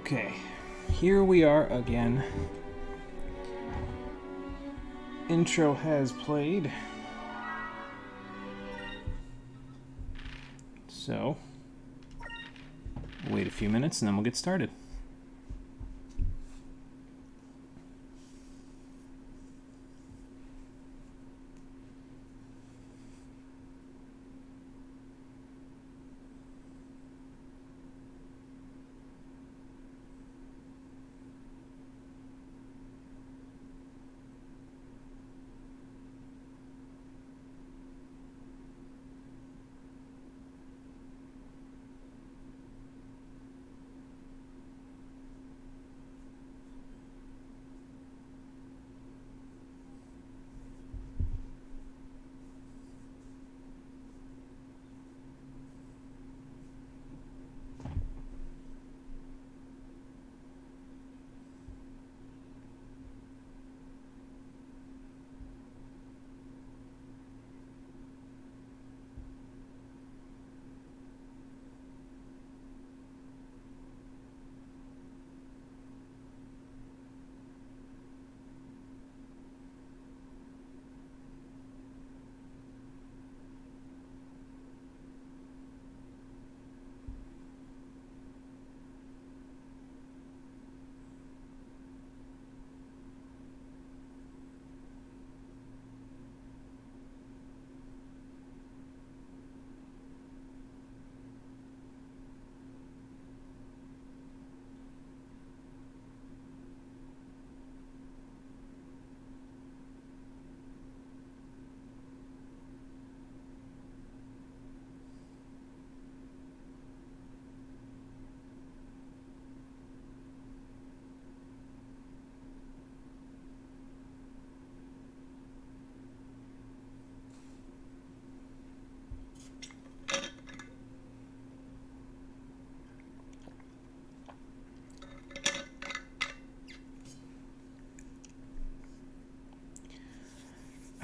Okay, here we are again. Intro has played. So, wait a few minutes and then we'll get started.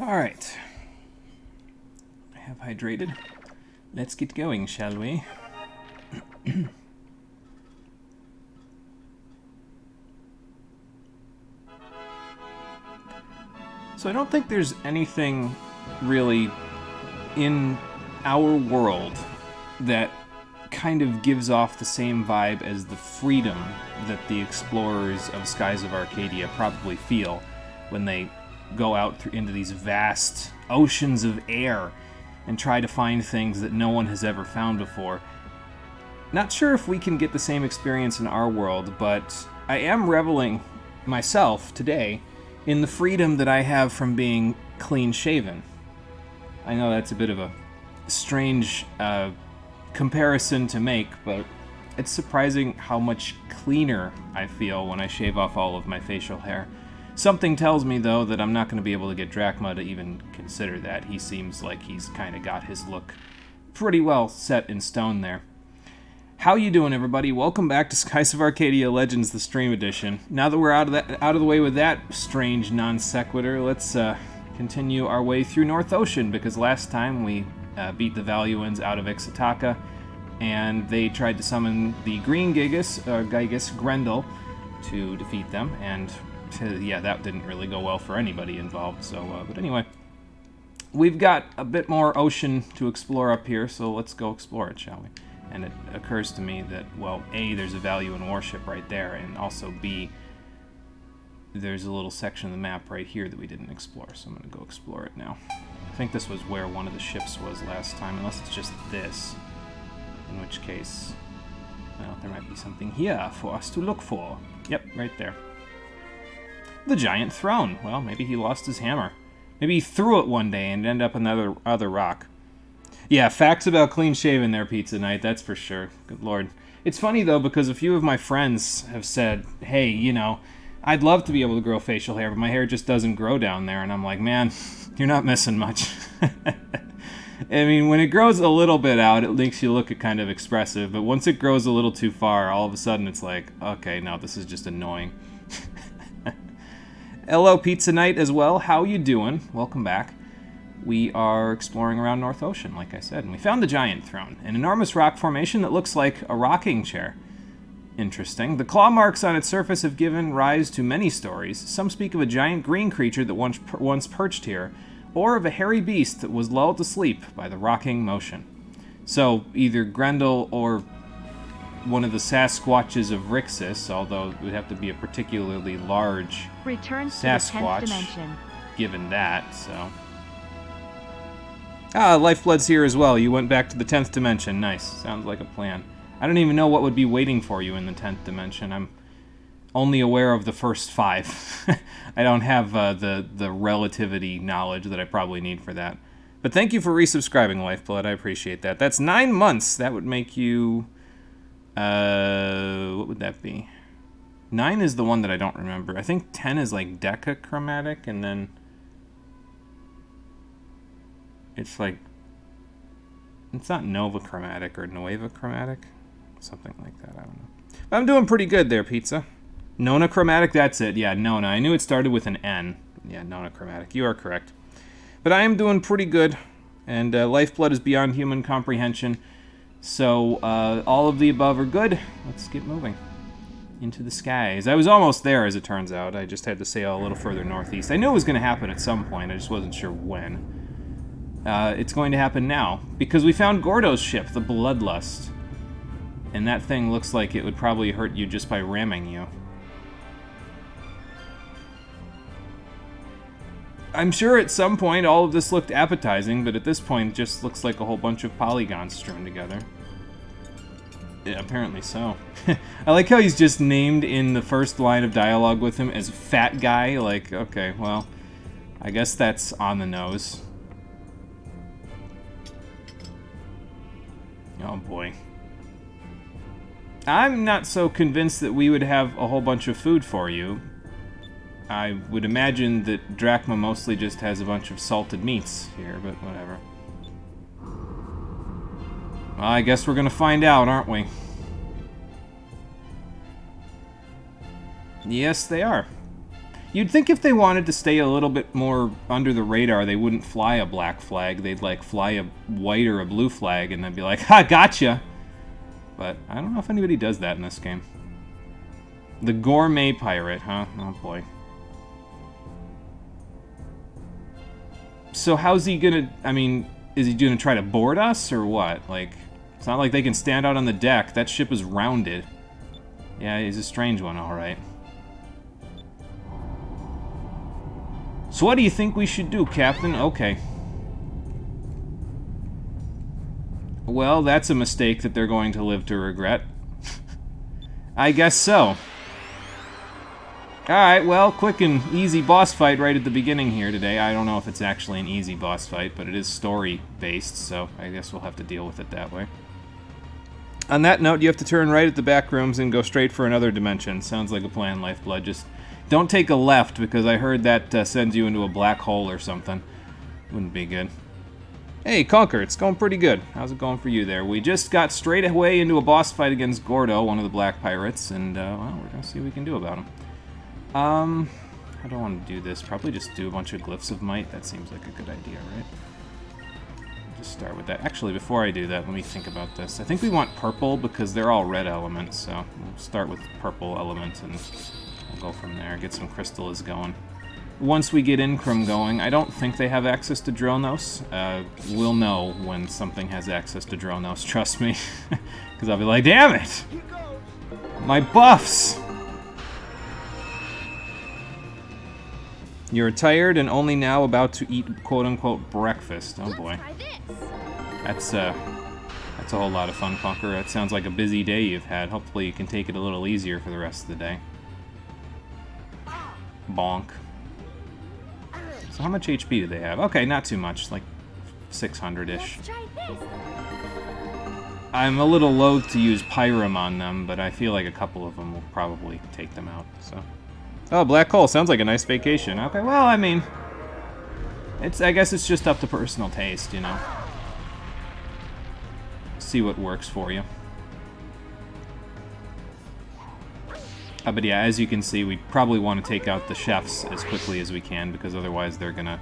Alright. I have hydrated. Let's get going, shall we? So I don't think there's anything really in our world that kind of gives off the same vibe as the freedom that the explorers of Skies of Arcadia probably feel when they go out into these vast oceans of air and try to find things that no one has ever found before. Not sure if we can get the same experience in our world, but I am reveling myself today in the freedom that I have from being clean-shaven. I know that's a bit of a strange comparison to make, but it's surprising how much cleaner I feel when I shave off all of my facial hair. Something tells me, though, that I'm not going to be able to get Drachma to even consider that. He seems like he's kind of got his look pretty well set in stone there. How you doing, everybody? Welcome back to Skies of Arcadia Legends, the Stream Edition. Now that we're out of the way with that strange non sequitur, let's continue our way through North Ocean, because last time we beat the Valuans out of Ixataka, and they tried to summon the Green Gigas Grendel to defeat them, and yeah, that didn't really go well for anybody involved, so, but anyway. We've got a bit more ocean to explore up here, so let's go explore it, shall we? And it occurs to me that, well, A, there's a Valuan warship right there, and also B, there's a little section of the map right here that we didn't explore, so I'm going to go explore it now. I think this was where one of the ships was last time, unless it's just this, in which case, well, there might be something here for us to look for. Yep, right there. The giant throne. Well, maybe he lost his hammer. Maybe he threw it one day and ended up on the other rock. Yeah, facts about clean-shaven there, Pizza Night, that's for sure. Good lord. It's funny, though, because a few of my friends have said, hey, you know, I'd love to be able to grow facial hair, but my hair just doesn't grow down there. And I'm like, man, you're not missing much. I mean, when it grows a little bit out, it makes you look kind of expressive. But once it grows a little too far, all of a sudden it's like, okay, no, this is just annoying. Hello, Pizza Night, as well. How you doing? Welcome back. We are exploring around North Ocean, like I said, and we found the giant throne, an enormous rock formation that looks like a rocking chair. Interesting. The claw marks on its surface have given rise to many stories. Some speak of a giant green creature that once perched here, or of a hairy beast that was lulled to sleep by the rocking motion. So, either Grendel or one of the Sasquatches of Rixus, although it would have to be a particularly large Sasquatch, given that, so... Ah, Lifeblood's here as well. You went back to the 10th dimension. Nice. Sounds like a plan. I don't even know what would be waiting for you in the 10th dimension. I'm only aware of the first 5. I don't have the relativity knowledge that I probably need for that. But thank you for resubscribing, Lifeblood. I appreciate that. That's 9 months. That would make you... what would that be? 9 is the one that I don't remember. I think 10 is like decachromatic, and then... It's like... It's not novachromatic or nueva-chromatic? Something like that, I don't know. But I'm doing pretty good there, Pizza. Nona-chromatic, that's it. Yeah, Nona. I knew it started with an N. Yeah, Nona-chromatic. You are correct. But I am doing pretty good, and Lifeblood is beyond human comprehension. So, all of the above are good. Let's get moving. Into the skies. I was almost there, as it turns out. I just had to sail a little further northeast. I knew it was going to happen at some point. I just wasn't sure when. It's going to happen now, because we found Gordo's ship, the Bloodlust. And that thing looks like it would probably hurt you just by ramming you. I'm sure at some point all of this looked appetizing, but at this point it just looks like a whole bunch of polygons strewn together. Yeah, apparently so. I like how he's just named in the first line of dialogue with him as Fat Guy. Like, okay, well, I guess that's on the nose. Oh boy. I'm not so convinced that we would have a whole bunch of food for you. I would imagine that Drachma mostly just has a bunch of salted meats here, but whatever. Well, I guess we're gonna find out, aren't we? Yes, they are. You'd think if they wanted to stay a little bit more under the radar, they wouldn't fly a black flag. They'd, like, fly a white or a blue flag and then be like, ha, gotcha! But I don't know if anybody does that in this game. The gourmet pirate, huh? Oh, boy. So how's he gonna... I mean, is he gonna try to board us, or what? Like, it's not like they can stand out on the deck. That ship is rounded. Yeah, he's a strange one, alright. So what do you think we should do, Captain? Okay. Well, that's a mistake that they're going to live to regret. I guess so. Alright, well, quick and easy boss fight right at the beginning here today. I don't know if it's actually an easy boss fight, but it is story-based, so I guess we'll have to deal with it that way. On that note, you have to turn right at the back rooms and go straight for another dimension. Sounds like a plan, Lifeblood. Just don't take a left, because I heard that sends you into a black hole or something. Wouldn't be good. Hey, Conquer, it's going pretty good. How's it going for you there? We just got straight away into a boss fight against Gordo, one of the black pirates, and, well, we're gonna see what we can do about him. How do I want to do this? Probably just do a bunch of Glyphs of Might. That seems like a good idea, right? Just start with that. Actually, before I do that, let me think about this. I think we want purple because they're all red elements, so we'll start with purple elements and we'll go from there. Get some Crystallis going. Once we get Incrum going, I don't think they have access to Dronos. We'll know when something has access to Dronos, trust me. Because I'll be like, damn it! My buffs! You're tired and only now about to eat quote-unquote breakfast. Oh boy. That's a whole lot of fun, Conqueror. That sounds like a busy day you've had. Hopefully you can take it a little easier for the rest of the day. Bonk. So how much HP do they have? Okay, not too much. Like 600-ish. I'm a little loath to use Pyram on them, but I feel like a couple of them will probably take them out, so... Oh, black hole. Sounds like a nice vacation. Okay, well, I mean... I guess it's just up to personal taste, you know? See what works for you. But yeah, as you can see, we probably want to take out the chefs as quickly as we can, because otherwise they're gonna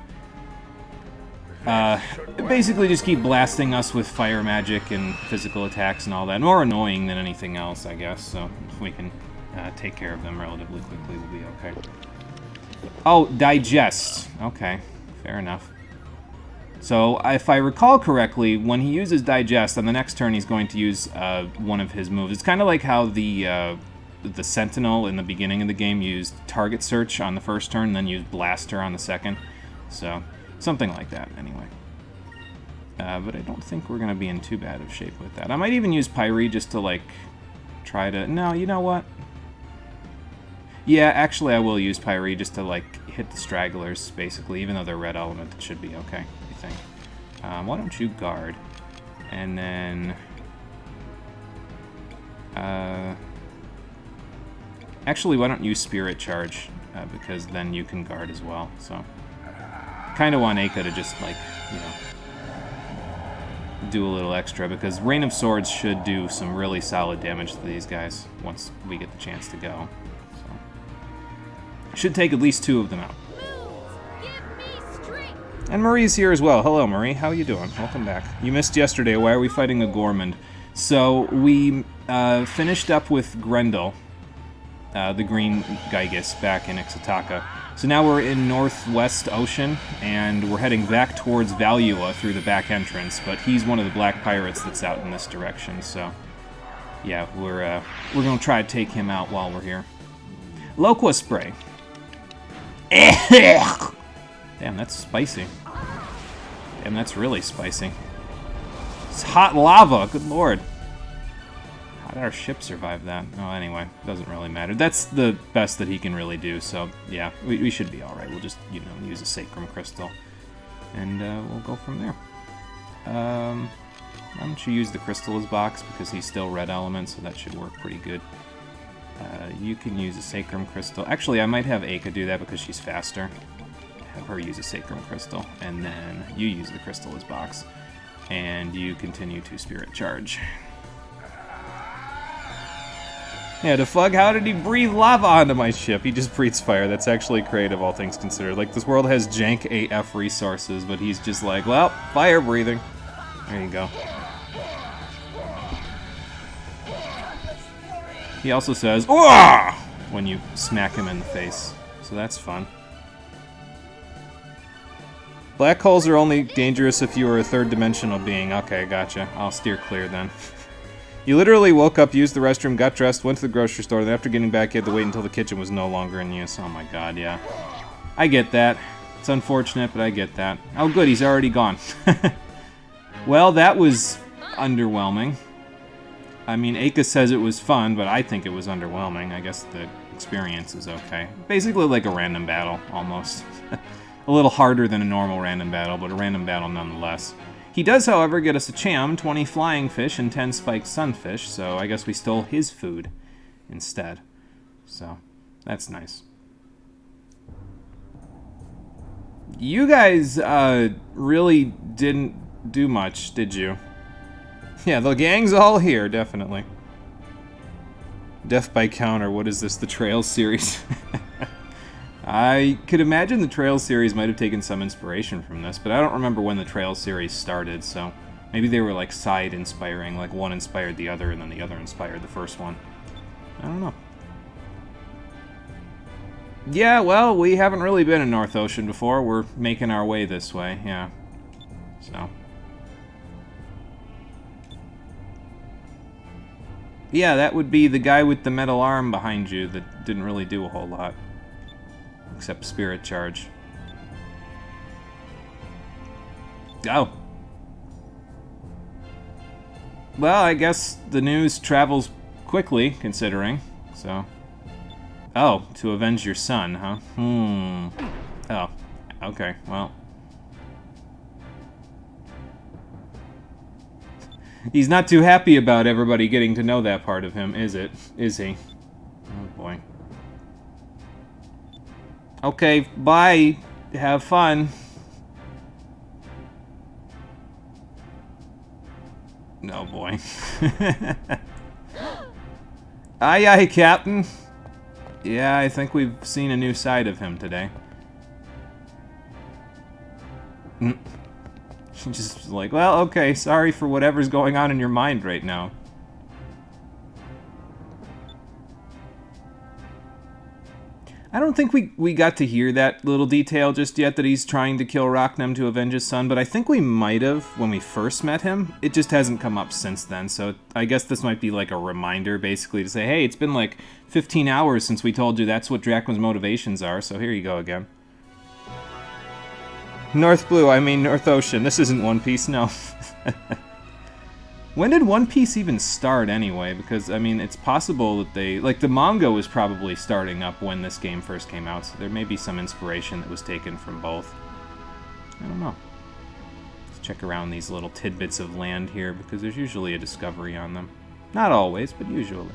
basically just keep blasting us with fire magic and physical attacks and all that. More annoying than anything else, I guess. So if we can take care of them relatively quickly, we'll be okay. Oh, digest. Okay, fair enough. So if I recall correctly, when he uses digest, on the next turn he's going to use one of his moves. It's kind of like how the Sentinel in the beginning of the game used target search on the first turn, and then used blaster on the second. So something like that, anyway. But I don't think we're going to be in too bad of shape with that. I might even use Pyre just to, like, try to... No, you know what? Yeah, actually I will use Pyre just to, like, hit the stragglers, basically. Even though they're red element, it should be okay, I think. Why don't you guard? And then... actually, why don't you Spirit Charge? Because then you can guard as well, so... Kind of want Aka to just, like, you know... do a little extra, because Rain of Swords should do some really solid damage to these guys once we get the chance to go. So. Should take at least 2 of them out. And Marie's here as well. Hello, Marie. How you doing? Welcome back. You missed yesterday. Why are we fighting a Gormand? So we finished up with Grendel, the green Gygus, back in Ixataka. So now we're in Northwest Ocean, and we're heading back towards Valua through the back entrance, but he's one of the black pirates that's out in this direction, so... Yeah, we're gonna try to take him out while we're here. Loqua Spray. Damn, that's spicy. Damn, that's really spicy. It's hot lava, good lord. How did our ship survive that? Oh, anyway, doesn't really matter. That's the best that he can really do, so yeah, we should be alright. We'll just, you know, use a Sacrum Crystal, and we'll go from there. Why don't you use the Crystal's box, because he's still red element, so that should work pretty good. You can use a Sacrum Crystal. Actually, I might have Aka do that because she's faster. Have her use a Sacrum Crystal, and then you use the Crystal's box, and you continue to Spirit Charge. Yeah, Defug, how did he breathe lava onto my ship? He just breathes fire. That's actually creative, all things considered. Like, this world has jank AF resources, but he's just like, well, fire breathing. There you go. He also says, "Wah!" when you smack him in the face. So that's fun. Black holes are only dangerous if you are a third-dimensional being. Okay, gotcha. I'll steer clear then. You literally woke up, used the restroom, got dressed, went to the grocery store, then after getting back you had to wait until the kitchen was no longer in use. Oh my god, yeah. I get that. It's unfortunate, but I get that. Oh good, he's already gone. Well, that was underwhelming. I mean, Aka says it was fun, but I think it was underwhelming. I guess the experience is okay. Basically like a random battle, almost. A little harder than a normal random battle, but a random battle nonetheless. He does, however, get us a Cham, 20 flying fish, and 10 spiked sunfish, so I guess we stole his food instead. So, that's nice. You guys, really didn't do much, did you? Yeah, the gang's all here, definitely. Death by Counter, what is this, the Trails series? I could imagine the Trails series might have taken some inspiration from this, but I don't remember when the Trails series started, so maybe they were like side-inspiring, like one inspired the other and then the other inspired the first one. I don't know. Yeah, well, we haven't really been in North Ocean before. We're making our way this way, yeah. So. Yeah, that would be the guy with the metal arm behind you that didn't really do a whole lot. Except Spirit Charge. Oh. Well, I guess the news travels quickly, considering, so... Oh, to avenge your son, huh? Oh, okay, well... He's not too happy about everybody getting to know that part of him, is it? Is he? Oh, boy. Okay, bye. Have fun. Oh, boy. Aye, aye, Captain. Yeah, I think we've seen a new side of him today. Just like, well, okay, sorry for whatever's going on in your mind right now. I don't think we got to hear that little detail just yet, that he's trying to kill Rachnem to avenge his son, but I think we might have when we first met him. It just hasn't come up since then, so I guess this might be like a reminder, basically, to say, hey, it's been like 15 hours since we told you that's what Drachma's motivations are, so here you go again. North Blue, I mean North Ocean. This isn't One Piece, no. When did One Piece even start, anyway? Because, I mean, it's possible that they... Like, the manga was probably starting up when this game first came out, so there may be some inspiration that was taken from both. I don't know. Let's check around these little tidbits of land here, because there's usually a discovery on them. Not always, but usually.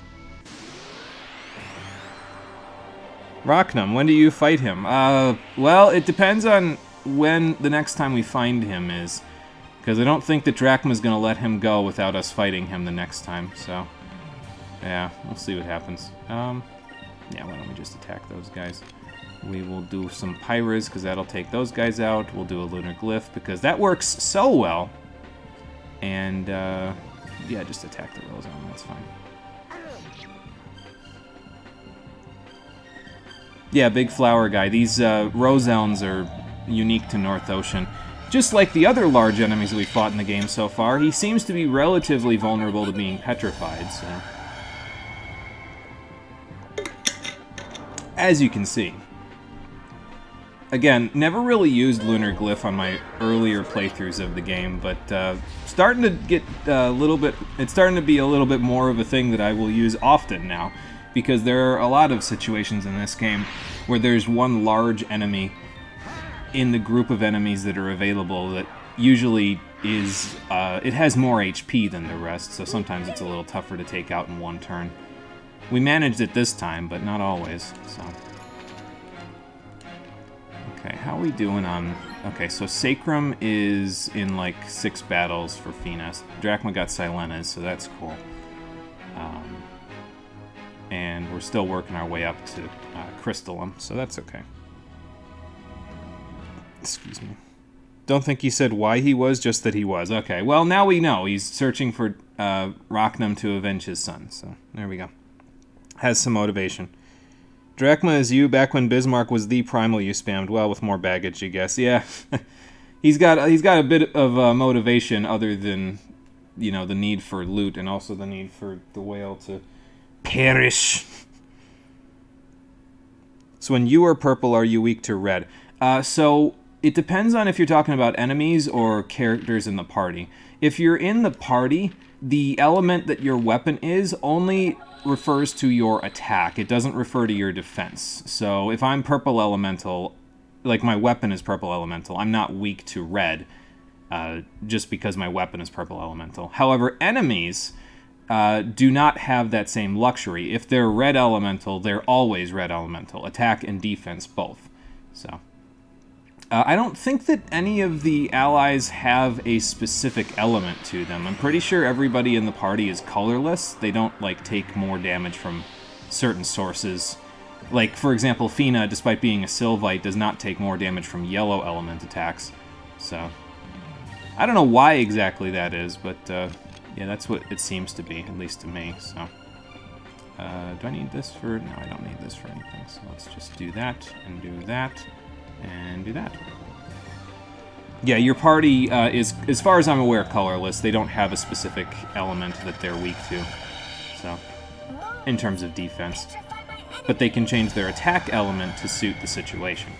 Rachnem, when do you fight him? Well, it depends on when the next time we find him is. Because I don't think that Drachma's going to let him go without us fighting him the next time, so... Yeah, we'll see what happens. Yeah, why don't we just attack those guys? We will do some Pyras, because that'll take those guys out. We'll do a Lunar Glyph, because that works so well. And, yeah, just attack the Roselle, that's fine. Yeah, big flower guy. These Roselms are unique to North Ocean. Just like the other large enemies that we fought in the game so far, he seems to be relatively vulnerable to being petrified, so... As you can see. Again, never really used Lunar Glyph on my earlier playthroughs of the game, but starting to get a little bit... It's starting to be a little bit more of a thing that I will use often now, because there are a lot of situations in this game where there's one large enemy in the group of enemies that are available that usually is, it has more HP than the rest, so sometimes it's a little tougher to take out in one turn. We managed it this time, but not always, so... Okay, how are we doing on... Okay, so Sacrum is in, like, 6 battles for Finas. Drachma got Silena's, so that's cool. And we're still working our way up to Crystallum, so that's okay. Excuse me. Don't think he said why he was, just that he was. Okay, well, now we know. He's searching for Rachnem to avenge his son, so there we go. Has some motivation. Drachma is you back when Bismarck was the primal you spammed. Well, with more baggage, I guess. Yeah. he's got a bit of motivation other than, you know, the need for loot and also the need for the whale to perish. So when you are purple, are you weak to red? So... It depends on if you're talking about enemies or characters in the party. If you're in the party, the element that your weapon is only refers to your attack. It doesn't refer to your defense. So if I'm purple elemental, like my weapon is purple elemental, I'm not weak to red just because my weapon is purple elemental. However, enemies do not have that same luxury. If they're red elemental, they're always red elemental. Attack and defense both. So... I don't think that any of the allies have a specific element to them. I'm pretty sure everybody in the party is colorless. They don't, like, take more damage from certain sources. Like, for example, Fina, despite being a Sylvite, does not take more damage from yellow element attacks. So, I don't know why exactly that is, but, yeah, that's what it seems to be, at least to me, so... do I need this for... No, I don't need this for anything, so let's just do that, and do that... and do that. Yeah, your party is, as far as I'm aware, colorless. They don't have a specific element that they're weak to, so, in terms of defense. But they can change their attack element to suit the situation.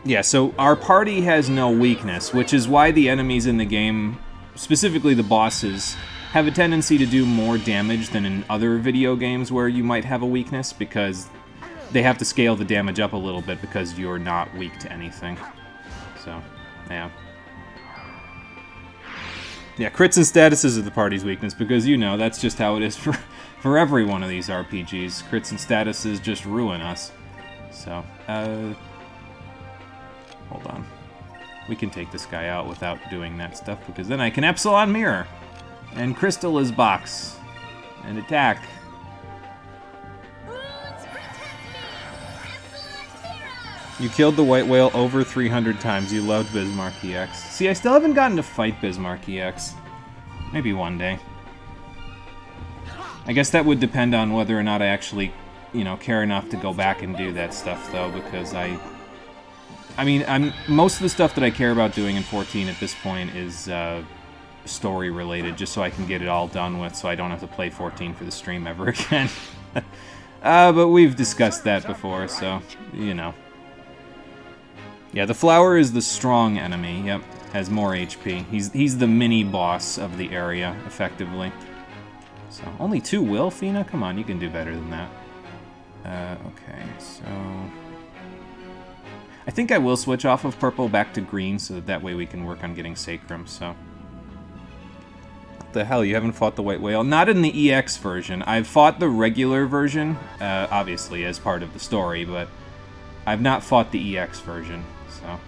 Yeah, so our party has no weakness, which is why the enemies in the game, specifically the bosses, have a tendency to do more damage than in other video games where you might have a weakness, because they have to scale the damage up a little bit because you're not weak to anything. So, yeah. Yeah, crits and statuses are the party's weakness, because, you know, that's just how it is for every one of these RPGs. Crits and statuses just ruin us. So, hold on. We can take this guy out without doing that stuff, because then I can Epsilon Mirror! And Crystal is box. And attack. You killed the white whale over 300 times. You loved Bismarck EX. See, I still haven't gotten to fight Bismarck EX. Maybe one day. I guess that would depend on whether or not I actually, you know, care enough to go back and do that stuff, though, because I mean, most of the stuff that I care about doing in 14 at this point is story-related, just so I can get it all done with, so I don't have to play 14 for the stream ever again. But we've discussed that before, so, you know. Yeah, the flower is the strong enemy, yep, has more HP. He's the mini-boss of the area, effectively. So, only 2 will, Fina? Come on, you can do better than that. Okay, so... I think I will switch off of purple back to green, so that way we can work on getting Sacrum, so... What the hell, you haven't fought the White Whale? Not in the EX version. I've fought the regular version, obviously, as part of the story, but... I've not fought the EX version, so...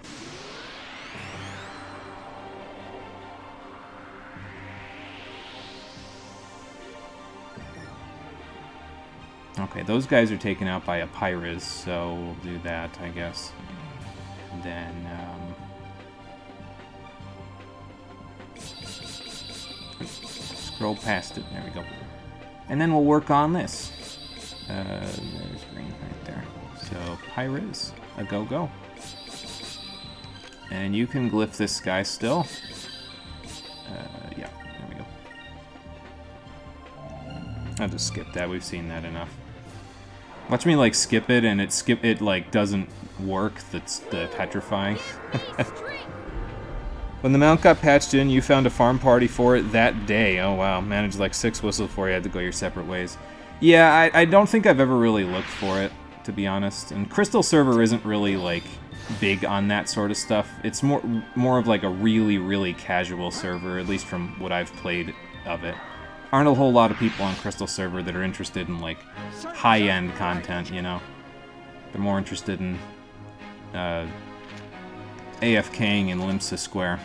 Okay, those guys are taken out by a Pyrrhus, so we'll do that, I guess. And then, scroll past it, there we go. And then we'll work on this. There's green right there. So, Pyrrhus, a go-go. And you can glyph this guy still. Yeah, there we go. I'll just skip that, we've seen that enough. Watch me, like, skip it, and it like, doesn't work, that's the petrifying. When the mount got patched in, you found a farm party for it that day. Oh, wow. Managed, like, 6 whistles before you had to go your separate ways. Yeah, I don't think I've ever really looked for it, to be honest. And Crystal Server isn't really, like, big on that sort of stuff. It's more of, like, a really, really casual server, at least from what I've played of it. Aren't a whole lot of people on Crystal Server that are interested in, like, high-end content, you know? They're more interested in, AFKing in Limsa Square.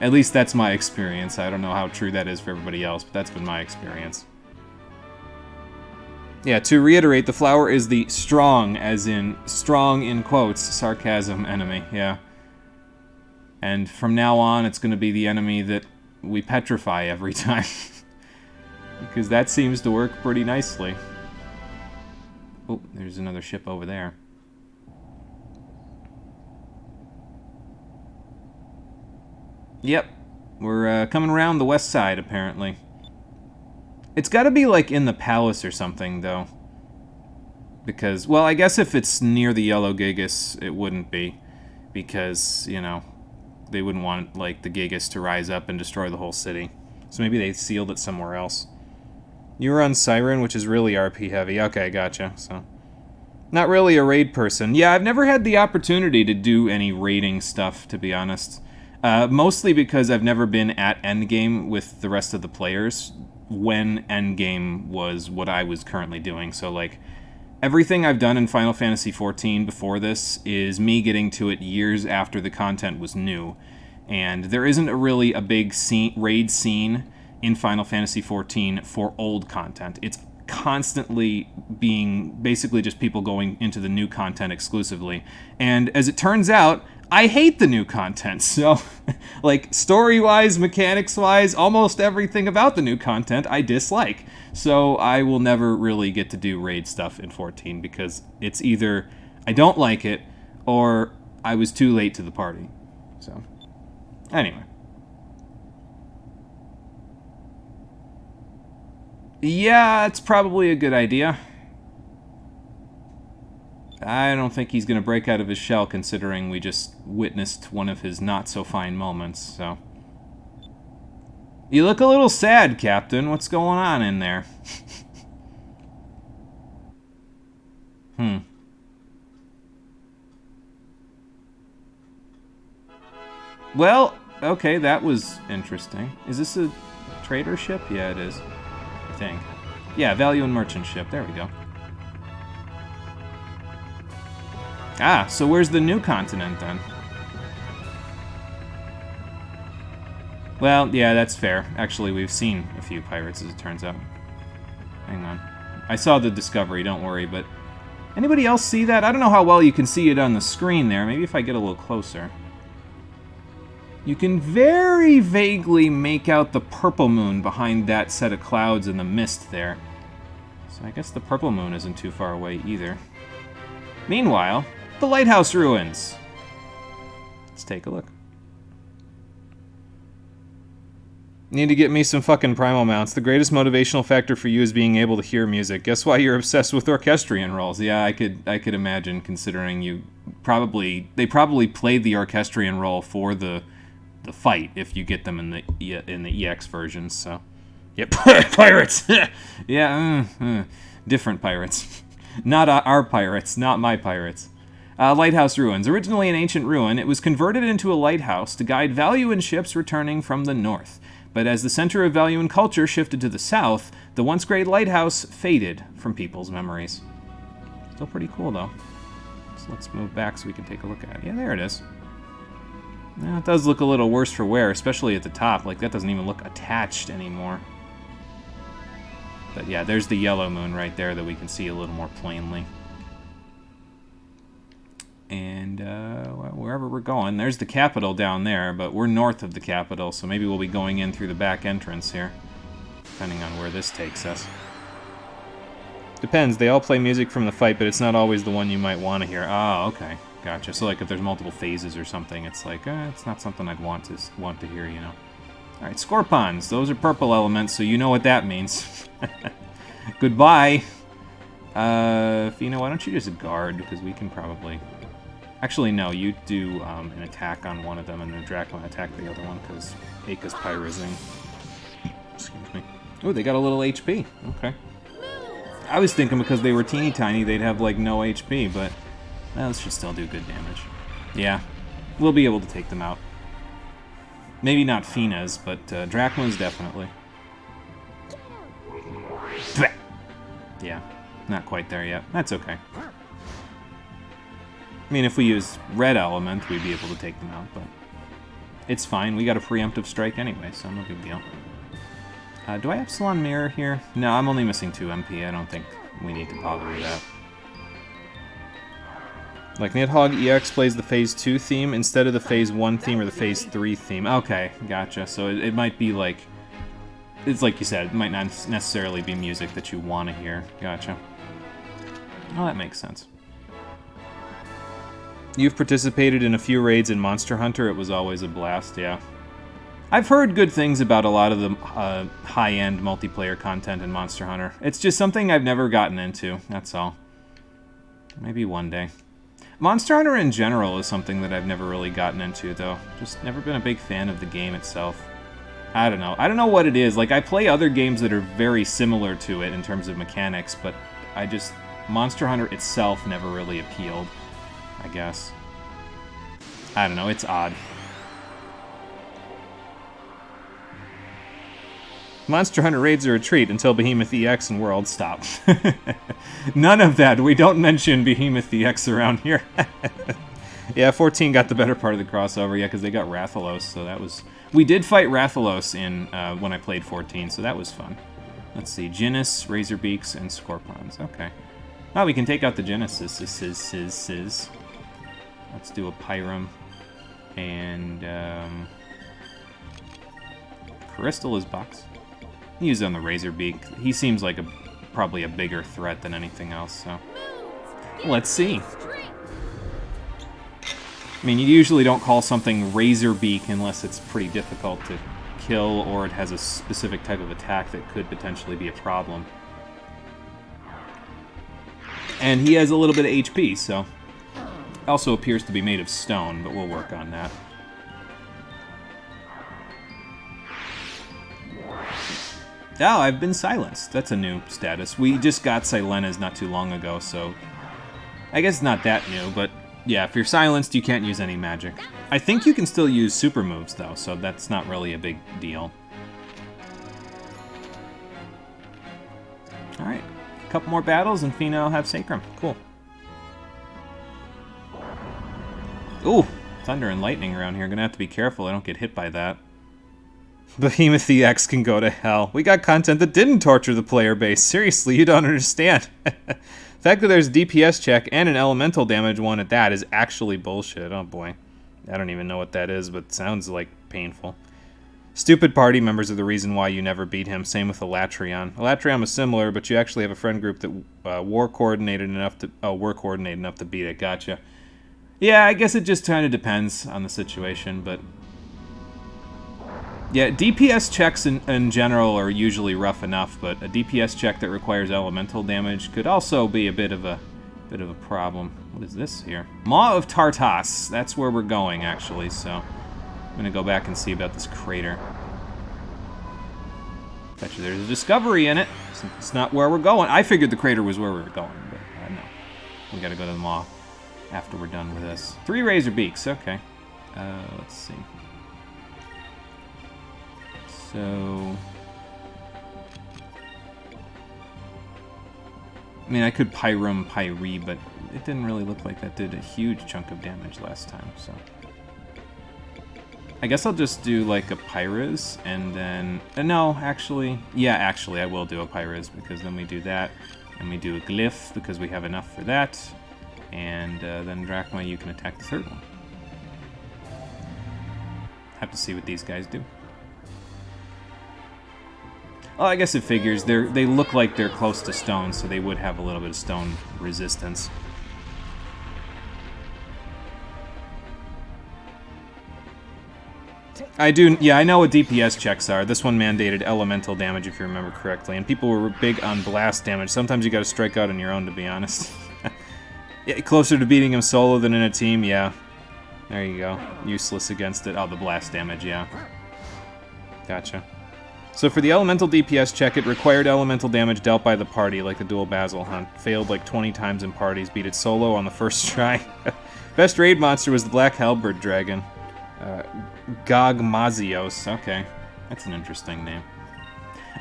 At least that's my experience. I don't know how true that is for everybody else, but that's been my experience. Yeah, to reiterate, the flower is the strong, as in, strong in quotes, sarcasm enemy, yeah. And from now on, it's going to be the enemy that we petrify every time. Because that seems to work pretty nicely. Oh, there's another ship over there. Yep, we're coming around the west side, apparently. It's gotta be, like, in the palace or something, though. Because, well, I guess if it's near the Yellow Gigas, it wouldn't be. Because, you know, they wouldn't want, like, the Gigas to rise up and destroy the whole city. So maybe they sealed it somewhere else. You were on Siren, which is really RP heavy. Okay, gotcha, so... Not really a raid person. Yeah, I've never had the opportunity to do any raiding stuff, to be honest. Mostly because I've never been at endgame with the rest of the players when endgame was what I was currently doing. So, like, everything I've done in Final Fantasy XIV before this is me getting to it years after the content was new. And there isn't really a big raid scene in Final Fantasy XIV for old content. It's constantly being basically just people going into the new content exclusively. And as it turns out, I hate the new content, so, like, story-wise, mechanics-wise, almost everything about the new content I dislike. So I will never really get to do raid stuff in 14, because it's either I don't like it, or I was too late to the party. So, anyway. Yeah, it's probably a good idea. I don't think he's going to break out of his shell, considering we just witnessed one of his not-so-fine moments, so... You look a little sad, Captain. What's going on in there? Well, okay, that was interesting. Is this a trader ship? Yeah, it is. I think. Yeah, value and merchant ship. There we go. Ah, so where's the new continent, then? Well, yeah, that's fair. Actually, we've seen a few pirates, as it turns out. Hang on. I saw the discovery, don't worry, but... Anybody else see that? I don't know how well you can see it on the screen there. Maybe if I get a little closer. You can very vaguely make out the purple moon behind that set of clouds in the mist there. So I guess the purple moon isn't too far away either. Meanwhile, the lighthouse ruins. Let's take a look. Need to get me some fucking primal mounts. The greatest motivational factor for you is being able to hear music. Guess why you're obsessed with orchestrion rolls? Yeah, I could imagine, considering they probably played the orchestrion roll for the fight if you get them in the EX versions. So, yep, pirates. Yeah, different pirates, not our pirates, not my pirates. Lighthouse ruins. Originally an ancient ruin, it was converted into a lighthouse to guide Valuan ships returning from the north. But as the center of Valuan culture shifted to the south, the once great lighthouse faded from people's memories. Still pretty cool, though. So let's move back so we can take a look at it. Yeah, there it is. Now, it does look a little worse for wear, especially at the top. Like, that doesn't even look attached anymore. But yeah, there's the yellow moon right there that we can see a little more plainly. And wherever we're going, there's the capital down there, but we're north of the capital, so maybe we'll be going in through the back entrance here, depending on where this takes us. Depends, they all play music from the fight, but it's not always the one you might want to hear. Oh, okay, gotcha. So like if there's multiple phases or something, it's like, it's not something I'd want to hear, you know. Alright, Scorpons, those are purple elements, so you know what that means. Goodbye. Fina, why don't you just guard, because we can probably... Actually, no, you do an attack on one of them, and then Dracula attack the other one, because Aka's pyrizing. Excuse me. Oh, they got a little HP. Okay. I was thinking because they were teeny tiny, they'd have, like, no HP, but this should still do good damage. Yeah, we'll be able to take them out. Maybe not Fina's, but Dracula's definitely. Yeah, not quite there yet. That's okay. I mean, if we use red element, we'd be able to take them out, but it's fine. We got a preemptive strike anyway, so no big deal. Do I have Salon Mirror here? No, I'm only missing 2 MP. I don't think we need to bother with that. Like, Nidhogg EX plays the Phase 2 theme instead of the Phase 1 theme or the Phase 3 theme. Okay, gotcha. So it might be like... It's like you said, it might not necessarily be music that you want to hear. Gotcha. Well, that makes sense. You've participated in a few raids in Monster Hunter. It was always a blast, yeah. I've heard good things about a lot of the high-end multiplayer content in Monster Hunter. It's just something I've never gotten into, that's all. Maybe one day. Monster Hunter in general is something that I've never really gotten into, though. Just never been a big fan of the game itself. I don't know. I don't know what it is. Like, I play other games that are very similar to it in terms of mechanics, but Monster Hunter itself never really appealed, I guess. I don't know, it's odd. Monster Hunter raids are a treat until Behemoth EX and World stop. None of that. We don't mention Behemoth EX around here. Yeah, 14 got the better part of the crossover, yeah, because they got Rathalos, so that was... We did fight Rathalos in when I played 14, so that was fun. Let's see, Genis, Razorbeaks, and Scorpons. Okay. Oh, we can take out the Genesis. Let's do a Pyrum. And, Crystal is box. Use on the Razorbeak. He seems like probably a bigger threat than anything else, so... Let's see. I mean, you usually don't call something Razorbeak unless it's pretty difficult to kill or it has a specific type of attack that could potentially be a problem. And he has a little bit of HP, so... Also appears to be made of stone, but we'll work on that. Oh, I've been silenced. That's a new status. We just got Silena's not too long ago, so... I guess it's not that new, but... Yeah, if you're silenced, you can't use any magic. I think you can still use super moves, though, so that's not really a big deal. Alright, a couple more battles, and Fina will have Sacrum. Cool. Ooh, thunder and lightning around here. Gonna have to be careful I don't get hit by that. Behemoth EX can go to hell. We got content that didn't torture the player base. Seriously, you don't understand. fact that there's a DPS check and an elemental damage one at that is actually bullshit. Oh boy. I don't even know what that is, but sounds like painful. Stupid party members are the reason why you never beat him. Same with Elatrion. Elatrion was similar, but you actually have a friend group that were coordinated enough to beat it. Gotcha. Yeah, I guess it just kind of depends on the situation, but yeah, DPS checks in general are usually rough enough, but a DPS check that requires elemental damage could also be a bit of a problem. What is this here? Maw of Tartas. That's where we're going, actually, so I'm gonna go back and see about this crater. Bet you there's a discovery in it. It's not where we're going. I figured the crater was where we were going, but no. We gotta go to the Maw after we're done with this. 3 razor beaks, okay. Let's see. So, I mean, I could Pyrum Pyre, but it didn't really look like that did a huge chunk of damage last time, so. I guess I'll just do like a Pyriz, and then, no, actually, yeah, actually, I will do a Pyriz, because then we do that, and we do a Glyph, because we have enough for that, and then Drachma, you can attack the third one. Have to see what these guys do. Well, I guess it figures. They look like they're close to stone, so they would have a little bit of stone resistance. I do, yeah, I know what DPS checks are. This one mandated elemental damage, if you remember correctly, and people were big on blast damage. Sometimes you gotta strike out on your own, to be honest. Yeah, closer to beating him solo than in a team, yeah. There you go. Useless against it. Oh, the blast damage, yeah. Gotcha. So for the elemental DPS check, it required elemental damage dealt by the party, like the dual Basil hunt. Failed like 20 times in parties, beat it solo on the first try. Best raid monster was the Black Halberd Dragon. Gogmazios, okay. That's an interesting name.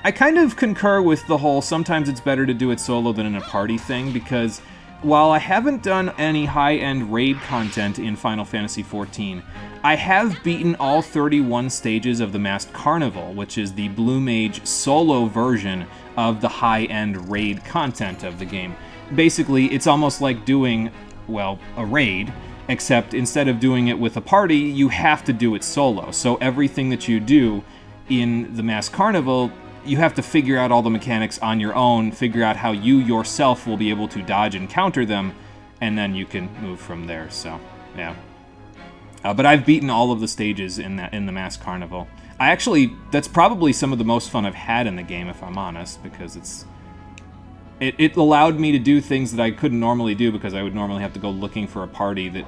I kind of concur with the whole sometimes it's better to do it solo than in a party thing, because while I haven't done any high-end raid content in Final Fantasy XIV, I have beaten all 31 stages of the Masked Carnival, which is the Blue Mage solo version of the high-end raid content of the game. Basically, it's almost like doing, well, a raid, except instead of doing it with a party, you have to do it solo. So everything that you do in the Masked Carnival, you have to figure out all the mechanics on your own, figure out how you yourself will be able to dodge and counter them, and then you can move from there, so, yeah. But I've beaten all of the stages in the Masked Carnival. That's probably some of the most fun I've had in the game, if I'm honest, because it allowed me to do things that I couldn't normally do, because I would normally have to go looking for a party that,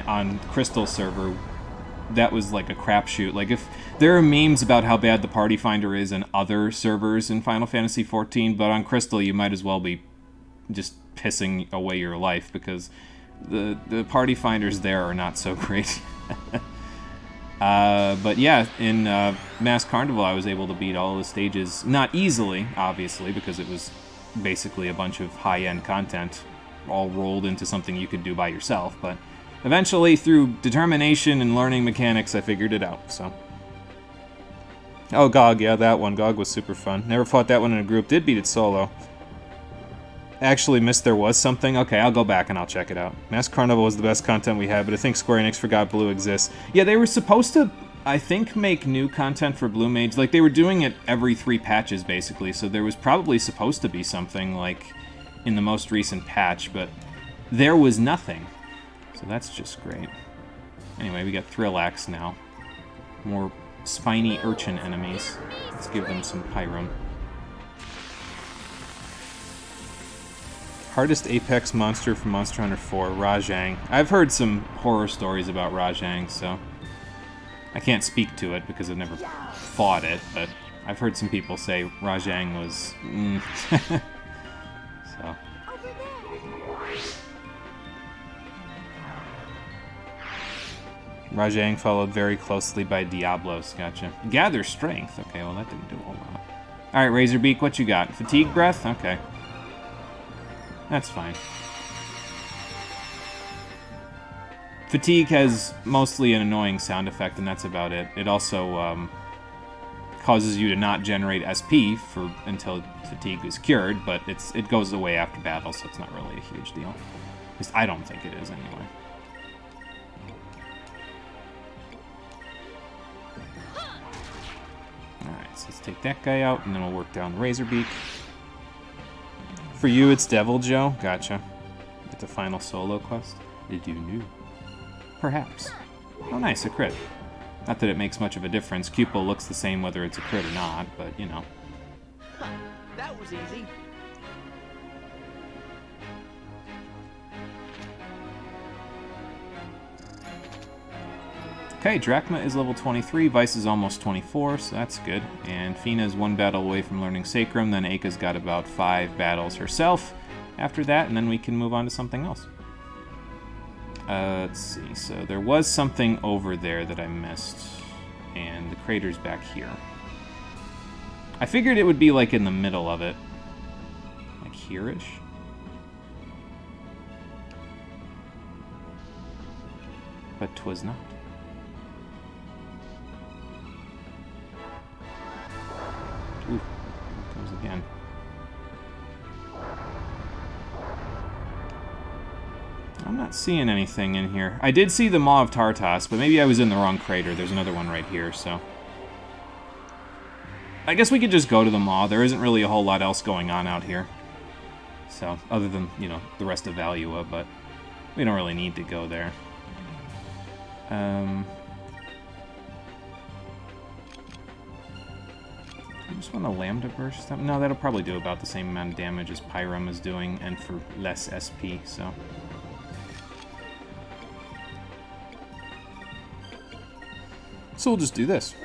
on Crystal server, that was like a crapshoot. Like, if there are memes about how bad the party finder is in other servers in Final Fantasy XIV, but on Crystal you might as well be just pissing away your life, because the party finders there are not so great. But yeah, in Masked Carnival I was able to beat all the stages, not easily, obviously, because it was basically a bunch of high-end content all rolled into something you could do by yourself, but eventually, through determination and learning mechanics, I figured it out, so. Oh, GOG, yeah, that one. GOG was super fun. Never fought that one in a group. Did beat it solo. Actually missed there was something. Okay, I'll go back and I'll check it out. Masked Carnival was the best content we had, but I think Square Enix forgot Blue exists. Yeah, they were supposed to, I think, make new content for Blue Mage. Like, they were doing it every 3 patches, basically, so there was probably supposed to be something, like, in the most recent patch, but there was nothing. So that's just great. Anyway, we got Thrillax now. More spiny urchin enemies. Let's give them some Pyrum. Hardest Apex monster from Monster Hunter 4, Rajang. I've heard some horror stories about Rajang, so I can't speak to it because I've never fought it, but I've heard some people say Rajang was... so... Rajang followed very closely by Diablos, gotcha. Gather Strength, okay, well that didn't do a whole lot. Alright, Razorbeak, what you got? Fatigue Breath? Okay. That's fine. Fatigue has mostly an annoying sound effect, and that's about it. It also causes you to not generate SP until fatigue is cured, but it goes away after battle, so it's not really a huge deal. At least I don't think it is, anyway. Alright, so let's take that guy out, and then we'll work down the Razorbeak. For you, it's Devil Joe. Gotcha. It's a final solo quest. Did you know? Perhaps. Oh, nice, a crit. Not that it makes much of a difference. Cupil looks the same whether it's a crit or not, but, you know. That was easy. Okay, Drachma is level 23, Vice is almost 24, so that's good. And Fina's one battle away from learning Sacrum, then Aka's got about 5 battles herself after that, and then we can move on to something else. Let's see, so there was something over there that I missed, and the crater's back here. I figured it would be like in the middle of it. Like here-ish? But 'twas not. Ooh, here it comes again. I'm not seeing anything in here. I did see the Maw of Tartas, but maybe I was in the wrong crater. There's another one right here, so... I guess we could just go to the Maw. There isn't really a whole lot else going on out here. So, other than, you know, the rest of Valua, but we don't really need to go there. I just want to Lambda Burst them. No, that'll probably do about the same amount of damage as Pyram is doing, and for less SP, so... So we'll just do this.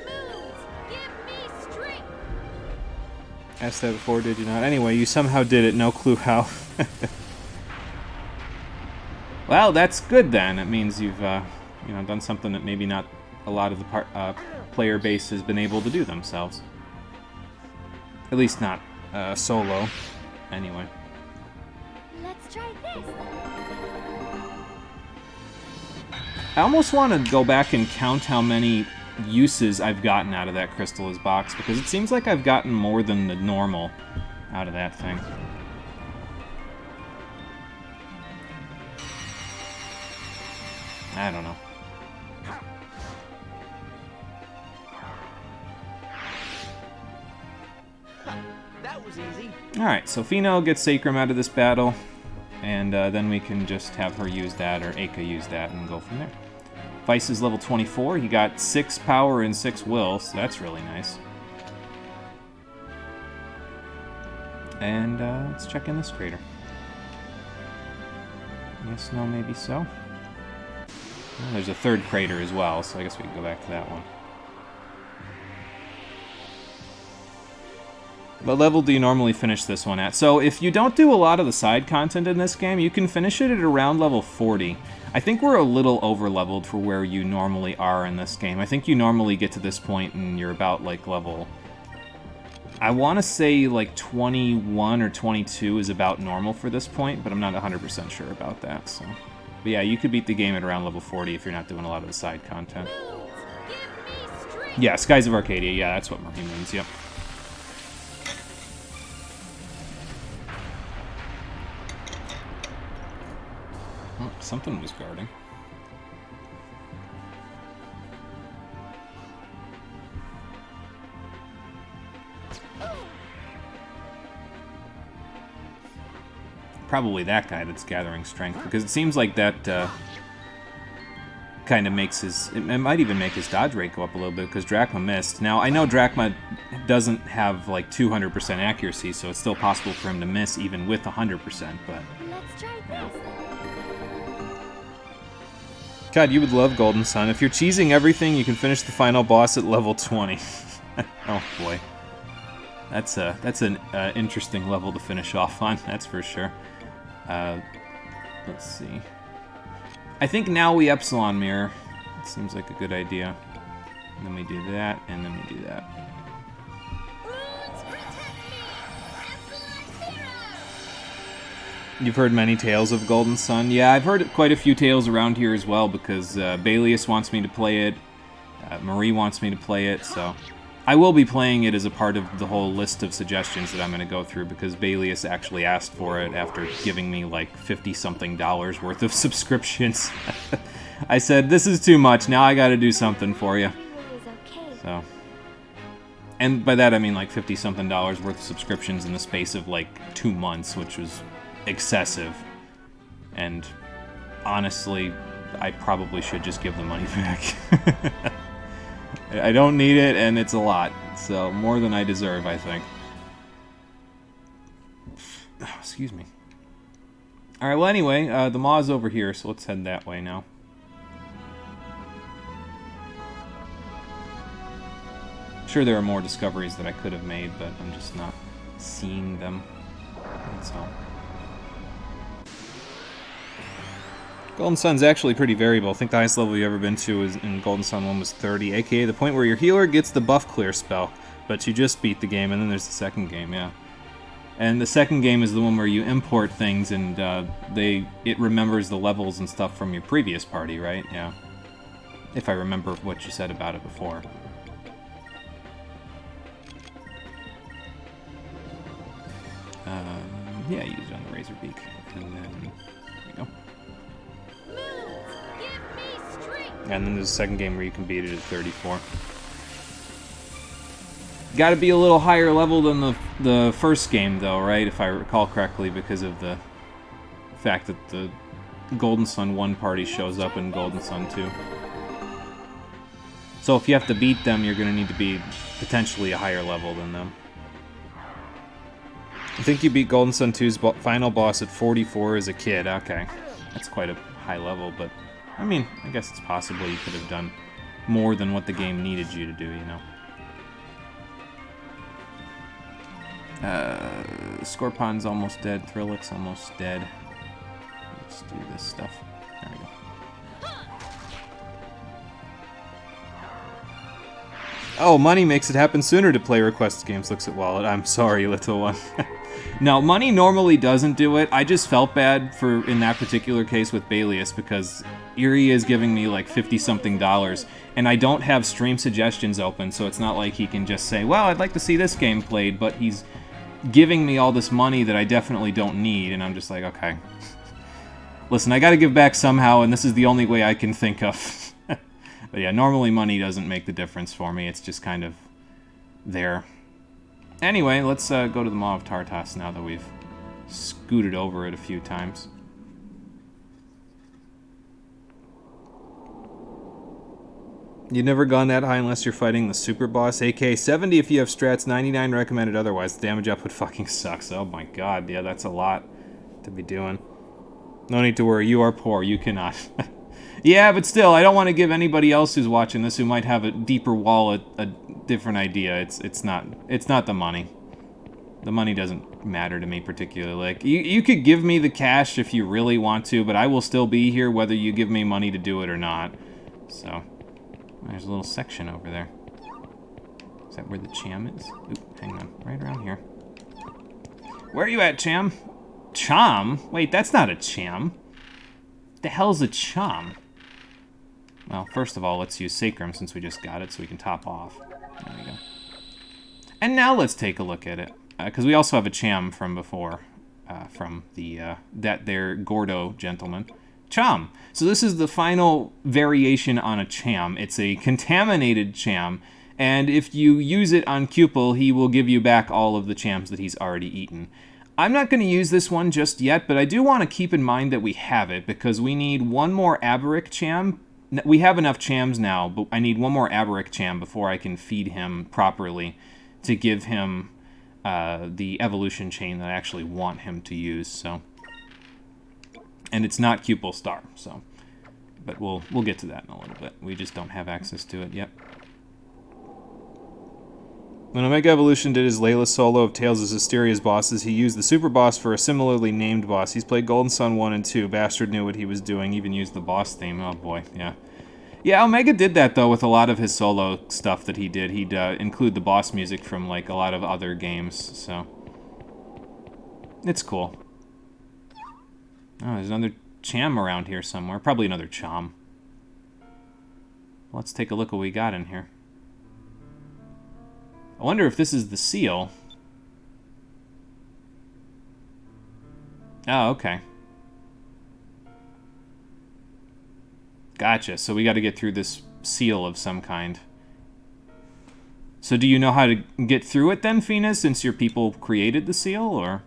Asked that before, did you not? Anyway, you somehow did it, no clue how. Well, that's good then. It means you've you know, done something that maybe not a lot of the player base has been able to do themselves. At least not solo. Anyway. Let's try this. I almost want to go back and count how many uses I've gotten out of that Crystallis box, because it seems like I've gotten more than the normal out of that thing. I don't know. That was easy. Alright, so Fino gets Sacrum out of this battle, and then we can just have her use that, or Aka use that, and go from there. Vice is level 24. He got 6 power and 6 will, so that's really nice. And let's check in this crater. Yes, no, maybe so. Well, there's a third crater as well, so I guess we can go back to that one. What level do you normally finish this one at? So if you don't do a lot of the side content in this game, you can finish it at around level 40. I think we're a little over-leveled for where you normally are in this game. I think you normally get to this point and you're about, like, level... I want to say, like, 21 or 22 is about normal for this point, but I'm not 100% sure about that, so... But yeah, you could beat the game at around level 40 if you're not doing a lot of the side content. Yeah, Skies of Arcadia, yeah, that's what Marie means, yep. Oh, something was guarding. Probably that guy that's gathering strength, because it seems like that kind of makes his... It might even make his dodge rate go up a little bit, because Drachma missed. Now, I know Drachma doesn't have, like, 200% accuracy, so it's still possible for him to miss even with 100%, but... Let's try this. God, you would love Golden Sun. If you're cheesing everything, you can finish the final boss at level 20. Oh, boy. That's an interesting level to finish off on, that's for sure. Let's see. I think now we Epsilon Mirror. It seems like a good idea. And then we do that, and then we do that. You've heard many tales of Golden Sun. Yeah, I've heard quite a few tales around here as well, because Balius wants me to play it, Marie wants me to play it, so I will be playing it as a part of the whole list of suggestions that I'm going to go through, because Balius actually asked for it after giving me like $50-something worth of subscriptions. I said, this is too much, now I got to do something for you. So, and by that I mean like $50-something worth of subscriptions in the space of like 2 months, which was excessive. And honestly, I probably should just give the money back. I don't need it, and it's a lot. So, more than I deserve, I think. Oh, excuse me. Alright, well anyway, the maw's over here, so let's head that way now. Sure, there are more discoveries that I could have made, but I'm just not seeing them. That's all. Golden Sun's actually pretty variable. I think the highest level you've ever been to is in Golden Sun 1 was 30, aka the point where your healer gets the buff clear spell, but you just beat the game, and then there's the second game, yeah. And the second game is the one where you import things, and it remembers the levels and stuff from your previous party, right? Yeah. If I remember what you said about it before. Yeah, use it on the Razor Beak, and then there you go. And then there's a second game where you can beat it at 34. Got to be a little higher level than the first game, though, right? If I recall correctly, because of the fact that the Golden Sun 1 party shows up in Golden Sun 2. So if you have to beat them, you're going to need to be potentially a higher level than them. I think you beat Golden Sun 2's final boss at 44 as a kid. Okay. That's quite a high level, but I mean, I guess it's possible you could have done more than what the game needed you to do, you know. Scorpon's almost dead. Thrillick's almost dead. Let's do this stuff. There we go. Oh, money makes it happen sooner to play request games, looks at wallet. I'm sorry, little one. No, money normally doesn't do it. I just felt bad in that particular case with Balius, because Erie is giving me like $50-something, and I don't have stream suggestions open, so it's not like he can just say, well, I'd like to see this game played, but he's giving me all this money that I definitely don't need, and I'm just like, okay. Listen, I gotta give back somehow, and this is the only way I can think of. But yeah, normally money doesn't make the difference for me, it's just kind of there. Anyway, let's go to the Maw of Tartas now that we've scooted over it a few times. You've never gone that high unless you're fighting the super boss. AK 70 if you have strats, 99 recommended otherwise. The damage output fucking sucks. Oh my god, yeah, that's a lot to be doing. No need to worry, you are poor, you cannot. Yeah, but still, I don't want to give anybody else who's watching this who might have a deeper wallet a different idea. It's not the money. The money doesn't matter to me particularly. Like, you could give me the cash if you really want to, but I will still be here whether you give me money to do it or not. So, there's a little section over there. Is that where the Cham is? Oop, hang on. Right around here. Where are you at, Cham? Cham? Wait, that's not a Cham. What the hell's a Cham? Well, first of all, let's use Sacrum since we just got it so we can top off. There we go. And now let's take a look at it. Because we also have a Cham from before. From the, that there Gordo gentleman. Cham. So this is the final variation on a Cham. It's a contaminated Cham. And if you use it on Cupel, he will give you back all of the Chams that he's already eaten. I'm not going to use this one just yet, but I do want to keep in mind that we have it, because we need one more Aberic Cham. We have enough Chams now, but I need one more Aberic Cham before I can feed him properly to give him the evolution chain that I actually want him to use. So, and it's not Cupel Star, so, but we'll get to that in a little bit. We just don't have access to it yet. When Omega Evolution did his Layla solo of Tales of Asteria's bosses, he used the super boss for a similarly named boss. He's played Golden Sun 1 and 2. Bastard knew what he was doing, even used the boss theme. Oh boy, yeah. Yeah, Omega did that, though, with a lot of his solo stuff that he did. He'd include the boss music from, like, a lot of other games, so. It's cool. Oh, there's another Cham around here somewhere. Probably another Cham. Let's take a look what we got in here. I wonder if this is the seal. Oh, okay. Gotcha. So we got to get through this seal of some kind. So do you know how to get through it then, Fina, since your people created the seal, or?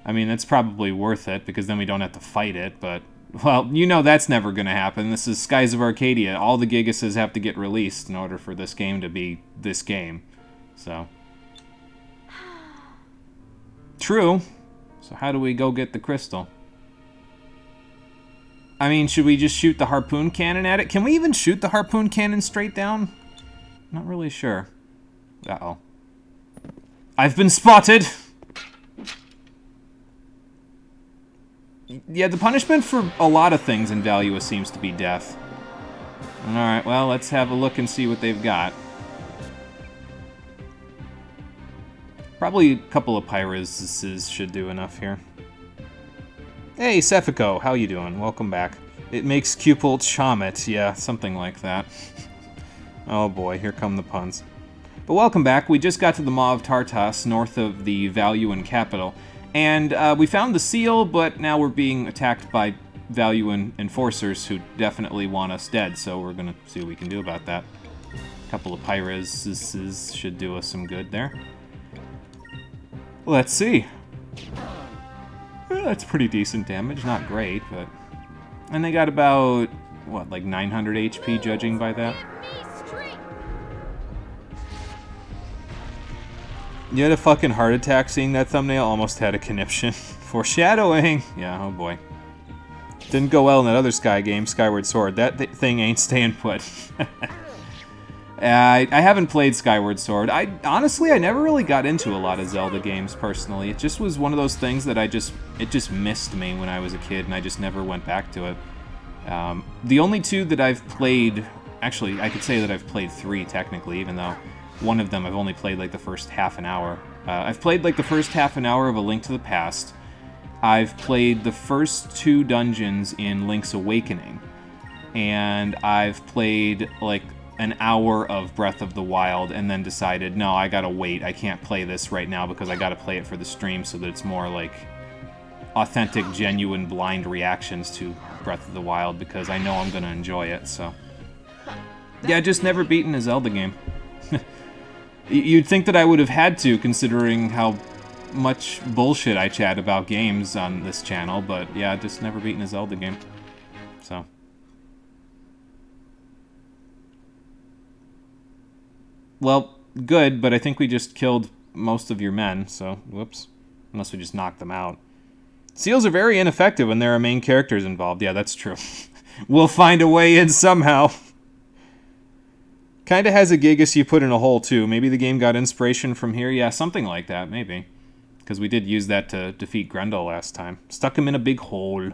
I mean, that's probably worth it, because then we don't have to fight it, but... Well, you know that's never going to happen. This is Skies of Arcadia. All the Gigases have to get released in order for this game to be this game. So... True. So how do we go get the crystal? I mean, should we just shoot the harpoon cannon at it? Can we even shoot the harpoon cannon straight down? Not really sure. Uh-oh. I've been spotted! Yeah, the punishment for a lot of things in Valua seems to be death. Alright, well, let's have a look and see what they've got. Probably a couple of Pyrises should do enough here. Hey, Sephico, how you doing? Welcome back. It makes Cupult Chamet, yeah, something like that. Oh boy, here come the puns. But welcome back. We just got to the Maw of Tartas, north of the Valuan capital. And we found the seal, but now we're being attacked by Valuan enforcers who definitely want us dead, so we're gonna see what we can do about that. A couple of Pyrises should do us some good there. Let's see. That's pretty decent damage, not great, but... And they got about, what, like 900 HP judging by that? You had a fucking heart attack seeing that thumbnail? Almost had a conniption. Foreshadowing! Yeah, oh boy. Didn't go well in that other Sky game, Skyward Sword. That thing ain't staying put. I haven't played Skyward Sword. Honestly, I never really got into a lot of Zelda games, personally. It just was one of those things that it just missed me when I was a kid, and I just never went back to it. The only two that I've played... Actually, I could say that I've played 3, technically, even though one of them I've only played, like, the first half an hour. I've played, like, the first half an hour of A Link to the Past. I've played the first 2 dungeons in Link's Awakening. And I've played, like, an hour of Breath of the Wild and then decided, no, I gotta wait. I can't play this right now because I gotta play it for the stream so that it's more like authentic, genuine, blind reactions to Breath of the Wild because I know I'm gonna enjoy it, so. Yeah, just never beaten a Zelda game. You'd think that I would have had to, considering how much bullshit I chat about games on this channel, but yeah, just never beaten a Zelda game. So. Well, good, but I think we just killed most of your men, so whoops. Unless we just knocked them out. Seals are very ineffective when there are main characters involved. Yeah, that's true. We'll find a way in somehow. Kinda has a Gigas you put in a hole, too. Maybe the game got inspiration from here? Yeah, something like that, maybe. Because we did use that to defeat Grendel last time. Stuck him in a big hole.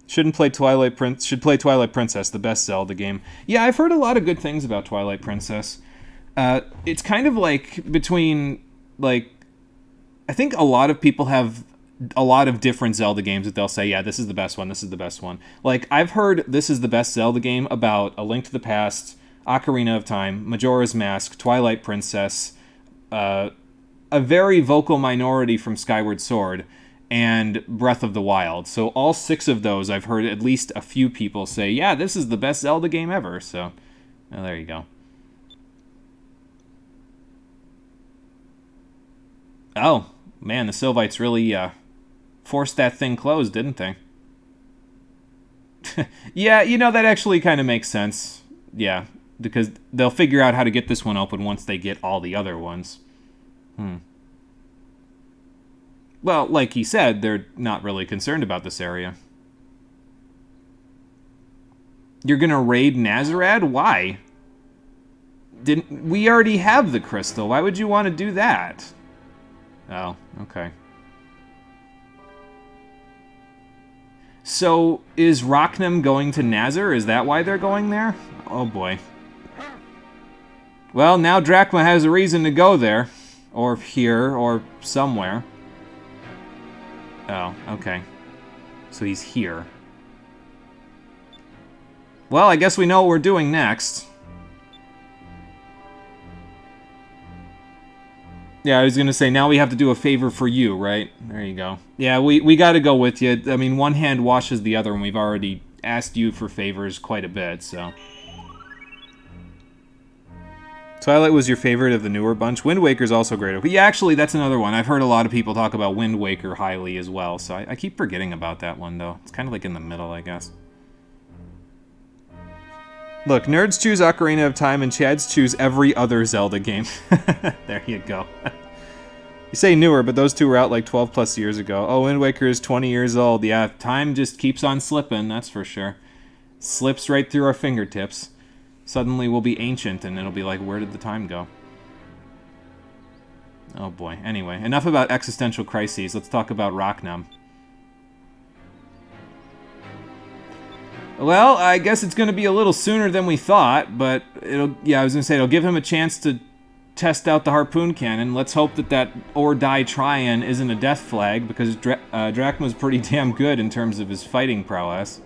Should play Twilight Princess, the best Zelda game. Yeah, I've heard a lot of good things about Twilight Princess. It's kind of like between, like... I think a lot of people have a lot of different Zelda games that they'll say, yeah, this is the best one, this is the best one. Like, I've heard this is the best Zelda game about A Link to the Past, Ocarina of Time, Majora's Mask, Twilight Princess, a very vocal minority from Skyward Sword, and Breath of the Wild. So all 6 of those, I've heard at least a few people say, yeah, this is the best Zelda game ever. So, well, there you go. Oh, man, the Sylvites really forced that thing closed, didn't they? Yeah, you know, that actually kind of makes sense. Yeah, because they'll figure out how to get this one open once they get all the other ones. Well, like he said, they're not really concerned about this area. You're gonna raid Nazarad? Why? We already have the crystal. Why would you want to do that? Oh, okay. So, is Rocknum going to Nazar? Is that why they're going there? Oh boy. Well, now Drachma has a reason to go there. Or here, or somewhere. Oh, okay. So he's here. Well, I guess we know what we're doing next. Yeah, I was gonna say, now we have to do a favor for you, right? There you go. Yeah, we gotta go with you. I mean, one hand washes the other, and we've already asked you for favors quite a bit, so... Twilight was your favorite of the newer bunch. Wind Waker's also great. But yeah, actually, that's another one. I've heard a lot of people talk about Wind Waker highly as well, so I keep forgetting about that one, though. It's kind of like in the middle, I guess. Look, nerds choose Ocarina of Time, and Chads choose every other Zelda game. There you go. You say newer, but those two were out like 12 plus years ago. Oh, Wind Waker is 20 years old. Yeah, time just keeps on slipping, that's for sure. Slips right through our fingertips. Suddenly we'll be ancient, and it'll be like, where did the time go? Oh boy. Anyway, enough about existential crises. Let's talk about Rocknum. Well, I guess it's going to be a little sooner than we thought, but I was going to say, it'll give him a chance to test out the harpoon cannon. Let's hope that or die trying isn't a death flag, because Drachma's pretty damn good in terms of his fighting prowess.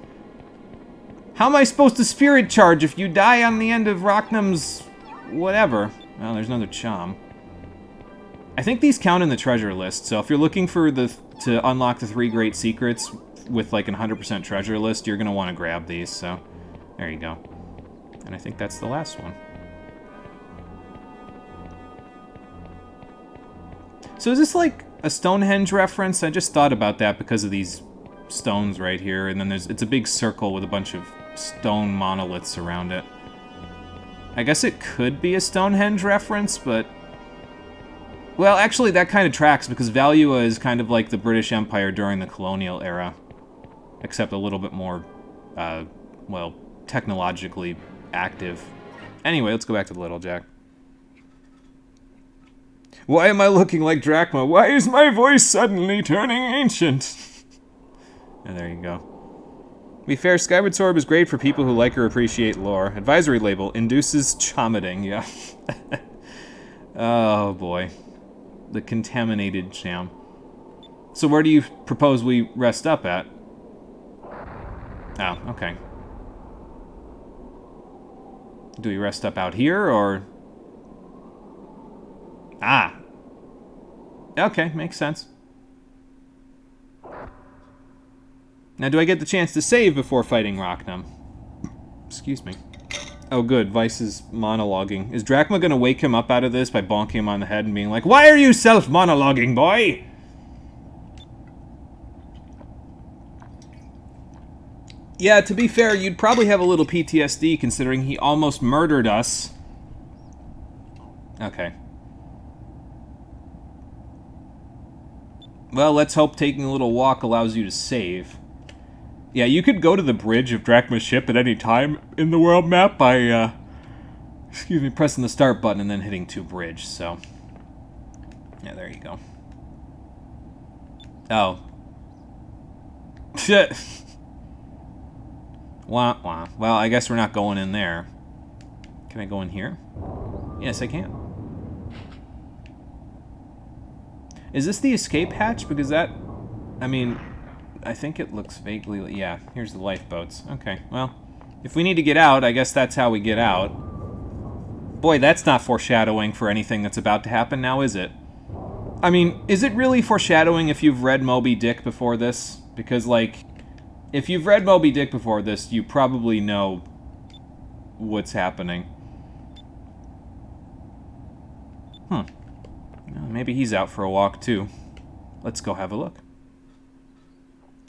How am I supposed to spirit charge if you die on the end of Rocknum's whatever? Well, there's another Chom. I think these count in the treasure list, so if you're looking for to unlock the 3 great secrets with like an 100% treasure list, you're going to want to grab these, so there you go. And I think that's the last one. So is this like a Stonehenge reference? I just thought about that because of these stones right here, and then it's a big circle with a bunch of stone monoliths around it. I guess it could be a Stonehenge reference, but... Well, actually, that kind of tracks, because Valua is kind of like the British Empire during the colonial era. Except a little bit more, well, technologically active. Anyway, let's go back to the Little Jack. Why am I looking like Drachma? Why is my voice suddenly turning ancient? And there you go. To be fair, Skyward Sword is great for people who like or appreciate lore. Advisory label, induces chomiting, yeah. Oh boy. The contaminated jam. So where do you propose we rest up at? Oh, okay. Do we rest up out here, or... Ah! Okay, makes sense. Now, do I get the chance to save before fighting Rocknum? Excuse me. Oh, good. Vice is monologuing. Is Drachma gonna wake him up out of this by bonking him on the head and being like, "Why are you self-monologuing, boy?" Yeah, to be fair, you'd probably have a little PTSD considering he almost murdered us. Okay. Well, let's hope taking a little walk allows you to save. Yeah, you could go to the bridge of Drachma's ship at any time in the world map by, excuse me, pressing the start button and then hitting to bridge, so... Yeah, there you go. Oh. Shit! Wah, wah. Well, I guess we're not going in there. Can I go in here? Yes, I can. Is this the escape hatch? Because that... I mean... I think it looks vaguely... Yeah, here's the lifeboats. Okay, well, if we need to get out, I guess that's how we get out. Boy, that's not foreshadowing for anything that's about to happen now, is it? I mean, is it really foreshadowing if you've read Moby Dick before this? Because, like, if you've read Moby Dick before this, you probably know what's happening. Well, maybe he's out for a walk, too. Let's go have a look.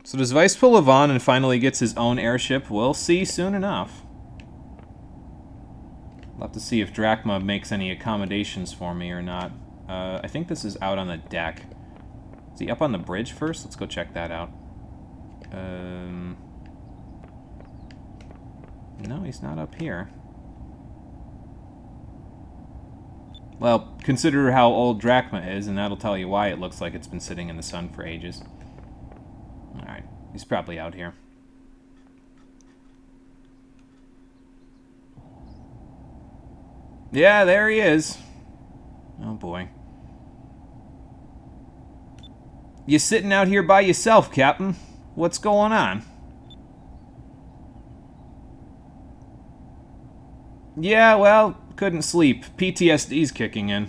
So does Vice pull a Vaughn and finally gets his own airship? We'll see soon enough. We'll have to see if Drachma makes any accommodations for me or not. I think this is out on the deck. Is he up on the bridge first? Let's go check that out. No, he's not up here. Well, consider how old Drachma is, and that'll tell you why it looks like it's been sitting in the sun for ages. Alright, he's probably out here. Yeah, there he is. Oh boy. You sitting out here by yourself, Captain? What's going on? Yeah, well, couldn't sleep. PTSD's kicking in.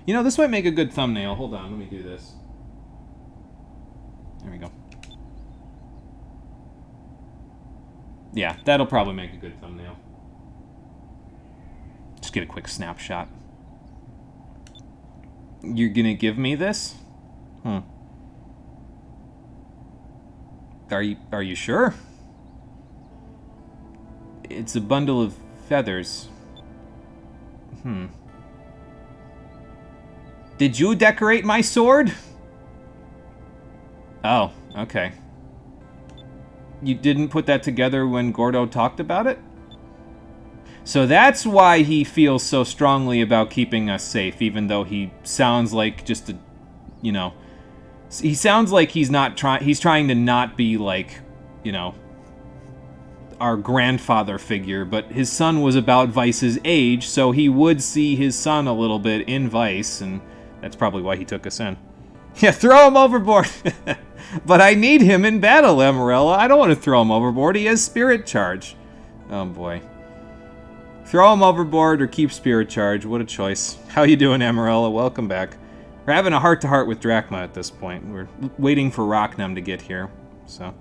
You know, this might make a good thumbnail. Hold on, let me do this. There we go. Yeah, that'll probably make a good thumbnail. Just get a quick snapshot. You're gonna give me this? Are you sure? It's a bundle of feathers. Did you decorate my sword? Oh, okay. You didn't put that together when Gordo talked about it? So that's why he feels so strongly about keeping us safe, even though he sounds like just a, you know, he sounds like he's trying to not be like, you know, our grandfather figure, but his son was about Vice's age, so he would see his son a little bit in Vice, and that's probably why he took us in. Yeah, throw him overboard! But I need him in battle, Amarella. I don't want to throw him overboard. He has spirit charge. Oh, boy. Throw him overboard or keep spirit charge. What a choice. How you doing, Amarella? Welcome back. We're having a heart-to-heart with Drachma at this point. We're waiting for Rocknum to get here, so...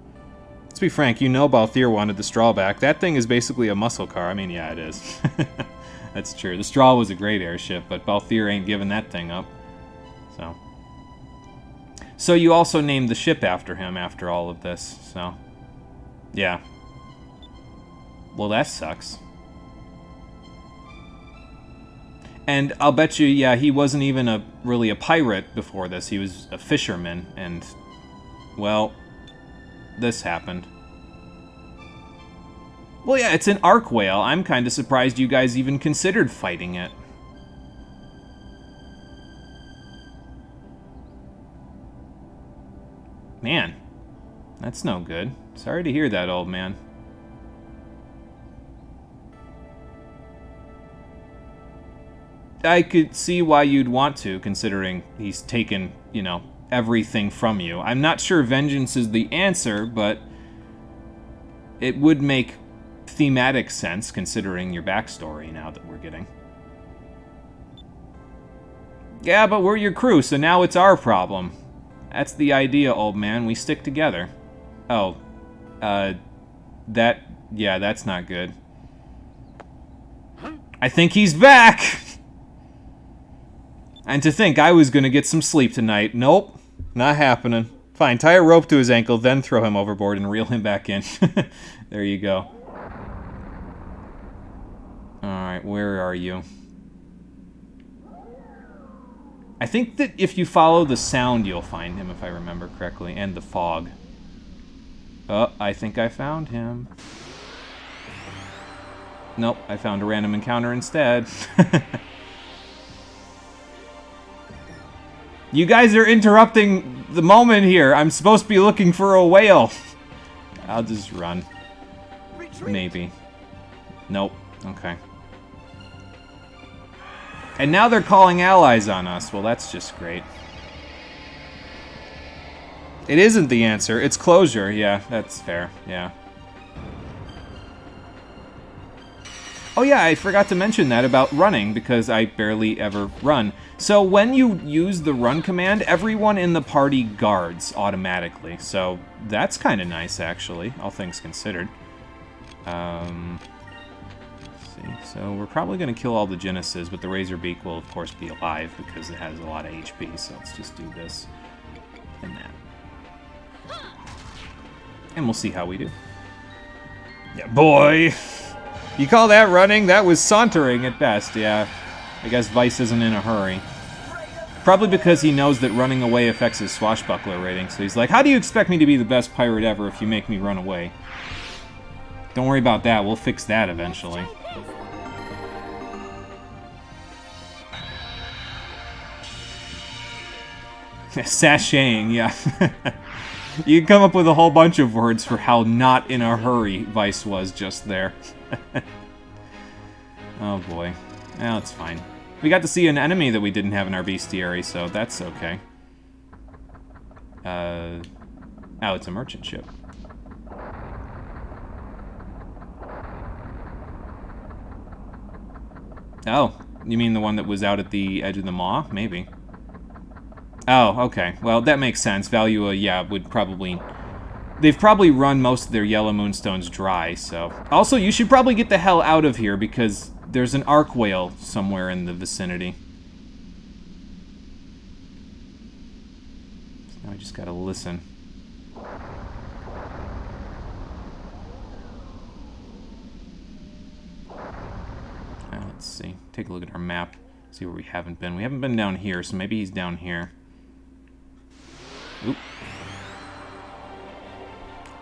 Let's be frank, you know Balthier wanted the straw back. That thing is basically a muscle car. I mean, yeah, it is. That's true. The straw was a great airship, but Balthier ain't giving that thing up. So you also named the ship after him after all of this, so... Yeah. Well, that sucks. And I'll bet you, yeah, he wasn't even really a pirate before this. He was a fisherman, and... Well... This happened. Well, yeah, it's an arc whale. I'm kind of surprised you guys even considered fighting it. Man, that's no good. Sorry to hear that, old man. I could see why you'd want to, considering he's taken, you know, everything from you. I'm not sure vengeance is the answer, but it would make thematic sense considering your backstory now that we're getting. Yeah, but we're your crew, so now it's our problem. That's the idea, old man. We stick together. Oh, yeah, that's not good. I think he's back! And to think I was gonna get some sleep tonight. Nope. Not happening. Fine, tie a rope to his ankle, then throw him overboard and reel him back in. There you go. Alright, where are you? I think that if you follow the sound, you'll find him, if I remember correctly, and the fog. Oh, I think I found him. Nope, I found a random encounter instead. You guys are interrupting the moment here. I'm supposed to be looking for a whale. I'll just run. Retreat. Maybe. Nope. Okay. And now they're calling allies on us. Well, that's just great. It isn't the answer. It's closure. Yeah, that's fair. Yeah. Oh yeah, I forgot to mention that about running, because I barely ever run. So when you use the run command, everyone in the party guards automatically. So that's kind of nice, actually, all things considered. Let's see. So we're probably going to kill all the Genesis, but the Razorbeak will, of course, be alive, because it has a lot of HP. So let's just do this and that. And we'll see how we do. Yeah, boy! You call that running? That was sauntering at best, yeah. I guess Vice isn't in a hurry. Probably because he knows that running away affects his swashbuckler rating, so he's like, how do you expect me to be the best pirate ever if you make me run away? Don't worry about that, we'll fix that eventually. Sashaying, yeah. You can come up with a whole bunch of words for how not in a hurry Vice was just there. Oh boy. Well, it's fine. We got to see an enemy that we didn't have in our bestiary, so that's okay. Oh, it's a merchant ship. Oh, You mean the one that was out at the edge of the maw? Maybe. Oh, okay. Well, that makes sense. Valua, yeah, would probably... They've probably run most of their yellow moonstones dry, so... Also, you should probably get the hell out of here, because there's an arc whale somewhere in the vicinity. So now I just gotta listen. Let's see. Take a look at our map. See where we haven't been. We haven't been down here, so maybe he's down here. Oop.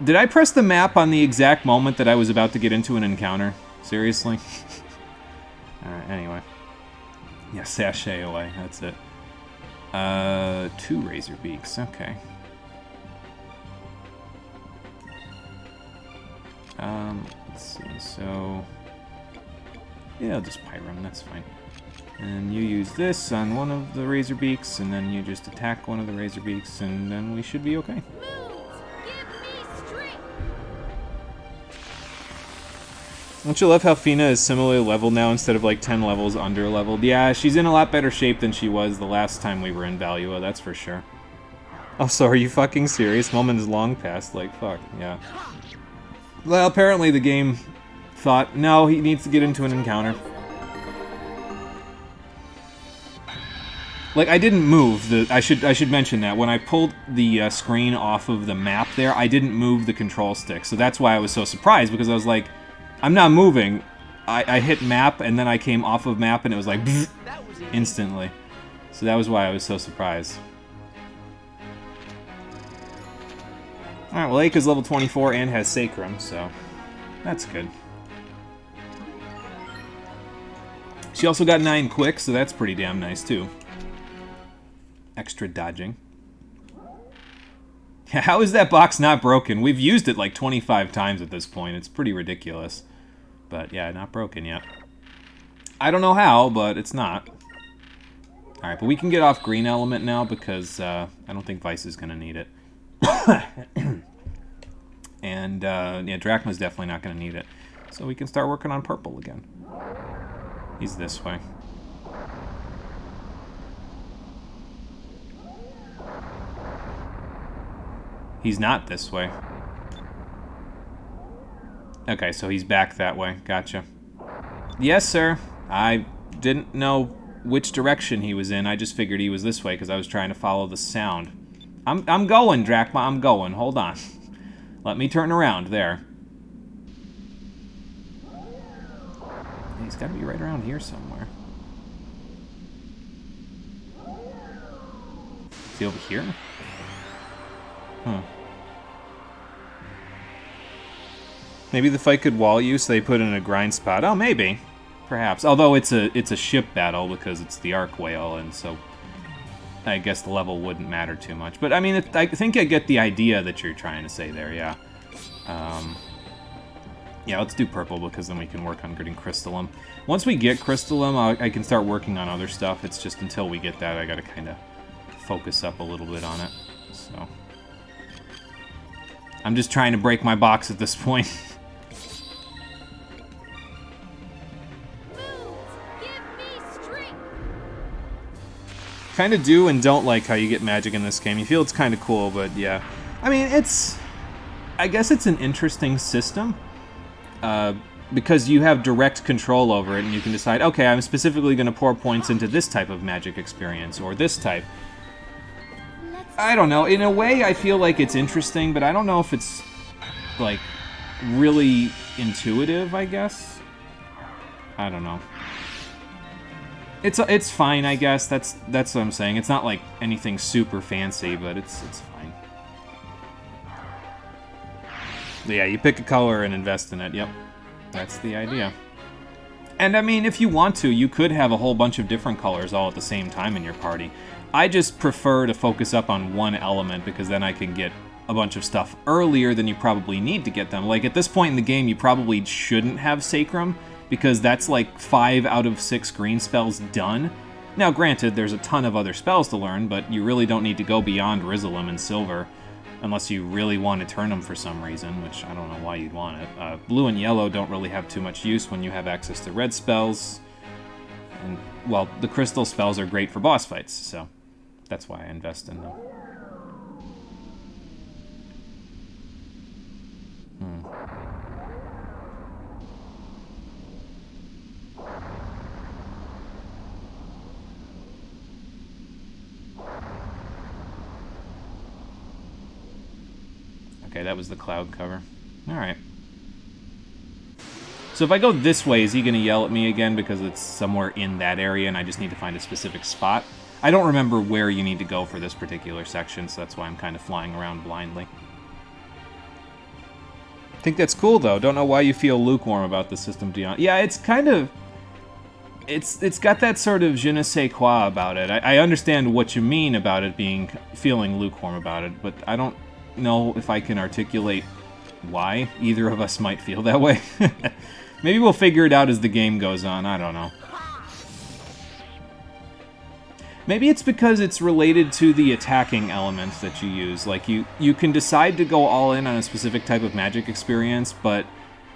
Did I press the map on the exact moment that I was about to get into an encounter? Seriously? Alright, anyway. Yeah, sashay away. That's it. 2 razor beaks. Okay. Let's see. So... yeah, I'll just Pyrum. That's fine. And you use this on one of the razor beaks, and then you just attack one of the razor beaks, and then we should be okay. Don't you love how Fina is similarly leveled now instead of like 10 levels under leveled? Yeah, she's in a lot better shape than she was the last time we were in Valua, that's for sure. Oh, so are you fucking serious? Moment is long past, like, fuck, yeah. Well, apparently the game thought, no, he needs to get into an encounter. Like, I didn't move I should mention that. When I pulled the screen off of the map there, I didn't move the control stick. So that's why I was so surprised, because I was like, I'm not moving. I hit map, and then I came off of map, and it was like, bzz, instantly. So that was why I was so surprised. Alright, well, Aika's level 24 and has Sacrum, so that's good. She also got 9 quick, so that's pretty damn nice, too. Extra dodging. How is that box not broken? We've used it like 25 times at this point. It's pretty ridiculous. But yeah, not broken yet. I don't know how, but it's not. Alright, but we can get off green element now because I don't think Vice is going to need it. And yeah, Drachma's definitely not going to need it. So we can start working on purple again. He's this way. He's not this way. Okay, so he's back that way. Gotcha. Yes, sir. I didn't know which direction he was in. I just figured he was this way because I was trying to follow the sound. I'm going, Drachma. I'm going. Hold on. Let me turn around. There. He's got to be right around here somewhere. Is he over here? Huh. Maybe the fight could wall you, so they put in a grind spot. Oh, maybe. Perhaps. Although it's a ship battle because it's the Arc Whale, and so I guess the level wouldn't matter too much. But, I mean, I think I get the idea that you're trying to say there, yeah. Yeah, let's do purple because then we can work on getting Crystallum. Once we get Crystallum, I can start working on other stuff. It's just until we get that, I gotta kind of focus up a little bit on it. So I'm just trying to break my box at this point. Kind of do and don't like how you get magic in this game. You feel it's kind of cool, but yeah. I mean, I guess it's an interesting system. Because you have direct control over it, and you can decide, okay, I'm specifically going to pour points into this type of magic experience, or this type. I don't know. In a way, I feel like it's interesting, but I don't know if it's, like, really intuitive, I guess. I don't know. It's fine, I guess. That's what I'm saying. It's not, like, anything super fancy, but it's fine. But yeah, you pick a color and invest in it. Yep. That's the idea. And, I mean, if you want to, you could have a whole bunch of different colors all at the same time in your party. I just prefer to focus up on one element because then I can get a bunch of stuff earlier than you probably need to get them. Like, at this point in the game, you probably shouldn't have Sacrum because that's like 5 out of 6 green spells done. Now, granted, there's a ton of other spells to learn, but you really don't need to go beyond Rizalim and Silver unless you really want to turn them for some reason, which I don't know why you'd want it. Blue and yellow don't really have too much use when you have access to red spells. And, well, the crystal spells are great for boss fights, so that's why I invest in them. Okay, that was the cloud cover. Alright. So if I go this way, is he going to yell at me again because it's somewhere in that area and I just need to find a specific spot? I don't remember where you need to go for this particular section, so that's why I'm kind of flying around blindly. I think that's cool, though. Don't know why you feel lukewarm about the system, Dion. Yeah, it's kind of... It's got that sort of je ne sais quoi about it. I understand what you mean about it feeling lukewarm about it, but I don't know if I can articulate why either of us might feel that way. Maybe we'll figure it out as the game goes on. I don't know. Maybe it's because it's related to the attacking element that you use. Like, you can decide to go all in on a specific type of magic experience, but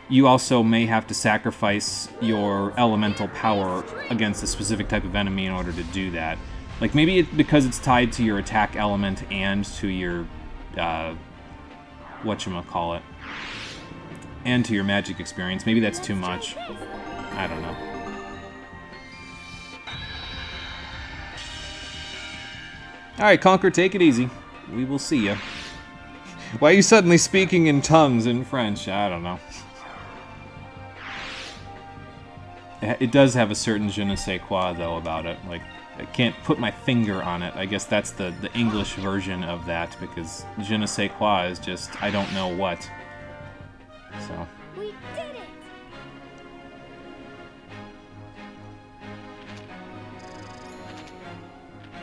you also may have to sacrifice your elemental power against a specific type of enemy in order to do that. Like, maybe because it's tied to your attack element and to your, whatchamacallit, and to your magic experience. Maybe that's too much. I don't know. Alright, Conquer, take it easy. We will see ya. Why are you suddenly speaking in tongues in French? I don't know. It does have a certain je ne sais quoi, though, about it. Like, I can't put my finger on it. I guess that's the English version of that, because je ne sais quoi is just, I don't know what. So. We did it!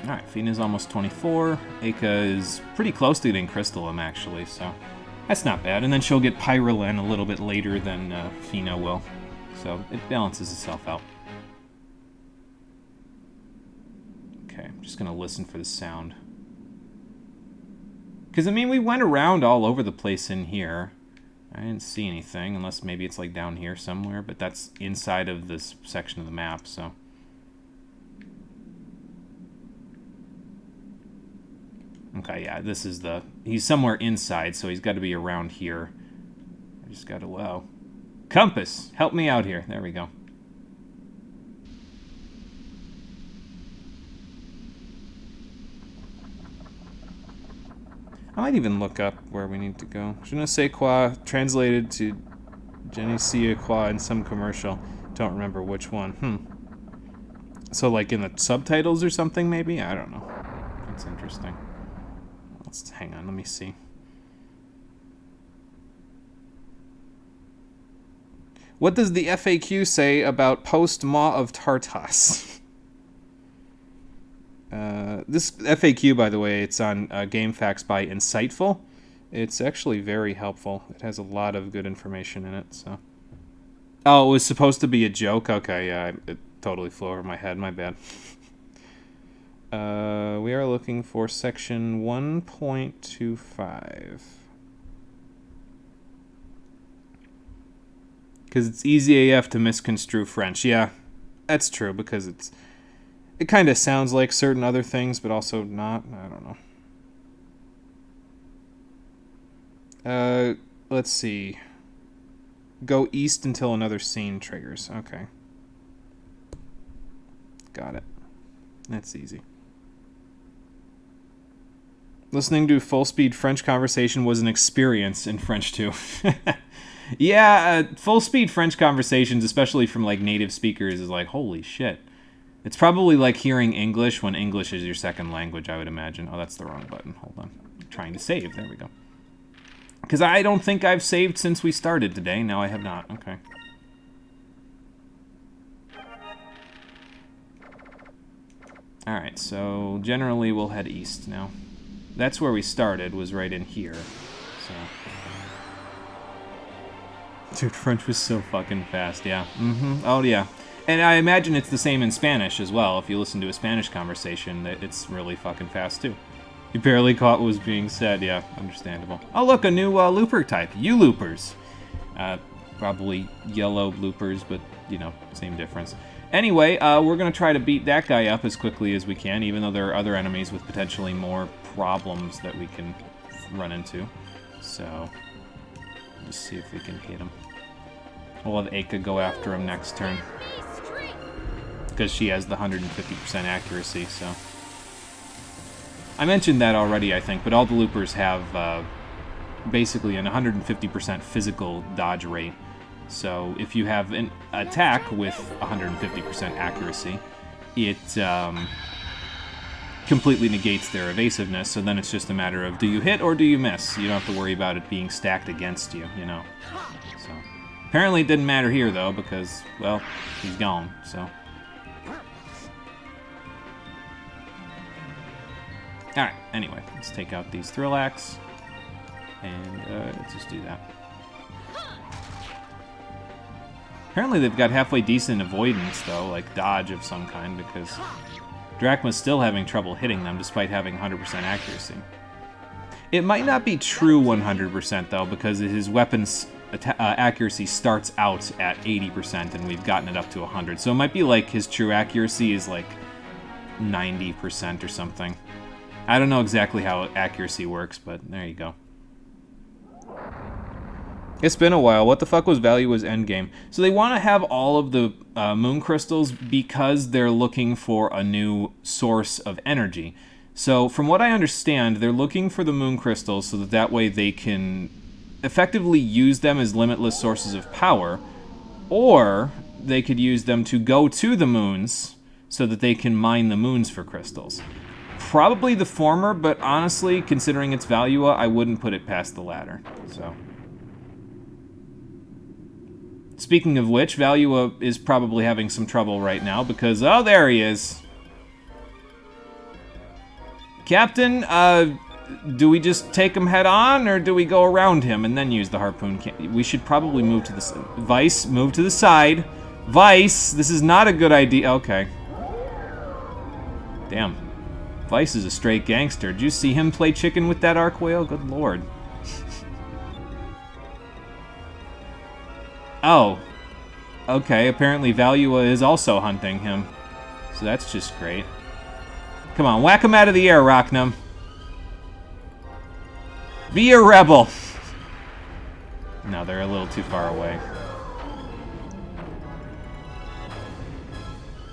Alright, Fina's almost 24. Aka is pretty close to getting Crystalline, actually, so that's not bad. And then she'll get Pyrolen a little bit later than Fina will. So it balances itself out. Okay, I'm just going to listen for the sound. Because, I mean, we went around all over the place in here. I didn't see anything, unless maybe it's like down here somewhere, but that's inside of this section of the map, so. Okay, yeah, this is he's somewhere inside, so he's got to be around here. I just got to, wow. Compass, help me out here. There we go. I might even look up where we need to go. Je ne sais quoi, translated to je ne sais quoi in some commercial. Don't remember which one. So like in the subtitles or something, maybe? I don't know. That's interesting. Let's hang on, let me see. What does the FAQ say about post-Maw of Tartas? This FAQ, by the way, it's on GameFAQs by Insightful. It's actually very helpful. It has a lot of good information in it, so. Oh, it was supposed to be a joke? Okay, yeah, it totally flew over my head. My bad. We are looking for section 1.25. Because it's easy AF to misconstrue French. Yeah, that's true, because it kind of sounds like certain other things, but also not. I don't know. Let's see. Go east until another scene triggers. Okay. Got it. That's easy. Listening to full-speed French conversation was an experience in French, too. Yeah, full-speed French conversations, especially from, like, native speakers, is like, holy shit. It's probably like hearing English when English is your second language, I would imagine. Oh, that's the wrong button. Hold on. I'm trying to save. There we go. Because I don't think I've saved since we started today. No, I have not. Okay. Alright, so generally we'll head east now. That's where we started, was right in here. So. Dude, French was so fucking fast, yeah. Oh, yeah. And I imagine it's the same in Spanish as well. If you listen to a Spanish conversation, it's really fucking fast, too. You barely caught what was being said, yeah, understandable. Oh, look, a new looper type. U-loopers. Probably yellow bloopers, but, you know, same difference. Anyway, we're going to try to beat that guy up as quickly as we can, even though there are other enemies with potentially more problems that we can run into. So, let's see if we can hit him. We'll have Aka go after him next turn. Because she has the 150% accuracy, so... I mentioned that already, I think, but all the loopers have basically an 150% physical dodge rate. So if you have an attack with 150% accuracy, it completely negates their evasiveness, so then it's just a matter of do you hit or do you miss? You don't have to worry about it being stacked against you, you know. So apparently it didn't matter here, though, because, well, he's gone, so... Alright, anyway, let's take out these Thrillax, and let's just do that. Apparently they've got halfway decent avoidance, though, like dodge of some kind, because Drachma's still having trouble hitting them, despite having 100% accuracy. It might not be true 100%, though, because his weapon's accuracy starts out at 80%, and we've gotten it up to 100. So it might be like his true accuracy is like 90% or something. I don't know exactly how accuracy works, but there you go. It's been a while. What the fuck was Valua's endgame? So they want to have all of the moon crystals because they're looking for a new source of energy. So from what I understand, they're looking for the moon crystals so that way they can effectively use them as limitless sources of power, or they could use them to go to the moons so that they can mine the moons for crystals. Probably the former, but honestly, considering it's Valua, I wouldn't put it past the latter. So... Speaking of which, Valua is probably having some trouble right now because... Oh, there he is. Captain, do we just take him head on, or do we go around him and then use the harpoon? We should probably move to the... Vice, move to the side. Vice, this is not a good idea. Okay. Damn. Vice is a straight gangster. Did you see him play chicken with that arc whale? Good lord. Oh. Okay, apparently Valua is also hunting him. So that's just great. Come on, whack him out of the air, Rocknum. Be a rebel! No, they're a little too far away.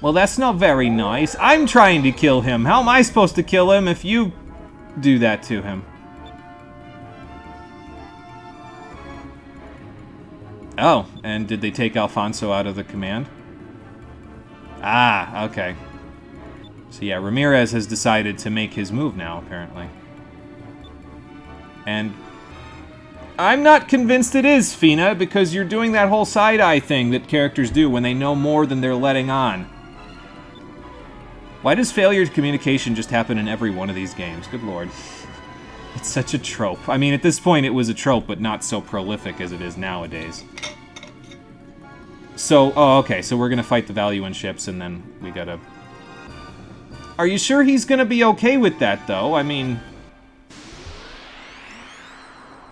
Well, that's not very nice. I'm trying to kill him. How am I supposed to kill him if you do that to him? Oh, and did they take Alfonso out of the command? Ah, okay. So yeah, Ramirez has decided to make his move now, apparently. And I'm not convinced it is, Fina, because you're doing that whole side-eye thing that characters do when they know more than they're letting on. Why does failure to communication just happen in every one of these games? Good lord. It's such a trope. I mean, at this point it was a trope, but not so prolific as it is nowadays. So, oh, okay, so we're gonna fight the Valuan ships, and then we gotta... Are you sure he's gonna be okay with that, though? I mean...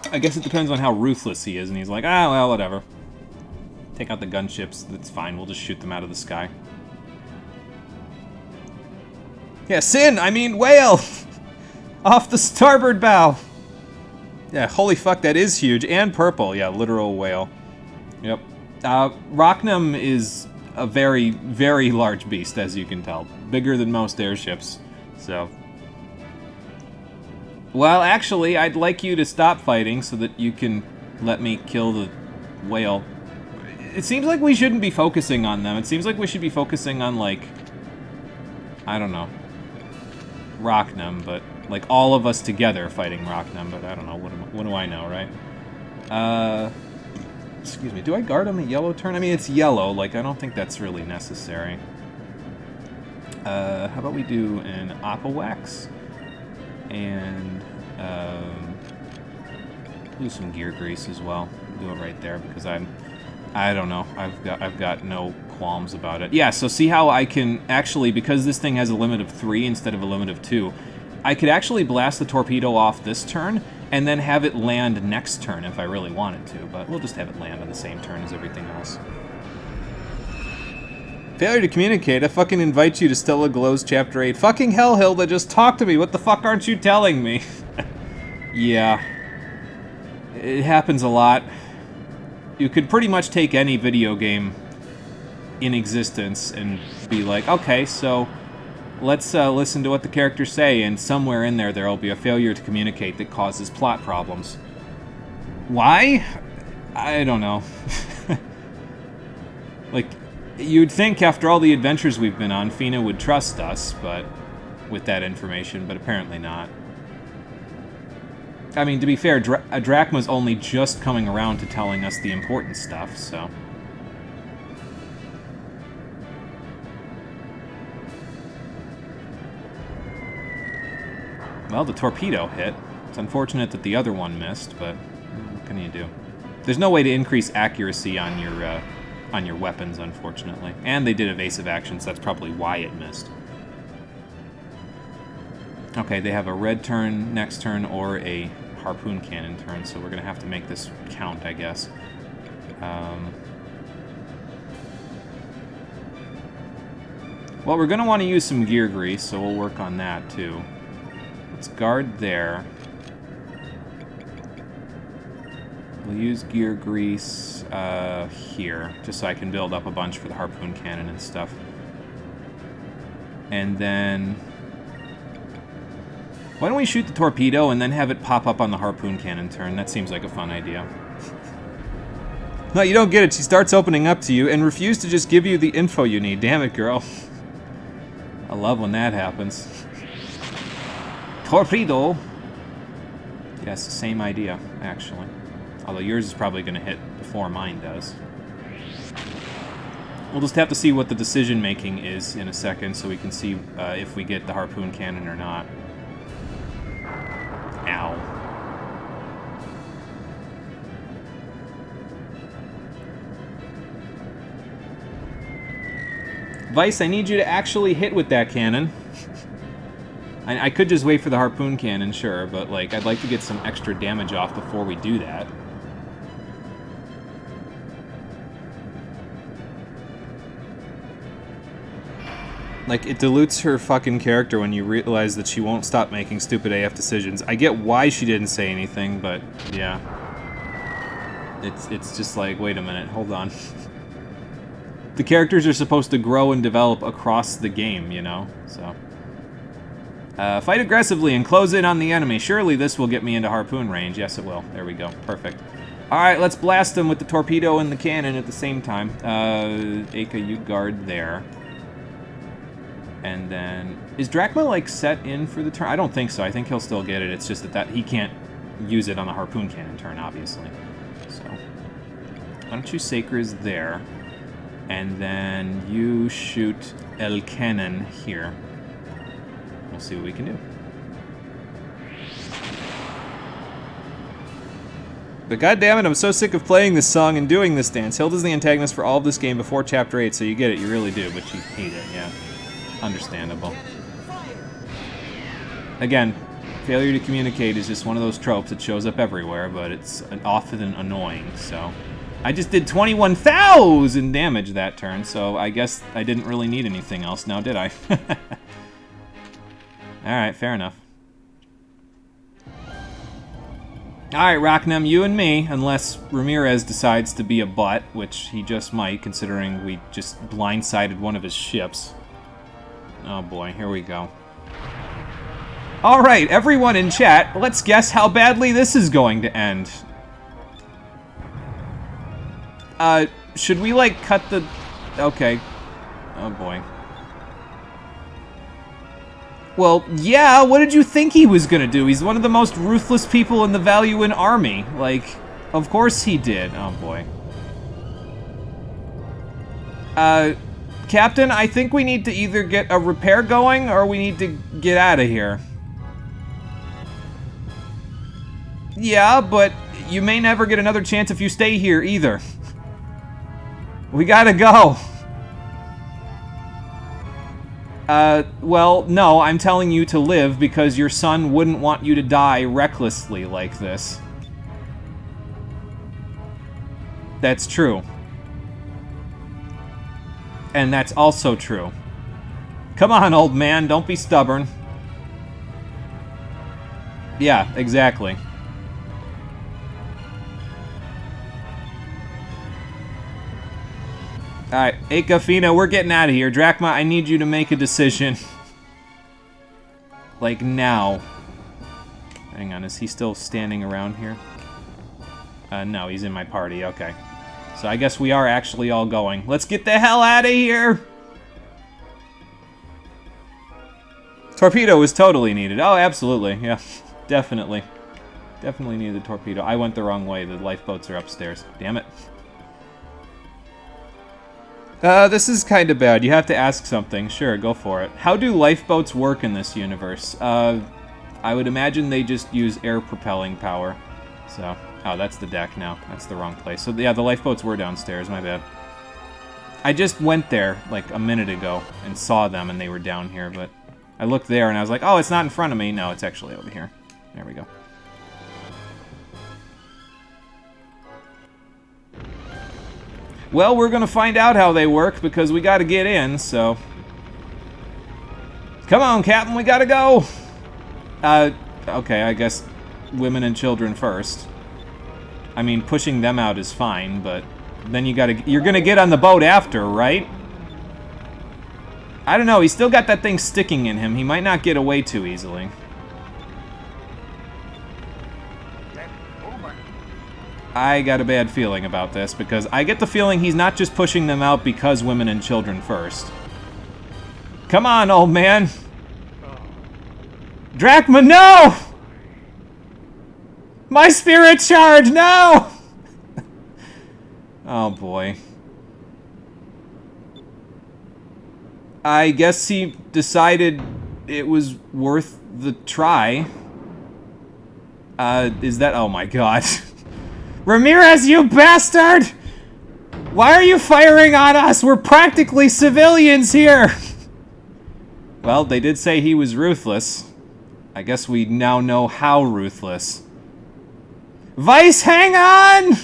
I guess it depends on how ruthless he is, and he's like, ah, well, whatever. Take out the gunships, that's fine, we'll just shoot them out of the sky. Yeah, Sin, I mean, whale! Off the starboard bow! Yeah, holy fuck, that is huge. And purple, yeah, literal whale. Yep. Rocknum is a very, very large beast, as you can tell. Bigger than most airships, so... Well, actually, I'd like you to stop fighting so that you can let me kill the whale. It seems like we shouldn't be focusing on them. It seems like we should be focusing on, like... I don't know. Rocknum, but... Like, all of us together fighting Rocknum, but I don't know. What do I know, right? Excuse me. Do I guard on the yellow turn? I mean, it's yellow. Like, I don't think that's really necessary. How about we do an Opowax? And, do some gear grease as well. Do it right there, because I don't know. I've got no qualms about it. Yeah, so see how I can actually, because this thing has a limit of 3 instead of a limit of 2, I could actually blast the torpedo off this turn, and then have it land next turn if I really wanted to, but we'll just have it land on the same turn as everything else. Failure to communicate. I fucking invite you to Stella Glow's Chapter 8. Fucking hell, Hilda, just talk to me. What the fuck aren't you telling me? Yeah. It happens a lot. You could pretty much take any video game in existence and be like, okay, so let's listen to what the characters say, and somewhere in there there'll be a failure to communicate that causes plot problems. Why? I don't know. Like, you'd think after all the adventures we've been on, Fina would trust us, but with that information, but apparently not. I mean, to be fair, Drachma's only just coming around to telling us the important stuff, so... Well, the torpedo hit. It's unfortunate that the other one missed, but what can you do? There's no way to increase accuracy on your weapons, unfortunately. And they did evasive actions, so that's probably why it missed. Okay, they have a red turn next turn or a harpoon cannon turn, so we're going to have to make this count, I guess. Well, we're going to want to use some gear grease, so we'll work on that, too. Let's guard there. We'll use gear grease here, just so I can build up a bunch for the harpoon cannon and stuff. And then... why don't we shoot the torpedo and then have it pop up on the harpoon cannon turn? That seems like a fun idea. No, you don't get it. She starts opening up to you and refuses to just give you the info you need. Damn it, girl. I love when that happens. Torpedo! Yes, same idea, actually. Although yours is probably going to hit before mine does. We'll just have to see what the decision-making is in a second so we can see if we get the harpoon cannon or not. Ow. Vice, I need you to actually hit with that cannon. I could just wait for the harpoon cannon, sure, but like I'd like to get some extra damage off before we do that. Like, it dilutes her fucking character when you realize that she won't stop making stupid AF decisions. I get why she didn't say anything, but yeah. It's just like, wait a minute, hold on. The characters are supposed to grow and develop across the game, you know? So. Fight aggressively and close in on the enemy. Surely this will get me into harpoon range. Yes, it will. There we go. Perfect. Alright, let's blast them with the torpedo and the cannon at the same time. Aka, you guard there. And then... is Drachma, like, set in for the turn? I don't think so. I think he'll still get it. It's just that he can't use it on the harpoon cannon turn, obviously. So... why don't you Sacres there? And then you shoot El Cannon here. We'll see what we can do. But goddammit, I'm so sick of playing this song and doing this dance. Hilda's the antagonist for all of this game before Chapter 8, so you get it, you really do, but you hate it, yeah. Understandable. Again, failure to communicate is just one of those tropes that shows up everywhere, but it's often annoying, so... I just did 21,000 damage that turn, so I guess I didn't really need anything else now, did I? Alright, fair enough. Alright, Rocknum, you and me, unless Ramirez decides to be a butt, which he just might, considering we just blindsided one of his ships. Oh boy, here we go. Alright, everyone in chat, let's guess how badly this is going to end. Should we, like, cut the... okay. Oh boy. Well, yeah, what did you think he was gonna do? He's one of the most ruthless people in the Valuan army. Like, of course he did. Oh, boy. Captain, I think we need to either get a repair going, or we need to get out of here. Yeah, but you may never get another chance if you stay here, either. We gotta go. Well, no, I'm telling you to live because your son wouldn't want you to die recklessly like this. That's true. and that's also true. Come on, old man, don't be stubborn. Yeah, exactly. Alright, Akafina, we're getting out of here. Drachma, I need you to make a decision. Like, now. Hang on, is he still standing around here? No, he's in my party, okay. So I guess we are actually all going. Let's get the hell out of here! Torpedo is totally needed. Oh, absolutely, yeah. Definitely. Definitely needed the torpedo. I went the wrong way. The lifeboats are upstairs. Damn it. This is kind of bad. You have to ask something. Sure, go for it. How do lifeboats work in this universe? I would imagine they just use air propelling power. So, oh, that's the deck now. That's the wrong place. So, yeah, the lifeboats were downstairs. My bad. I just went there, like, a minute ago and saw them, and they were down here, but I looked there, and I was like, oh, it's not in front of me. No, it's actually over here. There we go. Well, we're gonna find out how they work, because we gotta get in, so... Come on, Captain, we gotta go! Okay, I guess women and children first. I mean, pushing them out is fine, but then you're gonna get on the boat after, right? I don't know, he's still got that thing sticking in him. He might not get away too easily. I got a bad feeling about this, because I get the feeling he's not just pushing them out because women and children first. Come on, old man! Drachma, no! My spirit charge, no! Oh boy. I guess he decided it was worth the try. Is that... Oh my god. Ramirez, you bastard! Why are you firing on us? We're practically civilians here! Well, they did say he was ruthless. I guess we now know how ruthless. Vice, hang on!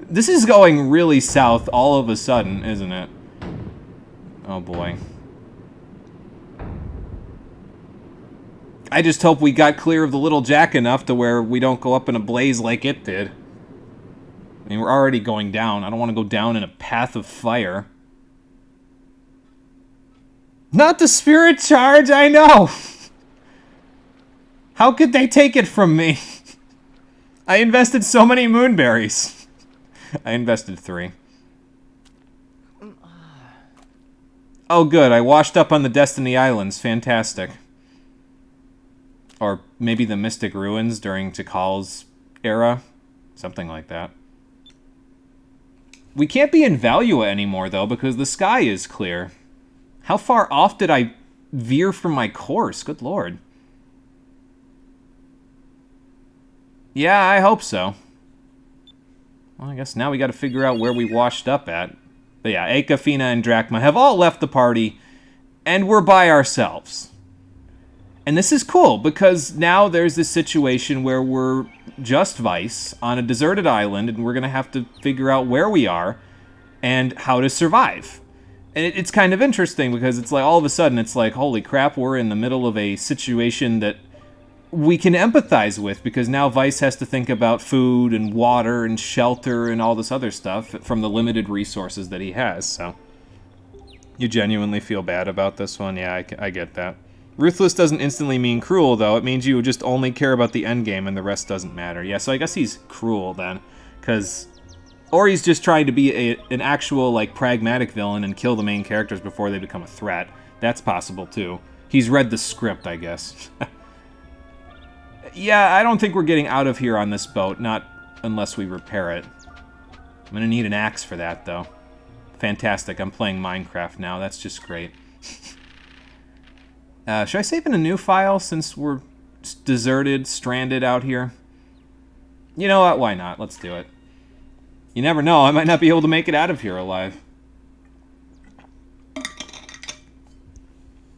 This is going really south all of a sudden, isn't it? Oh boy. I just hope we got clear of the little jack enough to where we don't go up in a blaze like it did. I mean, we're already going down. I don't want to go down in a path of fire. Not the spirit charge, I know! How could they take it from me? I invested so many moonberries. I invested 3. Oh good, I washed up on the Destiny Islands. Fantastic. Or maybe the Mystic Ruins during Tikal's era. Something like that. We can't be in Valua anymore, though, because the sky is clear. How far off did I veer from my course? Good lord. Yeah, I hope so. Well, I guess now we gotta figure out where we washed up at. But yeah, Akafina and Drachma have all left the party, and we're by ourselves. And this is cool, because now there's this situation where we're just Vice on a deserted island, and we're going to have to figure out where we are and how to survive. And it's kind of interesting, because it's like, all of a sudden, it's like, holy crap, we're in the middle of a situation that we can empathize with, because now Vice has to think about food and water and shelter and all this other stuff from the limited resources that he has, so... You genuinely feel bad about this one? Yeah, I get that. Ruthless doesn't instantly mean cruel, though. It means you just only care about the endgame and the rest doesn't matter. Yeah, so I guess he's cruel, then. Because... Or he's just trying to be an actual, like, pragmatic villain and kill the main characters before they become a threat. That's possible, too. He's read the script, I guess. Yeah, I don't think we're getting out of here on this boat. Not unless we repair it. I'm gonna need an axe for that, though. Fantastic, I'm playing Minecraft now. That's just great. Should I save in a new file since we're deserted, stranded out here? You know what? Why not? Let's do it. You never know. I might not be able to make it out of here alive.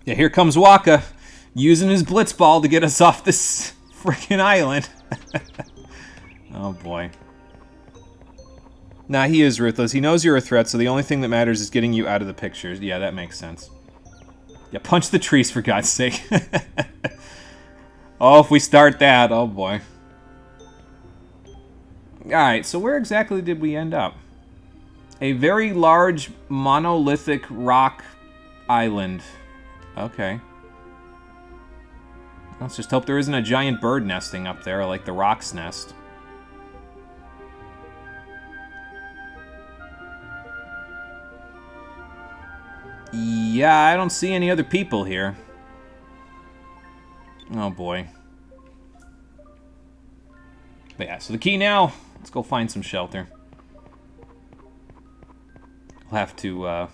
Yeah, here comes Waka, using his blitzball to get us off this freaking island. Oh boy. Nah, he is ruthless. He knows you're a threat, so the only thing that matters is getting you out of the pictures. Yeah, that makes sense. Yeah, punch the trees, for God's sake. Oh, if we start that, oh boy. Alright, so where exactly did we end up? A very large monolithic rock island. Okay. Let's just hope there isn't a giant bird nesting up there like the Rock's Nest. Yeah, I don't see any other people here. Oh boy. But yeah, so the key now, let's go find some shelter. We'll have to,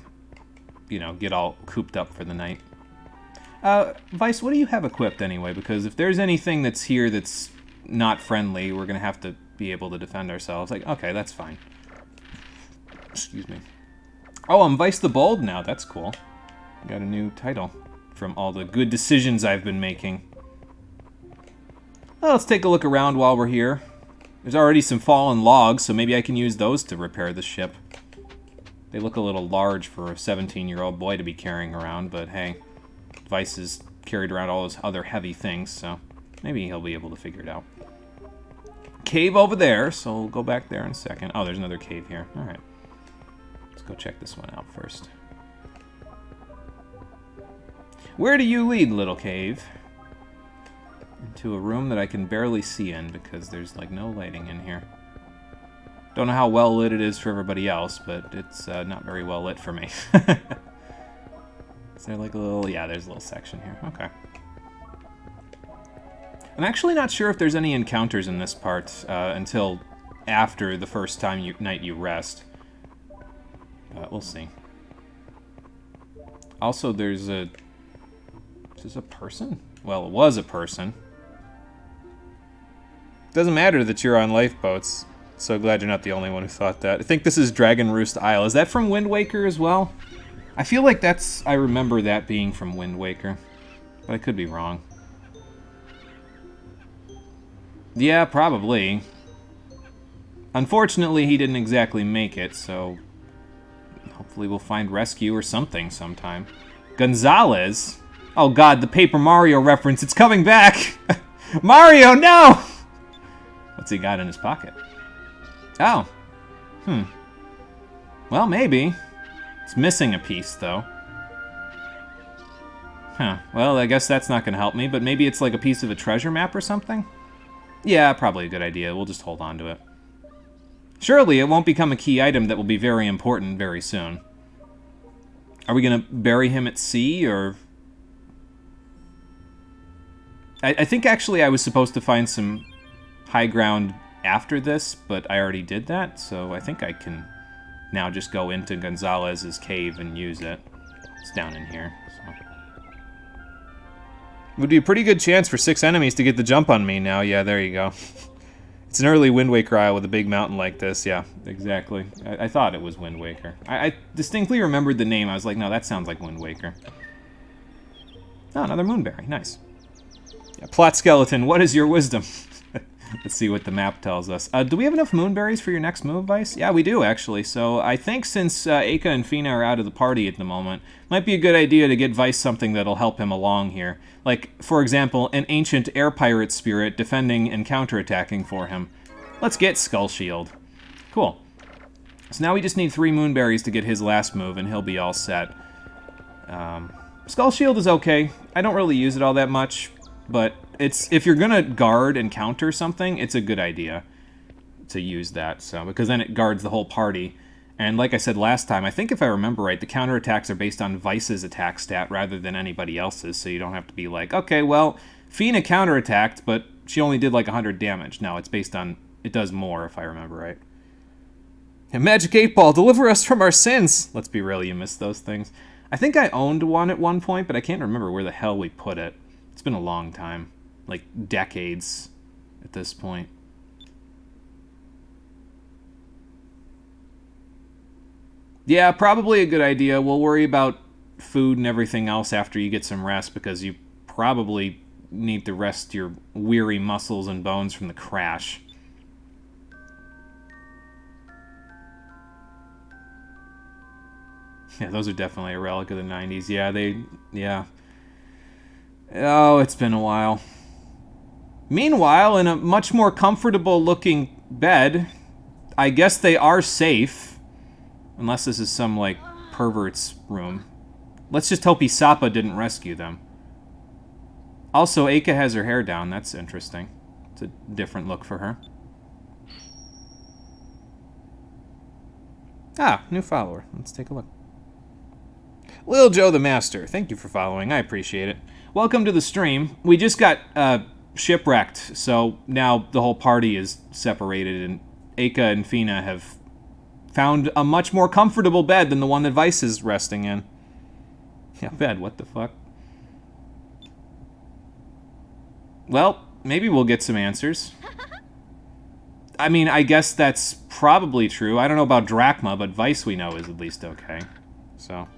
you know, get all cooped up for the night. Vice, what do you have equipped anyway? Because if there's anything that's here that's not friendly, we're gonna have to be able to defend ourselves. Like, okay, that's fine. Excuse me. Oh, I'm Vice the Bold now. That's cool. Got a new title from all the good decisions I've been making. Well, let's take a look around while we're here. There's already some fallen logs, so maybe I can use those to repair the ship. They look a little large for a 17-year-old boy to be carrying around, but hey, Vice has carried around all those other heavy things, so maybe he'll be able to figure it out. Cave over there, so we'll go back there in a second. Oh, there's another cave here. All right. Let's go check this one out first. Where do you lead, little cave? Into a room that I can barely see in because there's like no lighting in here. Don't know how well lit it is for everybody else, but it's not very well lit for me. Is there like a little... Yeah, there's a little section here. Okay. I'm actually not sure if there's any encounters in this part until after the first night you rest. But we'll see. Also, there's a... Is this a person? Well, it was a person. Doesn't matter that you're on lifeboats. So glad you're not the only one who thought that. I think this is Dragon Roost Isle. Is that from Wind Waker as well? I feel like that's... I remember that being from Wind Waker. But I could be wrong. Yeah, probably. Unfortunately, he didn't exactly make it, so... Hopefully we'll find rescue or something sometime. Gonzalez? Oh god, the Paper Mario reference. It's coming back! Mario, no! What's he got in his pocket? Oh. Well, maybe. It's missing a piece, though. Huh. Well, I guess that's not going to help me, but maybe it's like a piece of a treasure map or something? Yeah, probably a good idea. We'll just hold on to it. Surely it won't become a key item that will be very important very soon. Are we going to bury him at sea, or... I think actually I was supposed to find some high ground after this, but I already did that, so I think I can now just go into Gonzalez's cave and use it. It's down in here, so... Would be a pretty good chance for 6 enemies to get the jump on me now. Yeah, there you go. It's an early Wind Waker Isle with a big mountain like this. Yeah, exactly. I thought it was Wind Waker. I distinctly remembered the name. I was like, no, that sounds like Wind Waker. Oh, another moonberry. Nice. Yeah, plot skeleton, what is your wisdom? Let's see what the map tells us. Do we have enough moonberries for your next move, Vice? Yeah, we do, actually. So I think since Aka and Fina are out of the party at the moment, might be a good idea to get Vice something that'll help him along here. Like, for example, an ancient air pirate spirit defending and counterattacking for him. Let's get Skull Shield. Cool. So now we just need 3 moonberries to get his last move, and he'll be all set. Skull Shield is okay. I don't really use it all that much. But it's, if you're gonna guard and counter something, it's a good idea to use that. So because then it guards the whole party. And like I said last time, I think if I remember right, the counterattacks are based on Vice's attack stat rather than anybody else's. So you don't have to be like, okay, well, Fina counterattacked, but she only did like 100 damage. No, it's based on, it does more if I remember right. And Magic 8-Ball, deliver us from our sins! Let's be real, you missed those things. I think I owned one at one point, but I can't remember where the hell we put it. It's been a long time, like decades at this point. Yeah, probably a good idea. We'll worry about food and everything else after you get some rest, because you probably need to rest your weary muscles and bones from the crash. Yeah, those are definitely a relic of the 90s. Yeah, yeah. Oh, it's been a while. Meanwhile, in a much more comfortable looking bed, I guess they are safe. Unless this is some, like, pervert's room. Let's just hope Isapa didn't rescue them. Also, Eika has her hair down. That's interesting. It's a different look for her. Ah, new follower. Let's take a look. Lil Joe the Master, thank you for following. I appreciate it. Welcome to the stream. We just got shipwrecked, so now the whole party is separated, and Eika and Fina have found a much more comfortable bed than the one that Vice is resting in. Yeah, bed, what the fuck? Well, maybe we'll get some answers. I mean, I guess that's probably true. I don't know about Drachma, but Vice we know is at least okay. So.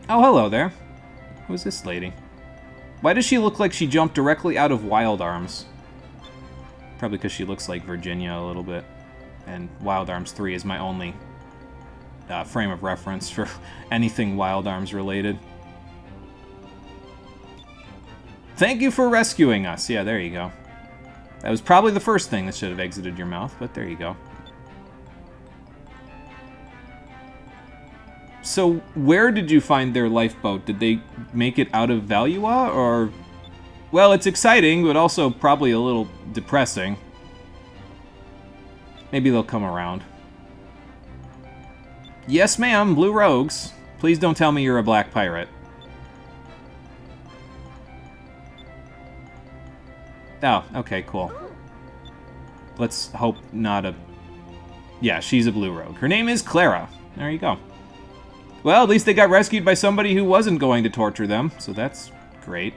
Oh, hello there. Who's this lady? Why does she look like she jumped directly out of Wild Arms? Probably because she looks like Virginia a little bit. And Wild Arms 3 is my only frame of reference for anything Wild Arms related. Thank you for rescuing us. Yeah, there you go. That was probably the first thing that should have exited your mouth, but there you go. So, where did you find their lifeboat? Did they make it out of Valua, or... Well, it's exciting, but also probably a little depressing. Maybe they'll come around. Yes, ma'am, Blue Rogues. Please don't tell me you're a black pirate. Oh, okay, cool. Let's hope not a... Yeah, she's a Blue Rogue. Her name is Clara. There you go. Well, at least they got rescued by somebody who wasn't going to torture them, so that's great.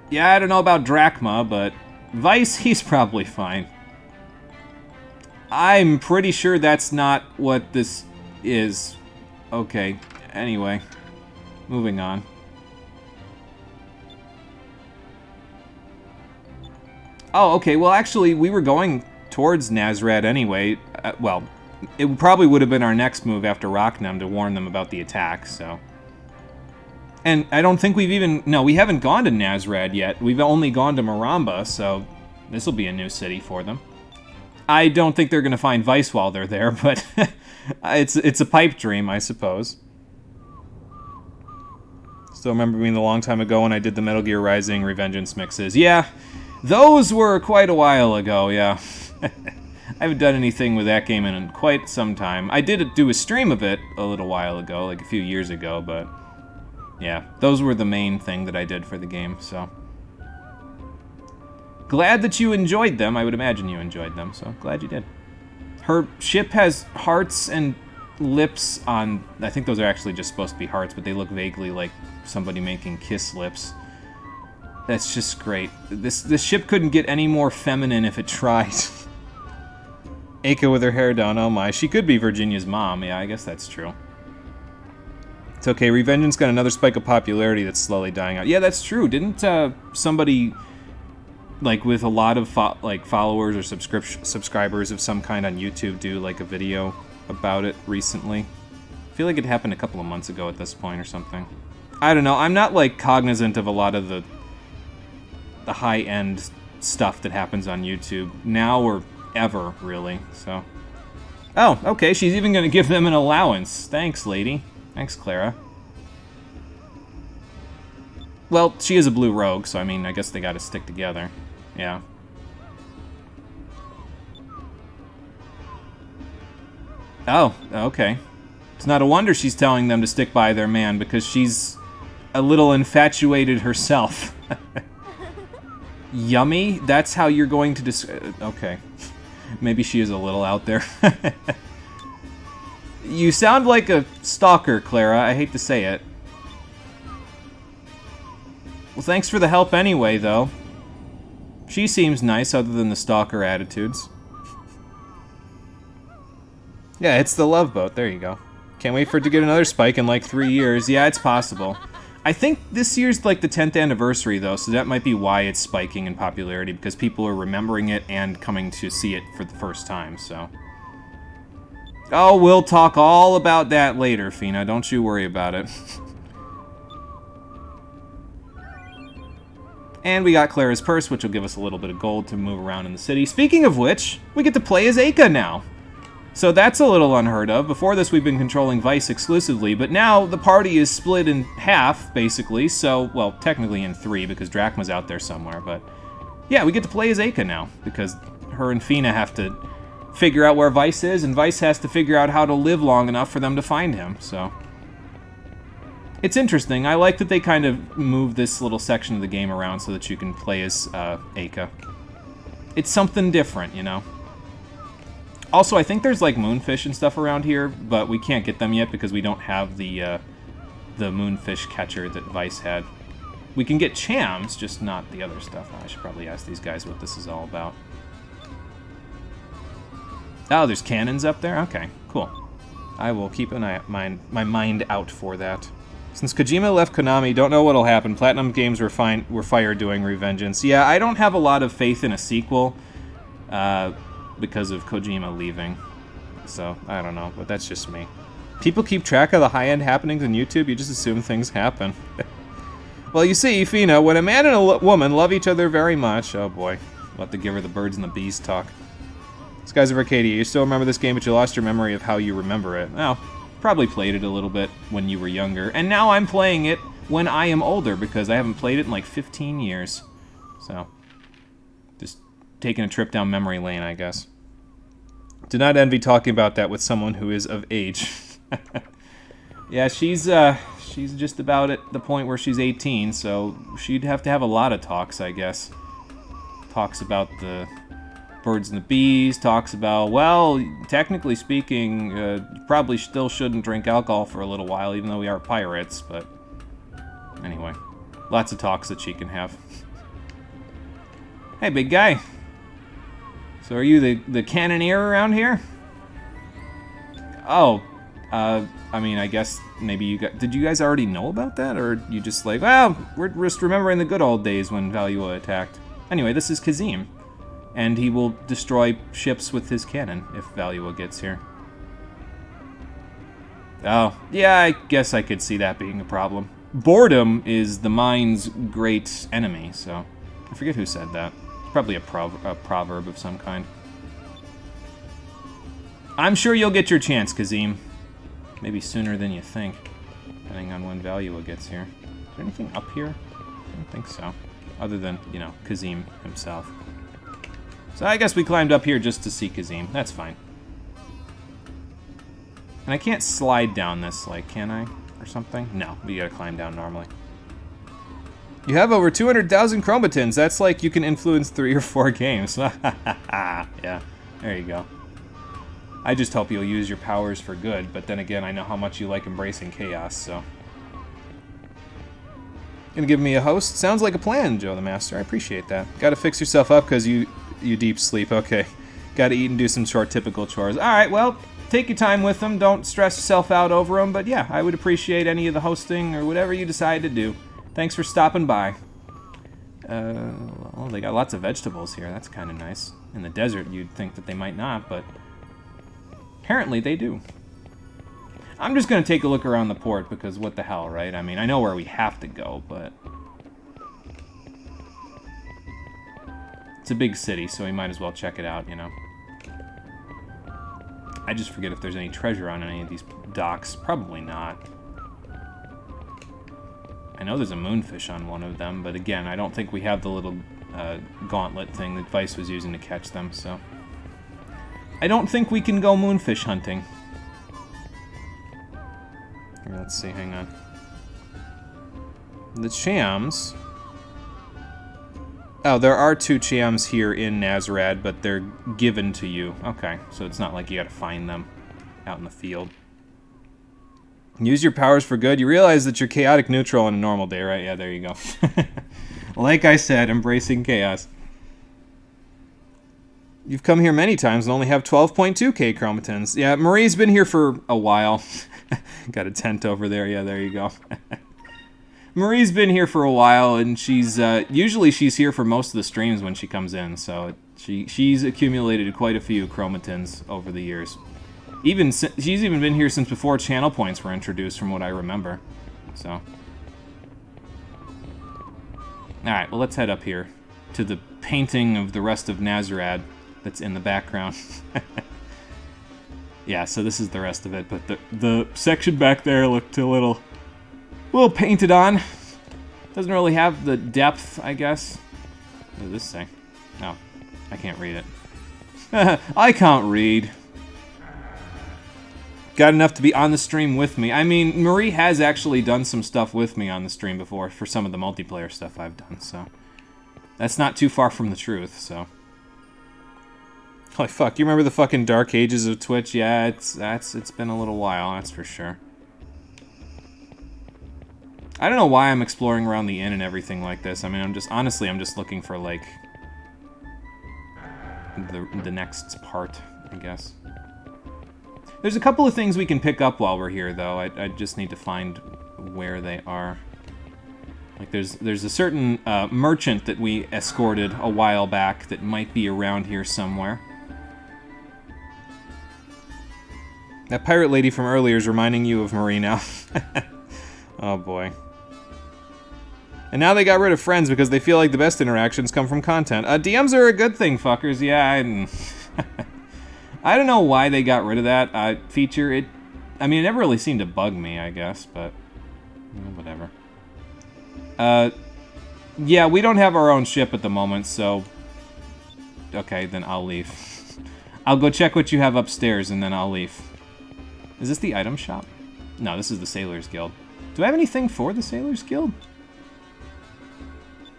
Yeah, I don't know about Drachma, but Vice, he's probably fine. I'm pretty sure that's not what this is. Okay, anyway. Moving on. Oh, okay, well, actually, we were going towards Nazrad anyway. Well, it probably would have been our next move after Rocknum to warn them about the attack, so... And I don't think we've even... No, we haven't gone to Nazrad yet. We've only gone to Maramba, so this will be a new city for them. I don't think they're going to find Vice while they're there, but it's a pipe dream, I suppose. Still remember being a long time ago when I did the Metal Gear Rising Revengeance mixes. Yeah, those were quite a while ago, yeah. I haven't done anything with that game in quite some time. I did do a stream of it a little while ago, like a few years ago, but... Yeah, those were the main thing that I did for the game, so... Glad that you enjoyed them. I would imagine you enjoyed them, so glad you did. Her ship has hearts and lips on... I think those are actually just supposed to be hearts, but they look vaguely like somebody making kiss lips. That's just great. This ship couldn't get any more feminine if it tried. Eika with her hair down, oh my. She could be Virginia's mom, yeah, I guess that's true. It's okay, Revengeance got another spike of popularity that's slowly dying out. Yeah, that's true. Didn't somebody, like, with a lot of followers or subscribers of some kind on YouTube do, like, a video about it recently? I feel like it happened a couple of months ago at this point or something. I don't know. I'm not, like, cognizant of a lot of the high-end stuff that happens on YouTube now or ever, really, so... Oh, okay, she's even gonna give them an allowance. Thanks, lady. Thanks, Clara. Well, she is a Blue Rogue, so I mean, I guess they gotta stick together. Yeah. Oh, okay. It's not a wonder she's telling them to stick by their man, because she's a little infatuated herself. Yummy? That's how you're going to okay. Maybe she is a little out there. You sound like a stalker, Clara. I hate to say it. Well, thanks for the help anyway, though. She seems nice, other than the stalker attitudes. Yeah, it's the Love Boat. There you go. Can't wait for it to get another spike in like 3 years. Yeah, it's possible. I think this year's like the 10th anniversary, though, so that might be why it's spiking in popularity, because people are remembering it and coming to see it for the first time, so... Oh, we'll talk all about that later, Fina. Don't you worry about it. And we got Clara's purse, which will give us a little bit of gold to move around in the city. Speaking of which, we get to play as Aka now. So that's a little unheard of. Before this, we've been controlling Vice exclusively, but now the party is split in half, basically. So, well, technically in 3, because Drachma's out there somewhere, but yeah, we get to play as Aka now, because her and Fina have to figure out where Vice is, and Vice has to figure out how to live long enough for them to find him, so it's interesting. I like that they kind of move this little section of the game around so that you can play as Aka. It's something different, you know? Also, I think there's, like, moonfish and stuff around here, but we can't get them yet because we don't have the moonfish catcher that Vice had. We can get chams, just not the other stuff. I should probably ask these guys what this is all about. Oh, there's cannons up there? Okay, cool. I will keep my mind out for that. Since Kojima left Konami, don't know what'll happen. Platinum Games were fired doing Revengeance. Yeah, I don't have a lot of faith in a sequel because of Kojima leaving. So, I don't know, but that's just me. People keep track of the high-end happenings on YouTube, you just assume things happen. Well, you see, Fina, when a man and a woman love each other very much... Oh boy, I'll have to give her the birds and the bees talk. Skies of Arcadia, you still remember this game, but you lost your memory of how you remember it. Well, probably played it a little bit when you were younger, and now I'm playing it when I am older, because I haven't played it in like 15 years. So, just taking a trip down memory lane, I guess. Do not envy talking about that with someone who is of age. Yeah, she's just about at the point where she's 18, so she'd have to have a lot of talks, I guess. Talks about the birds and the bees, talks about, well, technically speaking, you probably still shouldn't drink alcohol for a little while, even though we are pirates, but anyway, lots of talks that she can have. Hey, big guy. So are you the cannoneer around here? Oh, I mean, I guess maybe you got... Did you guys already know about that, or you just like, well, we're just remembering the good old days when Valua attacked. Anyway, this is Kazim. And he will destroy ships with his cannon if Valua gets here. Oh, yeah, I guess I could see that being a problem. Boredom is the mind's great enemy, so... I forget who said that. It's probably a proverb of some kind. I'm sure you'll get your chance, Kazim. Maybe sooner than you think, depending on when Valua gets here. Is there anything up here? I don't think so. Other than, you know, Kazim himself. So I guess we climbed up here just to see Kazim. That's fine. And I can't slide down this, like, can I? Or something? No, we gotta climb down normally. You have over 200,000 chromatins. That's like you can influence 3 or 4 games. Yeah, there you go. I just hope you'll use your powers for good, but then again, I know how much you like embracing chaos, so... Gonna give me a host? Sounds like a plan, Joe the Master. I appreciate that. Gotta fix yourself up because you deep sleep. Okay. Gotta eat and do some short typical chores. Alright, well, take your time with them. Don't stress yourself out over them, but yeah, I would appreciate any of the hosting or whatever you decide to do. Thanks for stopping by. Well, they got lots of vegetables here. That's kind of nice. In the desert, you'd think that they might not, but... apparently they do. I'm just gonna take a look around the port because what the hell, right? I mean, I know where we have to go, but... it's a big city, so we might as well check it out, you know? I just forget if there's any treasure on any of these docks. Probably not. I know there's a moonfish on one of them, but again, I don't think we have the little gauntlet thing that Vice was using to catch them, so... I don't think we can go moonfish hunting. Here, let's see, hang on. The chams... oh, there are 2 chams here in Nazarad, but they're given to you. Okay, so it's not like you gotta find them out in the field. Use your powers for good. You realize that you're chaotic neutral on a normal day, right? Yeah, there you go. Like I said, embracing chaos. You've come here many times and only have 12.2k chromatins. Yeah, Marie's been here for a while. Got a tent over there. Yeah, there you go. Marie's been here for a while, and she's usually she's here for most of the streams when she comes in, so she's accumulated quite a few chromatins over the years. She's even been here since before channel points were introduced, from what I remember. So. Alright, well, let's head up here to the painting of the rest of Nazarad that's in the background. Yeah, so this is the rest of it, but the section back there looked a little painted on. Doesn't really have the depth, I guess. What does this say? No, I can't read it. I can't read. Got enough to be on the stream with me. I mean, Marie has actually done some stuff with me on the stream before for some of the multiplayer stuff I've done, so that's not too far from the truth, so. Holy fuck, you remember the fucking dark ages of Twitch? Yeah, it's been a little while, that's for sure. I don't know why I'm exploring around the inn and everything like this. I mean, I'm just looking for, like, the next part, I guess. There's a couple of things we can pick up while we're here, though. I just need to find where they are. Like, there's a certain merchant that we escorted a while back that might be around here somewhere. That pirate lady from earlier is reminding you of Marie now. Oh, boy. And now they got rid of friends because they feel like the best interactions come from content. DMs are a good thing, fuckers. Yeah, I don't know why they got rid of that feature. I mean, it never really seemed to bug me, I guess, but whatever. Yeah, we don't have our own ship at the moment, so... Okay, then I'll leave. I'll go check what you have upstairs, and then I'll leave. Is this the item shop? No, this is the Sailors Guild. Do I have anything for the Sailors Guild?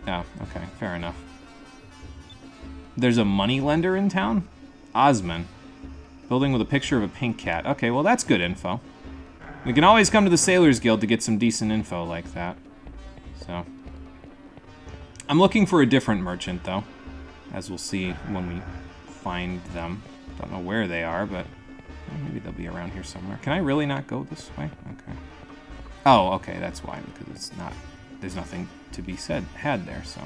Oh, okay, fair enough. There's a money lender in town? Osman. Building with a picture of a pink cat. Okay, well that's good info. We can always come to the Sailors Guild to get some decent info like that. So. I'm looking for a different merchant, though. As we'll see when we find them. Don't know where they are, but maybe they'll be around here somewhere. Can I really not go this way? Okay. Oh, okay, that's why, because it's not... There's nothing to be had there, so...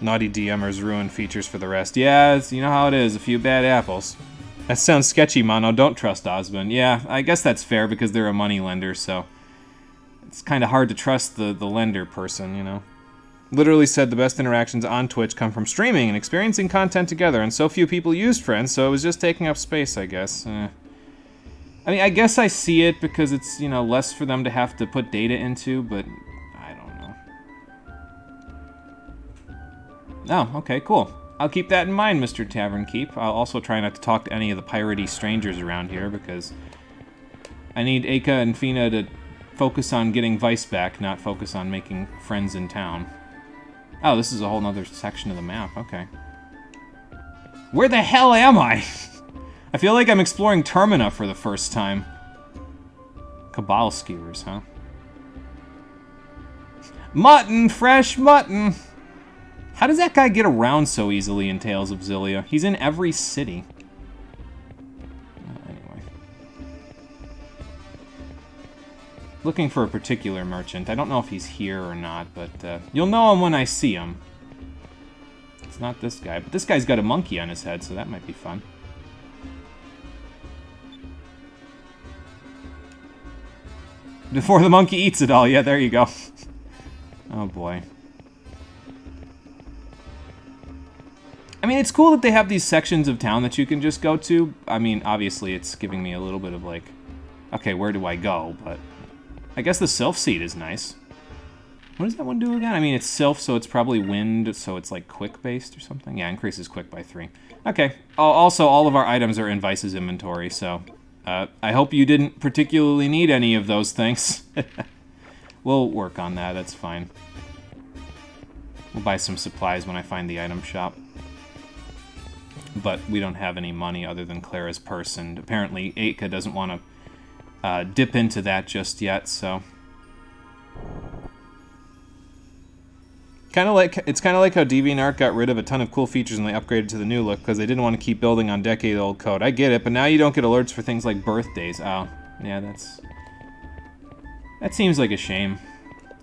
Naughty DMers ruin features for the rest. Yeah, you know how it is, a few bad apples. That sounds sketchy, Mono. Don't trust Osmond. Yeah, I guess that's fair because they're a money lender, so... It's kind of hard to trust the lender person, you know? Literally said the best interactions on Twitch come from streaming and experiencing content together, and so few people used friends, so it was just taking up space, I guess. I mean, I guess I see it because it's, you know, less for them to have to put data into, but I don't know. Oh, okay, cool. I'll keep that in mind, Mr. Tavern Keep. I'll also try not to talk to any of the piratey strangers around here, because I need Aka and Fina to focus on getting Vice back, not focus on making friends in town. Oh, this is a whole nother section of the map, okay. Where the hell am I? I feel like I'm exploring Termina for the first time. Cabal skewers, huh? Mutton! Fresh mutton! How does that guy get around so easily in Tales of Xillia? He's in every city. Anyway. Looking for a particular merchant. I don't know if he's here or not, but you'll know him when I see him. It's not this guy, but this guy's got a monkey on his head, so that might be fun. Before the monkey eats it all. Yeah, there you go. Oh, boy. I mean, it's cool that they have these sections of town that you can just go to. I mean, obviously, it's giving me a little bit of, like, okay, where do I go? But I guess the Sylph Seed is nice. What does that one do again? I mean, it's Sylph, so it's probably wind, so it's, like, quick-based or something. Yeah, increases quick by 3. Okay. Also, all of our items are in Vice's inventory, so... I hope you didn't particularly need any of those things. We'll work on that, that's fine. We'll buy some supplies when I find the item shop. But we don't have any money other than Clara's purse, and apparently Aika doesn't want to dip into that just yet, so... It's kind of like how DeviantArt got rid of a ton of cool features and they upgraded to the new look because they didn't want to keep building on decade-old code. I get it, but now you don't get alerts for things like birthdays. Oh, yeah, that seems like a shame.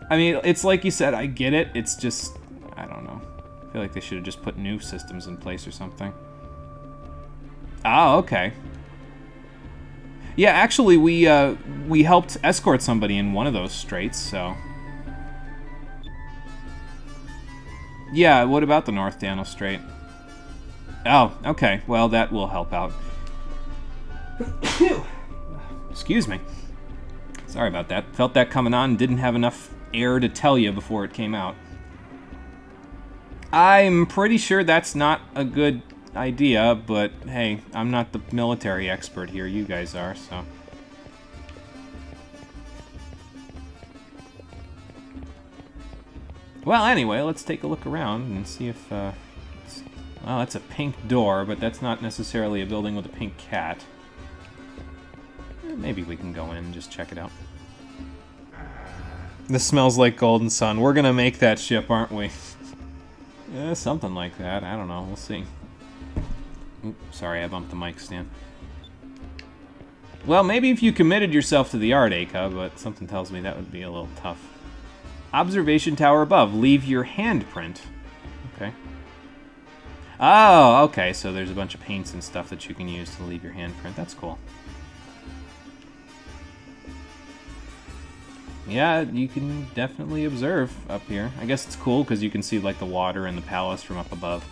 I mean, it's like you said, I get it. It's just, I don't know. feel like they should have just put new systems in place or something. Oh, okay. Yeah, actually, we helped escort somebody in one of those straits, so... Yeah, what about the North Daniel Strait? Oh, okay. Well, that will help out. Excuse me. Sorry about that. Felt that coming on and didn't have enough air to tell you before it came out. I'm pretty sure that's not a good idea, but hey, I'm not the military expert here. You guys are, so... Well, anyway, let's take a look around and see if, well, that's a pink door, but that's not necessarily a building with a pink cat. Maybe we can go in and just check it out. This smells like Golden Sun. We're gonna make that ship, aren't we? Yeah, something like that. I don't know. We'll see. Oops, sorry, I bumped the mic stand. Well, maybe if you committed yourself to the art, Aka, but something tells me that would be a little tough. Observation tower above. Leave your handprint. Okay. Oh, okay. So there's a bunch of paints and stuff that you can use to leave your handprint. That's cool. Yeah, you can definitely observe up here. I guess it's cool because you can see like the water and the palace from up above.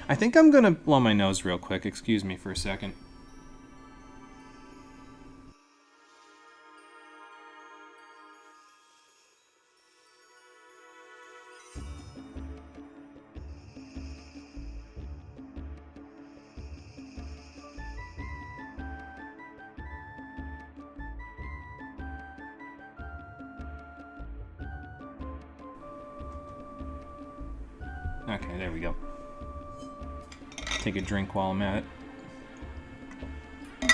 I think I'm gonna blow my nose real quick. Excuse me for a second. Okay, there we go. Take a drink while I'm at it.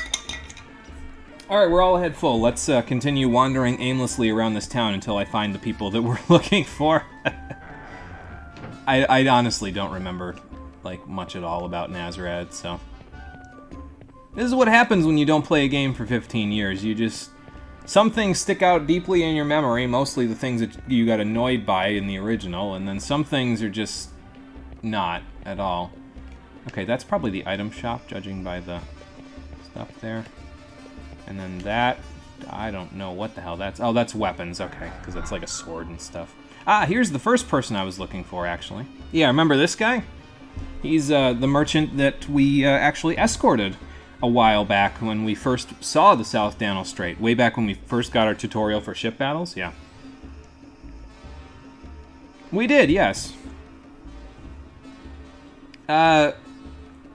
Alright, we're all ahead full. Let's continue wandering aimlessly around this town until I find the people that we're looking for. I honestly don't remember, like, much at all about Nazarad, so... This is what happens when you don't play a game for 15 years. You just... Some things stick out deeply in your memory, mostly the things that you got annoyed by in the original, and then some things are just... not at all. Okay, that's probably the item shop, judging by the stuff there. And then that, I don't know what the hell that's... Oh, that's weapons, okay, because that's like a sword and stuff. Ah, here's the first person I was looking for, actually. Yeah, remember this guy? He's the merchant that we actually escorted a while back when we first saw the South Daniel Strait. Way back when we first got our tutorial for ship battles, yeah. We did, yes.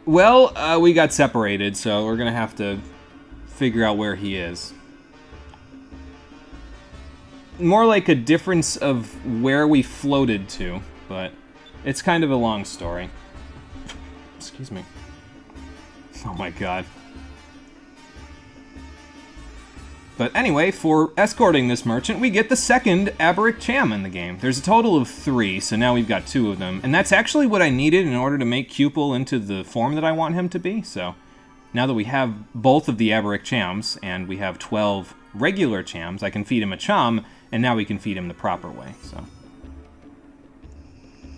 Well, we got separated, so we're gonna have to figure out where he is. More like a difference of where we floated to, but it's kind of a long story. Excuse me. Oh my god. But anyway, for escorting this merchant, we get the second Aberic Cham in the game. There's a total of 3, so now we've got 2 of them. And that's actually what I needed in order to make Cupel into the form that I want him to be. So now that we have both of the Aberic Chams, and we have 12 regular Chams, I can feed him a Cham, and now we can feed him the proper way, so...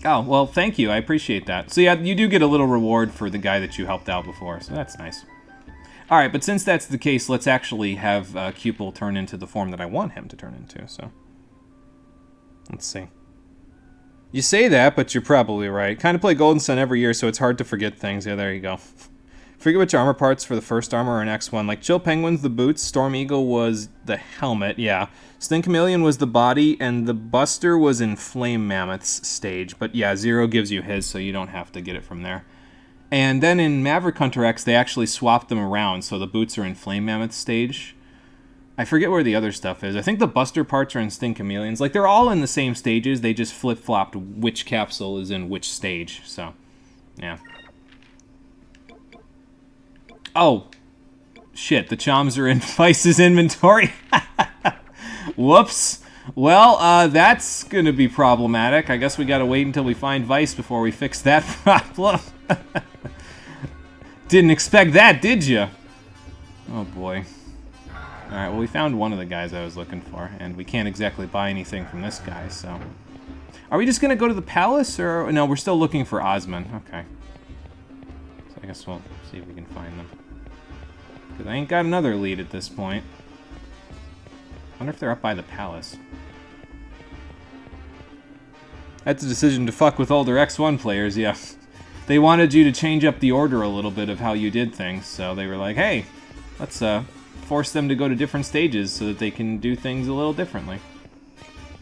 Oh, well, thank you. I appreciate that. So yeah, you do get a little reward for the guy that you helped out before, so that's nice. Alright, but since that's the case, let's actually have Cupel turn into the form that I want him to turn into, so... Let's see. You say that, but you're probably right. Kind of play Golden Sun every year, so it's hard to forget things. Yeah, there you go. Forget which armor parts for the first armor or next one. Like Chill Penguin's the boots, Storm Eagle was the helmet, yeah. Sting Chameleon was the body, and the Buster was in Flame Mammoth's stage. But yeah, Zero gives you his, so you don't have to get it from there. And then in Maverick Hunter X, they actually swapped them around, so the boots are in Flame Mammoth stage. I forget where the other stuff is. I think the Buster parts are in Sting Chameleons. Like, they're all in the same stages, they just flip-flopped which capsule is in which stage, so, yeah. Oh, shit, the Chams are in Vice's inventory. Whoops. Well, that's gonna be problematic. I guess we gotta wait until we find Vice before we fix that problem. Didn't expect that, did you? Oh boy. Alright, well we found one of the guys I was looking for, and we can't exactly buy anything from this guy, so... Are we just gonna go to the palace, or... No, we're still looking for Osman. Okay. So I guess we'll see if we can find them. Because I ain't got another lead at this point. Wonder if they're up by the palace. That's a decision to fuck with older X1 players, yeah. They wanted you to change up the order a little bit of how you did things, so they were like, hey, let's force them to go to different stages so that they can do things a little differently.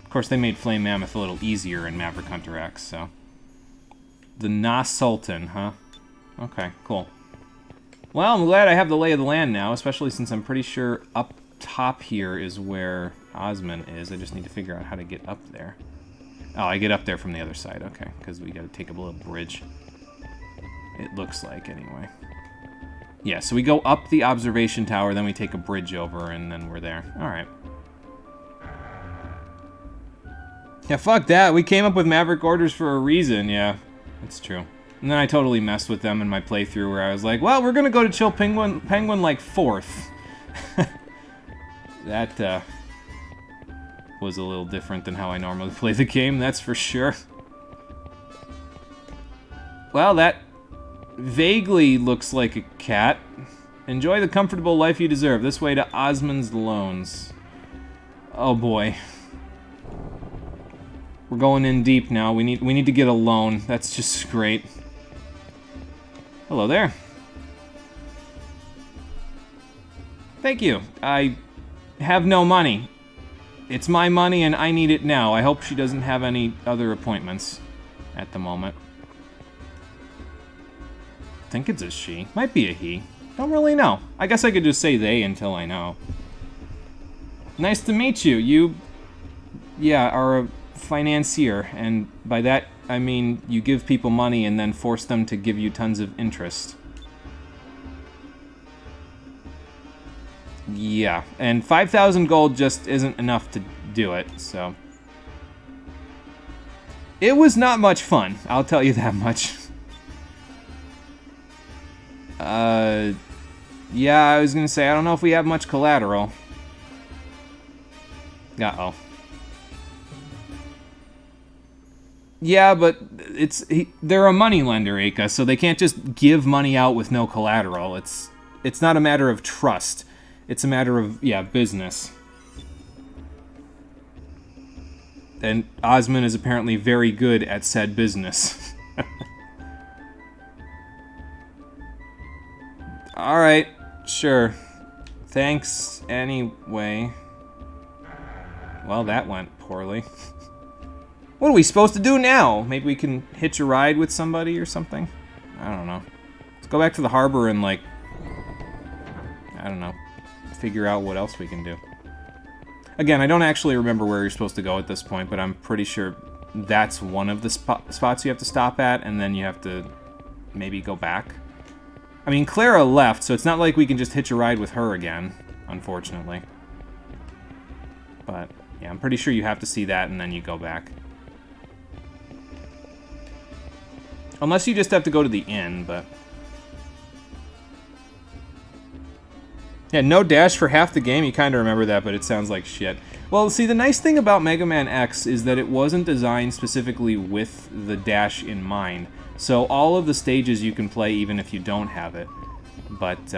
Of course, they made Flame Mammoth a little easier in Maverick Hunter X, so... The Na Sultan, huh? Okay, cool. Well, I'm glad I have the lay of the land now, especially since I'm pretty sure up top here is where Osman is. I just need to figure out how to get up there. Oh, I get up there from the other side, okay, because we gotta take a little bridge. It looks like, anyway. Yeah, so we go up the observation tower, then we take a bridge over, and then we're there. Alright. Yeah, fuck that. We came up with Maverick orders for a reason, yeah. That's true. And then I totally messed with them in my playthrough where I was like, well, we're gonna go to Chill Penguin like 4th. That, was a little different than how I normally play the game, that's for sure. Well, that vaguely looks like a cat. Enjoy the comfortable life you deserve. This way to Osman's Loans. Oh boy. We're going in deep now. We need to get a loan. That's just great. Hello there. Thank you. I have no money. It's my money and I need it now. I hope she doesn't have any other appointments at the moment. I think it's a she. Might be a he. Don't really know. I guess I could just say they until I know. Nice to meet you. You, yeah, are a financier, and by that I mean you give people money and then force them to give you tons of interest. Yeah, and 5,000 gold just isn't enough to do it, so... It was not much fun, I'll tell you that much. Yeah, I was gonna say, I don't know if we have much collateral. Uh-oh. Yeah, but they're a money lender, Aka, so they can't just give money out with no collateral. It's not a matter of trust. It's a matter of, yeah, business. And Osman is apparently very good at said business. Alright, sure. Thanks anyway. Well, that went poorly. What are we supposed to do now? Maybe we can hitch a ride with somebody or something? I don't know. Let's go back to the harbor and, like... I don't know. Figure out what else we can do. Again, I don't actually remember where you're supposed to go at this point, but I'm pretty sure that's one of the spots you have to stop at, and then you have to maybe go back. I mean, Clara left, so it's not like we can just hitch a ride with her again, unfortunately. But, yeah, I'm pretty sure you have to see that, and then you go back. Unless you just have to go to the inn, but... Yeah, no dash for half the game. You kind of remember that, but it sounds like shit. Well, see, the nice thing about Mega Man X is that it wasn't designed specifically with the dash in mind. So all of the stages you can play even if you don't have it. But,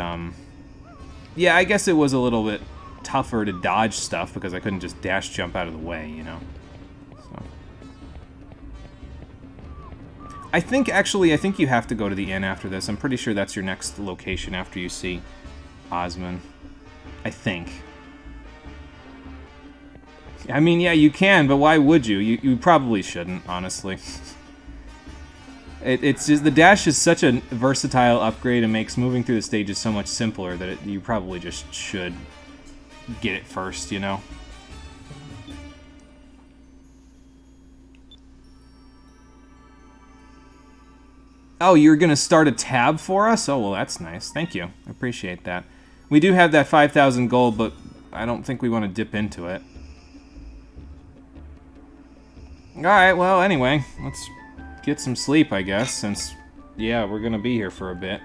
yeah, I guess it was a little bit tougher to dodge stuff because I couldn't just dash jump out of the way, you know? So. I think you have to go to the inn after this. I'm pretty sure that's your next location after you see Osman. I think. I mean, yeah, you can, but why would you? You probably shouldn't, honestly. It's just, the dash is such a versatile upgrade and makes moving through the stages so much simpler that you probably just should get it first, you know? Oh, you're gonna start a tab for us? Oh, well, that's nice. Thank you. I appreciate that. We do have that 5,000 gold, but I don't think we want to dip into it. Alright, well, anyway, let's get some sleep, I guess, since, yeah, we're gonna be here for a bit.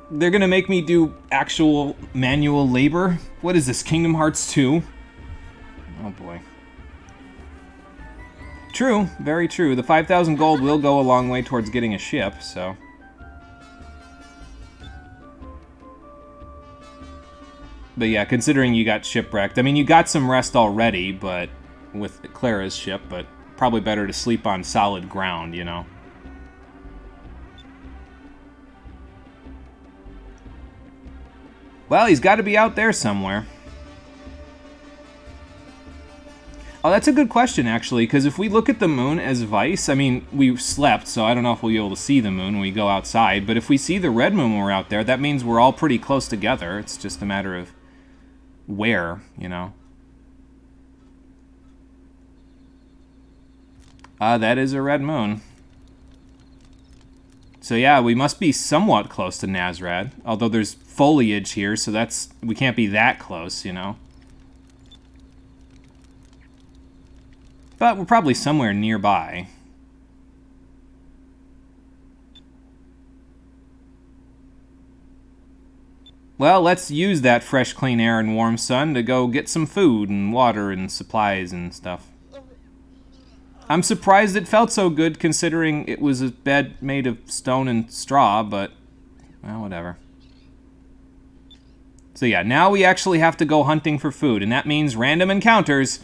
They're gonna make me do actual manual labor? What is this, Kingdom Hearts 2? Oh boy. True, very true. The 5,000 gold will go a long way towards getting a ship, so... But yeah, considering you got shipwrecked, I mean, you got some rest already, but with Clara's ship, but probably better to sleep on solid ground, you know? Well, he's got to be out there somewhere. Oh, that's a good question, actually, because if we look at the moon as Vice, I mean, we slept, so I don't know if we'll be able to see the moon when we go outside, but if we see the red moon when we're out there, that means we're all pretty close together. It's just a matter of where, you know? That is a red moon. So yeah, we must be somewhat close to Nazrad, although there's foliage here, so that's... we can't be that close, you know? But we're probably somewhere nearby. Well, let's use that fresh, clean air and warm sun to go get some food and water and supplies and stuff. I'm surprised it felt so good considering it was a bed made of stone and straw, but, well, whatever. So yeah, now we actually have to go hunting for food, and that means random encounters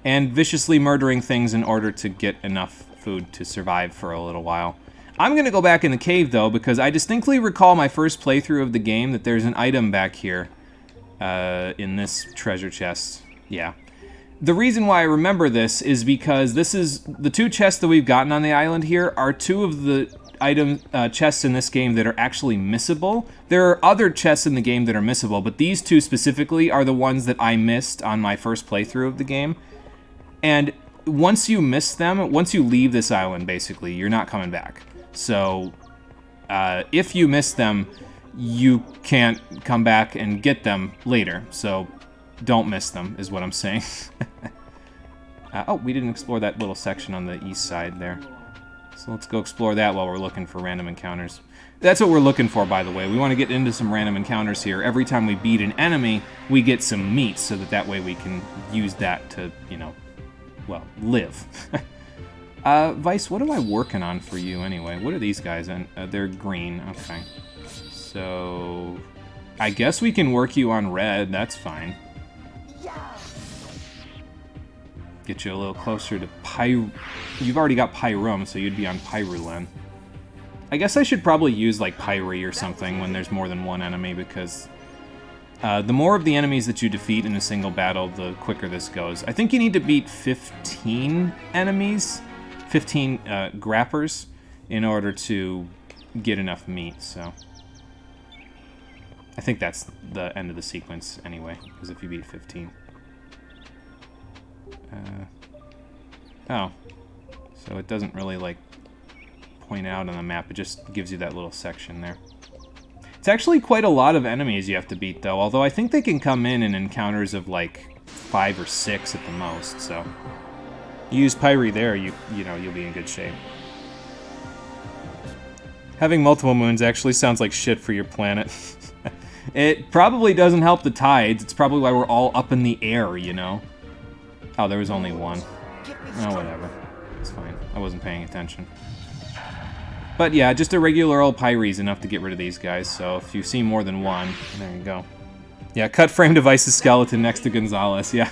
and viciously murdering things in order to get enough food to survive for a little while. I'm going to go back in the cave, though, because I distinctly recall my first playthrough of the game that there's an item back here in this treasure chest. Yeah. The reason why I remember this is because this is... the two chests that we've gotten on the island here are two of the item chests in this game that are actually missable. There are other chests in the game that are missable, but these two specifically are the ones that I missed on my first playthrough of the game. And once you miss them, once you leave this island, basically, you're not coming back. So, if you miss them, you can't come back and get them later. So, don't miss them, is what I'm saying. Oh, we didn't explore that little section on the east side there. So let's go explore that while we're looking for random encounters. That's what we're looking for, by the way. We want to get into some random encounters here. Every time we beat an enemy, we get some meat, so that way we can use that to, you know, well, live. Vice, what am I working on for you anyway? What are these guys? They're green. Okay. So, I guess we can work you on red. That's fine. Get you a little closer to You've already got Pyrum, so you'd be on Pyrulen. I guess I should probably use, like, Pyre or something when there's more than one enemy, because the more of the enemies that you defeat in a single battle, the quicker this goes. I think you need to beat 15 enemies, 15 grappers, in order to get enough meat, so... I think that's the end of the sequence, anyway, because if you beat 15... oh. So it doesn't really, like, point out on the map. It just gives you that little section there. It's actually quite a lot of enemies you have to beat, though, although I think they can come in encounters of, like, 5 or 6 at the most, so... You use Pyre there, you know, you'll be in good shape. Having multiple moons actually sounds like shit for your planet. It probably doesn't help the tides. It's probably why we're all up in the air, you know? Oh, there was only one. Oh, whatever. It's fine. I wasn't paying attention. But yeah, just a regular old Pyre is enough to get rid of these guys, so if you see more than one, there you go. Yeah, cut frame device's skeleton next to Gonzalez, yeah.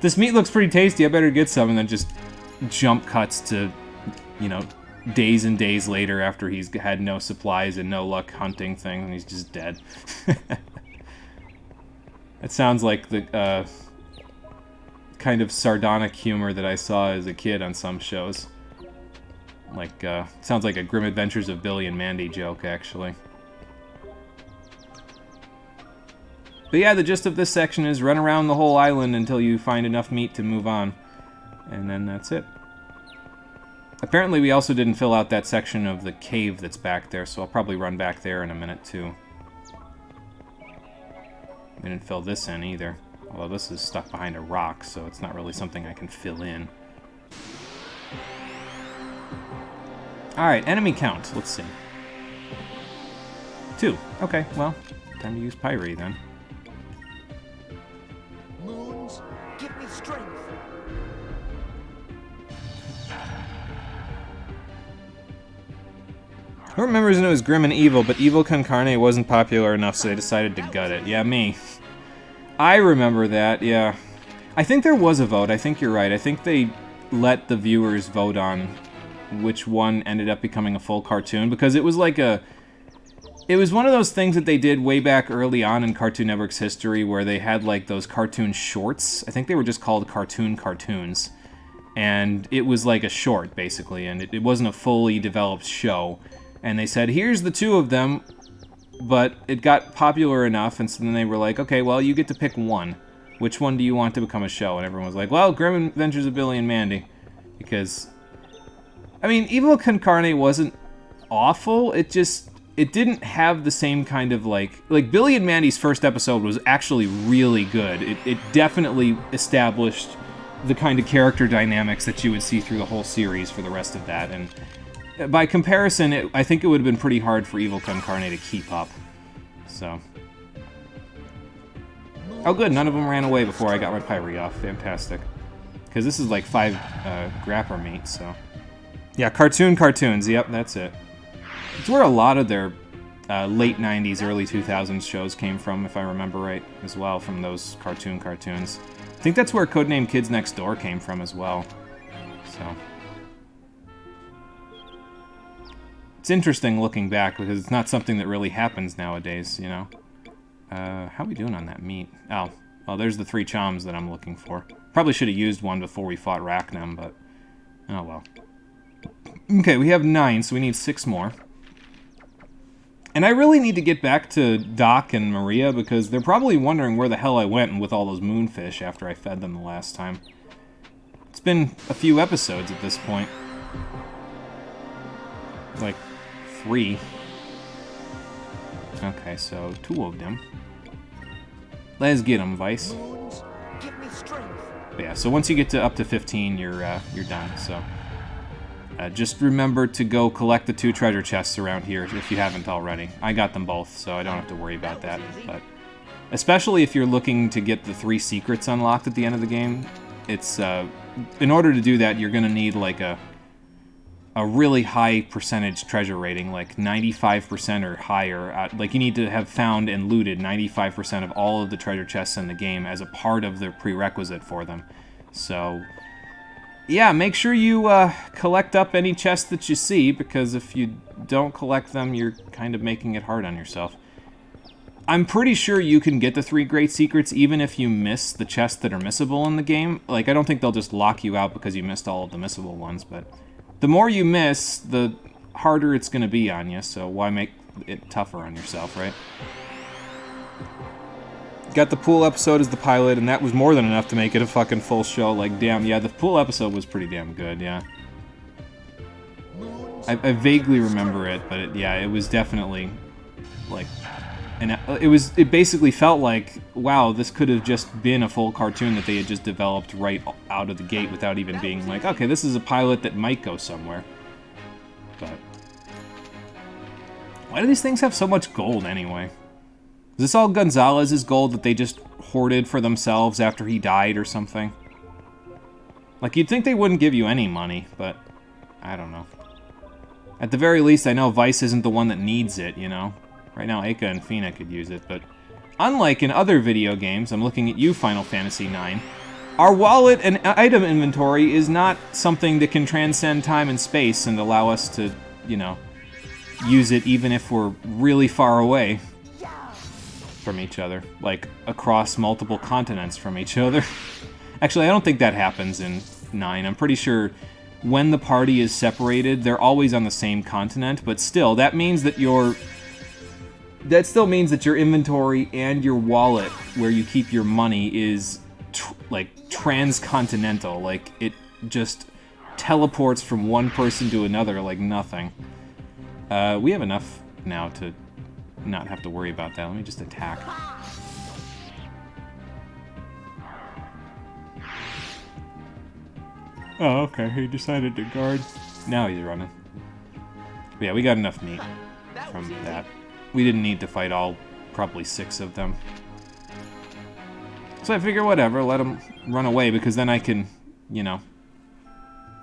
This meat looks pretty tasty, I better get some, and then just jump cuts to, you know, days and days later after he's had no supplies and no luck hunting things, and he's just dead. It sounds like the, kind of sardonic humor that I saw as a kid on some shows. Like, sounds like a Grim Adventures of Billy and Mandy joke, actually. But yeah, the gist of this section is run around the whole island until you find enough meat to move on. And then that's it. Apparently we also didn't fill out that section of the cave that's back there, so I'll probably run back there in a minute, too. We didn't fill this in, either. Although this is stuck behind a rock, so it's not really something I can fill in. Alright, enemy count. Let's see. 2. Okay, well, time to use Pyre then. Moons, give me strength. Who remembers when it was grim and evil, but evil con carne wasn't popular enough, so they decided to gut it? Yeah, me. I remember that, yeah. I think there was a vote. I think you're right. I think they let the viewers vote on which one ended up becoming a full cartoon, because it was like a... It was one of those things that they did way back early on in Cartoon Network's history where they had like those cartoon shorts. I think they were just called cartoons. And it was like a short, basically, and it wasn't a fully developed show. And they said, here's the 2 of them, but it got popular enough, and so then they were like, okay, well, you get to pick one. Which one do you want to become a show? And everyone was like, well, Grim Adventures of Billy and Mandy. Because, I mean, Evil Con Carne wasn't awful, it didn't have the same kind of, like Billy and Mandy's first episode was actually really good. It definitely established the kind of character dynamics that you would see through the whole series for the rest of that, and by comparison, I think it would have been pretty hard for Evil Con Carne to keep up. So. Oh good, none of them ran away before I got my Pyre off. Fantastic. Because this is like 5 grapper meat, so. Yeah, cartoons, yep, that's it. It's where a lot of their late 90s, early 2000s shows came from, if I remember right, as well, from those cartoons. I think that's where Codename Kids Next Door came from as well. So. It's interesting looking back, because it's not something that really happens nowadays, you know? How are we doing on that meat? Oh, well, there's the 3 choms that I'm looking for. Probably should have used one before we fought Rackham, but... oh well. Okay, we have 9, so we need 6 more. And I really need to get back to Doc and Maria, because they're probably wondering where the hell I went with all those moonfish after I fed them the last time. It's been a few episodes at this point. Like... 3. Okay, so 2 of them. Let's get them, Vice. Moons, give me strength. But yeah, so once you get to up to 15, you're done. So just remember to go collect the 2 treasure chests around here if you haven't already. I got them both, so I don't have to worry about that. But especially if you're looking to get the 3 secrets unlocked at the end of the game, it's in order to do that, you're gonna need like a really high percentage treasure rating, like 95% or higher. Like, you need to have found and looted 95% of all of the treasure chests in the game as a part of the prerequisite for them. So, yeah, make sure you collect up any chests that you see, because if you don't collect them, you're kind of making it hard on yourself. I'm pretty sure you can get the 3 great secrets even if you miss the chests that are missable in the game. Like, I don't think they'll just lock you out because you missed all of the missable ones, but... the more you miss, the harder it's going to be on you, so why make it tougher on yourself, right? Got the pool episode as the pilot, and that was more than enough to make it a fucking full show. Like, damn, yeah, the pool episode was pretty damn good, yeah. I vaguely remember it, but yeah, it was definitely, like... and it basically felt like, wow, this could have just been a full cartoon that they had just developed right out of the gate without even being like, okay, this is a pilot that might go somewhere. But why do these things have so much gold anyway? Is this all Gonzalez's gold that they just hoarded for themselves after he died or something? Like, you'd think they wouldn't give you any money, but I don't know. At the very least, I know Vice isn't the one that needs it, you know? Right now, Aka and Fina could use it, but unlike in other video games, I'm looking at you, Final Fantasy IX, our wallet and item inventory is not something that can transcend time and space and allow us to, you know, use it even if we're really far away from each other, like across multiple continents from each other. Actually, I don't think that happens in 9. I'm pretty sure when the party is separated, they're always on the same continent, but still, that means that that still means that your inventory and your wallet, where you keep your money, is like transcontinental. Like, it just teleports from one person to another like nothing. We have enough now to not have to worry about that. Let me just attack. Oh, okay. He decided to guard. Now he's running. But yeah, we got enough meat from that. We didn't need to fight all, probably 6 of them. So I figure whatever, let them run away, because then I can, you know,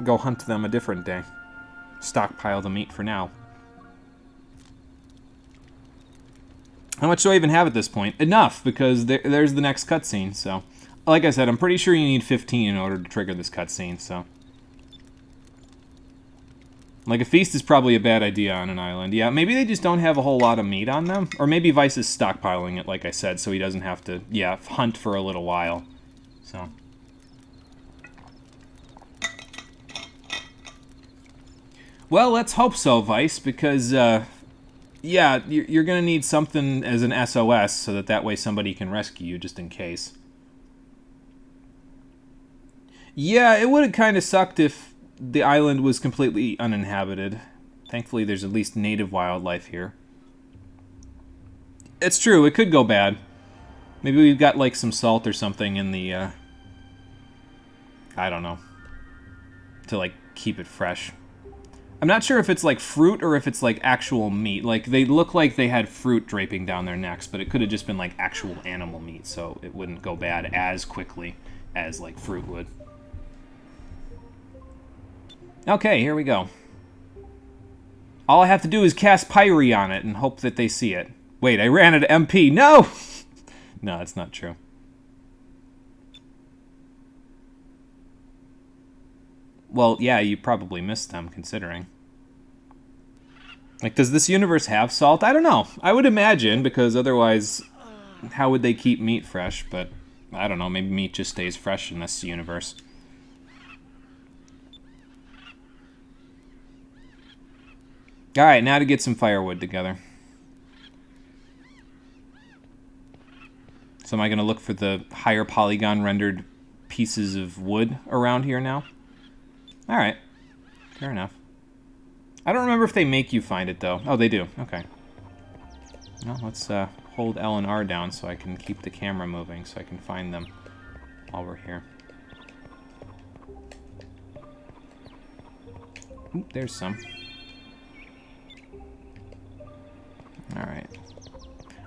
go hunt them a different day. Stockpile the meat for now. How much do I even have at this point? Enough, because there's the next cutscene, so... Like I said, I'm pretty sure you need 15 in order to trigger this cutscene, so... Like, a feast is probably a bad idea on an island. Yeah, maybe they just don't have a whole lot of meat on them. Or maybe Vice is stockpiling it, like I said, so he doesn't have to, yeah, hunt for a little while. So... Well, let's hope so, Vice, because, yeah, you're gonna need something as an SOS, so that way somebody can rescue you, just in case. Yeah, it would have kind of sucked if the island was completely uninhabited. Thankfully, there's at least native wildlife here. It's true, it could go bad. Maybe we've got, like, some salt or something in the, I don't know. To, like, keep it fresh. I'm not sure if it's, like, fruit or if it's, like, actual meat. Like, they look like they had fruit draping down their necks, but it could have just been, like, actual animal meat, so it wouldn't go bad as quickly as, like, fruit would. Okay, here we go. All I have to do is cast Pyre on it and hope that they see it. Wait, I ran out of MP. No! No, that's not true. Well, yeah, you probably missed them, considering. Like, does this universe have salt? I don't know. I would imagine, because otherwise, how would they keep meat fresh? But, I don't know, maybe meat just stays fresh in this universe. Alright, now to get some firewood together. So am I going to look for the higher polygon rendered pieces of wood around here now? Alright. Fair enough. I don't remember if they make you find it, though. Oh, they do. Okay. Well, let's hold L and R down so I can keep the camera moving so I can find them while we're here. Oop, there's some. Alright.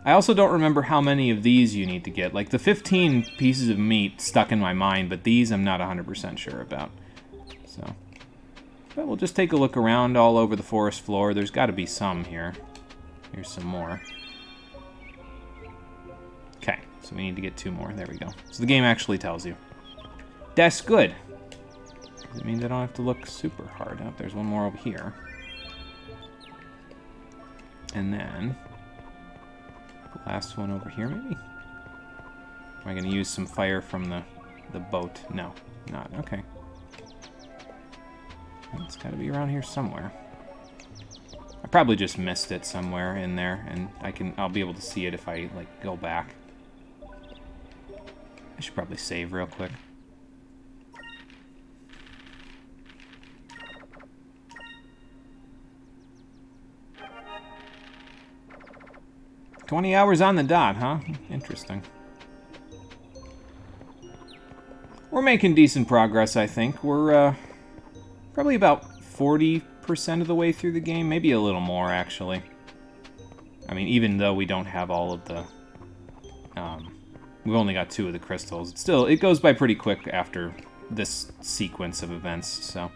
I also don't remember how many of these you need to get. Like, the 15 pieces of meat stuck in my mind, but these I'm not 100% sure about. So, but we'll just take a look around all over the forest floor. There's got to be some here. Here's some more. Okay, so we need to get 2 more. There we go. So the game actually tells you. That's good. Does it mean I don't have to look super hard? Oh, there's one more over here. And then, the last one over here, maybe? Am I going to use some fire from the boat? No, not. Okay. It's got to be around here somewhere. I probably just missed it somewhere in there, and I'll be able to see it if I, like, go back. I should probably save real quick. "20 hours on the dot, huh? Interesting. We're making decent progress, I think. We're, probably about 40% of the way through the game. Maybe a little more, actually. I mean, even though we don't have all of the... we've only got 2 of the crystals. It goes by pretty quick after this sequence of events, so...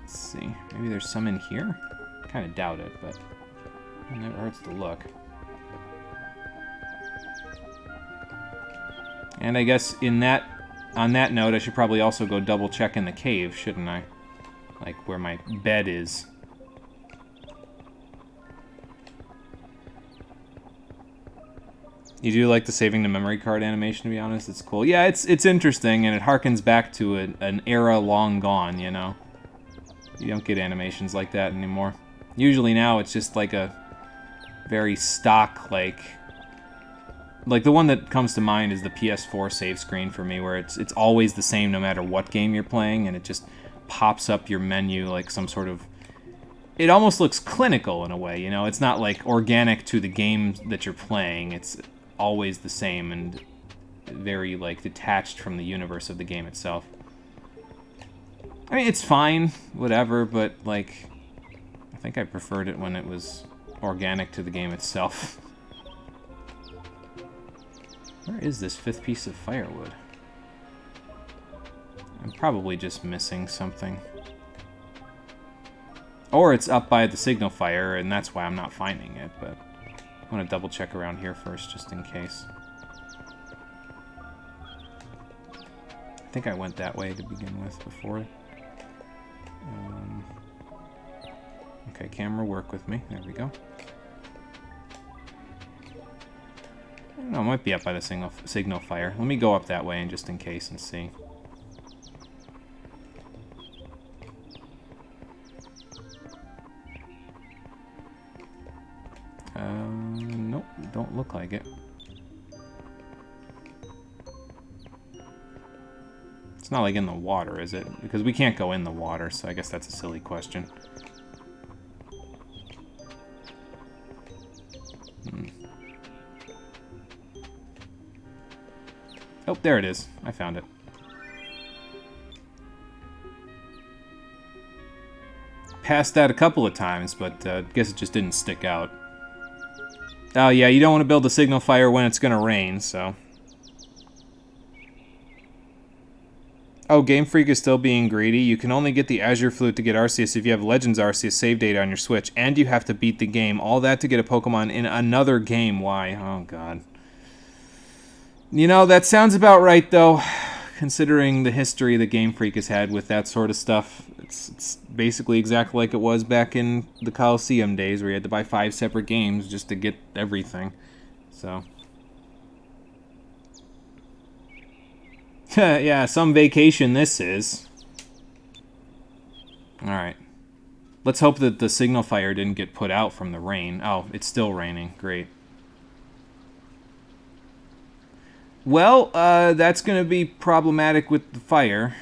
Let's see. Maybe there's some in here? Kind of doubt it, but it never hurts to look. And I guess on that note, I should probably also go double check in the cave, shouldn't I? Like where my bed is. You do like the saving the memory card animation, to be honest. It's cool. Yeah, it's interesting, and it harkens back to an era long gone, you know? You don't get animations like that anymore. Usually now it's just like a very stock, like the one that comes to mind is the PS4 save screen for me, where it's always the same no matter what game you're playing, and it just pops up your menu like some sort of... It almost looks clinical in a way, you know? It's not like organic to the game that you're playing. It's always the same and very like detached from the universe of the game itself. I mean, it's fine, whatever, but like... I think I preferred it when it was organic to the game itself. Where is this 5th piece of firewood? I'm probably just missing something. Or it's up by the signal fire, and that's why I'm not finding it, but I want to double check around here first, just in case. I think I went that way to begin with before. Okay, camera, work with me. There we go. I don't know, it might be up by the signal fire. Let me go up that way, and just in case, and see. Nope, don't look like it. It's not like in the water, is it? Because we can't go in the water, so I guess that's a silly question. Oh, there it is. I found it. Passed that a couple of times, but I guess it just didn't stick out. Oh yeah, you don't want to build a signal fire when it's gonna rain, so... Oh, Game Freak is still being greedy. You can only get the Azure Flute to get Arceus if you have Legends Arceus save data on your Switch, and you have to beat the game. All that to get a Pokemon in another game. Why? Oh, God. You know, that sounds about right, though, considering the history that Game Freak has had with that sort of stuff. It's basically exactly like it was back in the Coliseum days, where you had to buy 5 separate games just to get everything. So... yeah, some vacation this is. Alright. Let's hope that the signal fire didn't get put out from the rain. Oh, it's still raining. Great. Well, that's going to be problematic with the fire.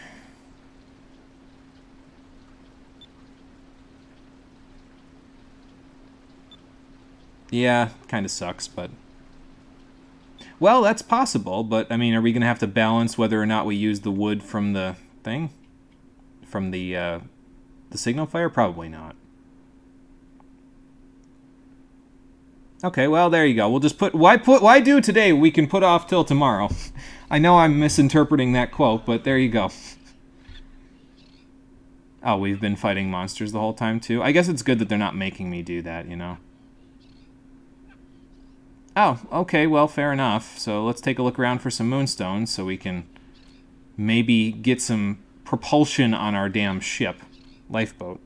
Yeah, kind of sucks, but... Well, that's possible, but, I mean, are we going to have to balance whether or not we use the wood from the thing? From the signal fire? Probably not. Okay, well, there you go. We'll just why do today? We can put off till tomorrow. I know I'm misinterpreting that quote, but there you go. Oh, we've been fighting monsters the whole time, too? I guess it's good that they're not making me do that, you know? Oh, okay, well, fair enough. So let's take a look around for some moonstones so we can maybe get some propulsion on our damn ship. Lifeboat.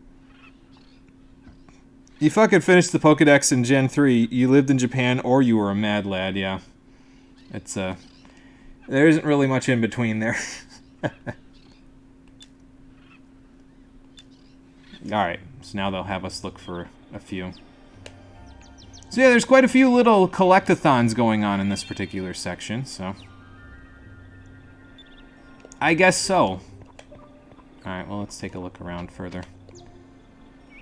You fucking finished the Pokedex in Gen 3. You lived in Japan or you were a mad lad, yeah. It's, there isn't really much in between there. Alright, so now they'll have us look for a few. So yeah, there's quite a few little collectathons going on in this particular section, so... I guess so. Alright, well, let's take a look around further.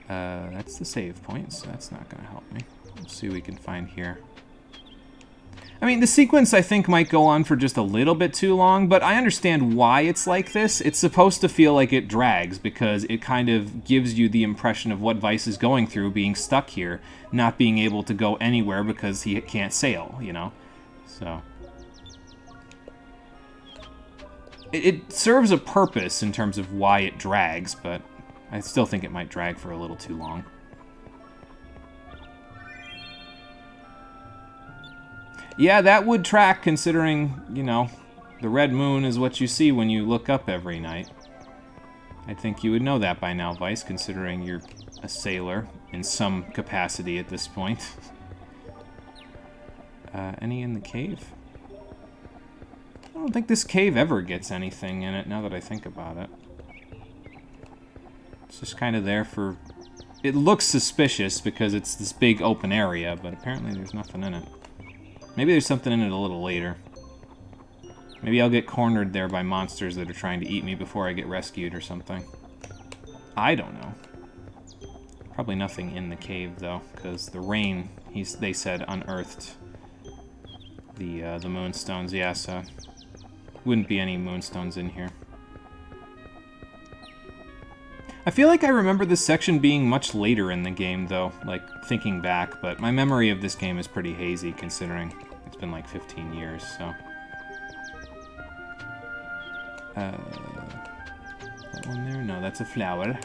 That's the save point, so that's not going to help me. Let's see what we can find here. I mean, the sequence, I think, might go on for just a little bit too long, but I understand why it's like this. It's supposed to feel like it drags, because it kind of gives you the impression of what Vice is going through, being stuck here, not being able to go anywhere because he can't sail, you know? So... It serves a purpose in terms of why it drags, but I still think it might drag for a little too long. Yeah, that would track considering, you know, the red moon is what you see when you look up every night. I think you would know that by now, Vice, considering you're a sailor in some capacity at this point. Any in the cave? I don't think this cave ever gets anything in it, now that I think about it. It's just kind of there for... It looks suspicious because it's this big open area, but apparently there's nothing in it. Maybe there's something in it a little later. Maybe I'll get cornered there by monsters that are trying to eat me before I get rescued or something. I don't know. Probably nothing in the cave, though, because the rain, they said, unearthed the moonstones. Yeah, so wouldn't be any moonstones in here. I feel like I remember this section being much later in the game, though, like, thinking back, but my memory of this game is pretty hazy, considering it's been like 15 years, so... that one there? No, that's a flower.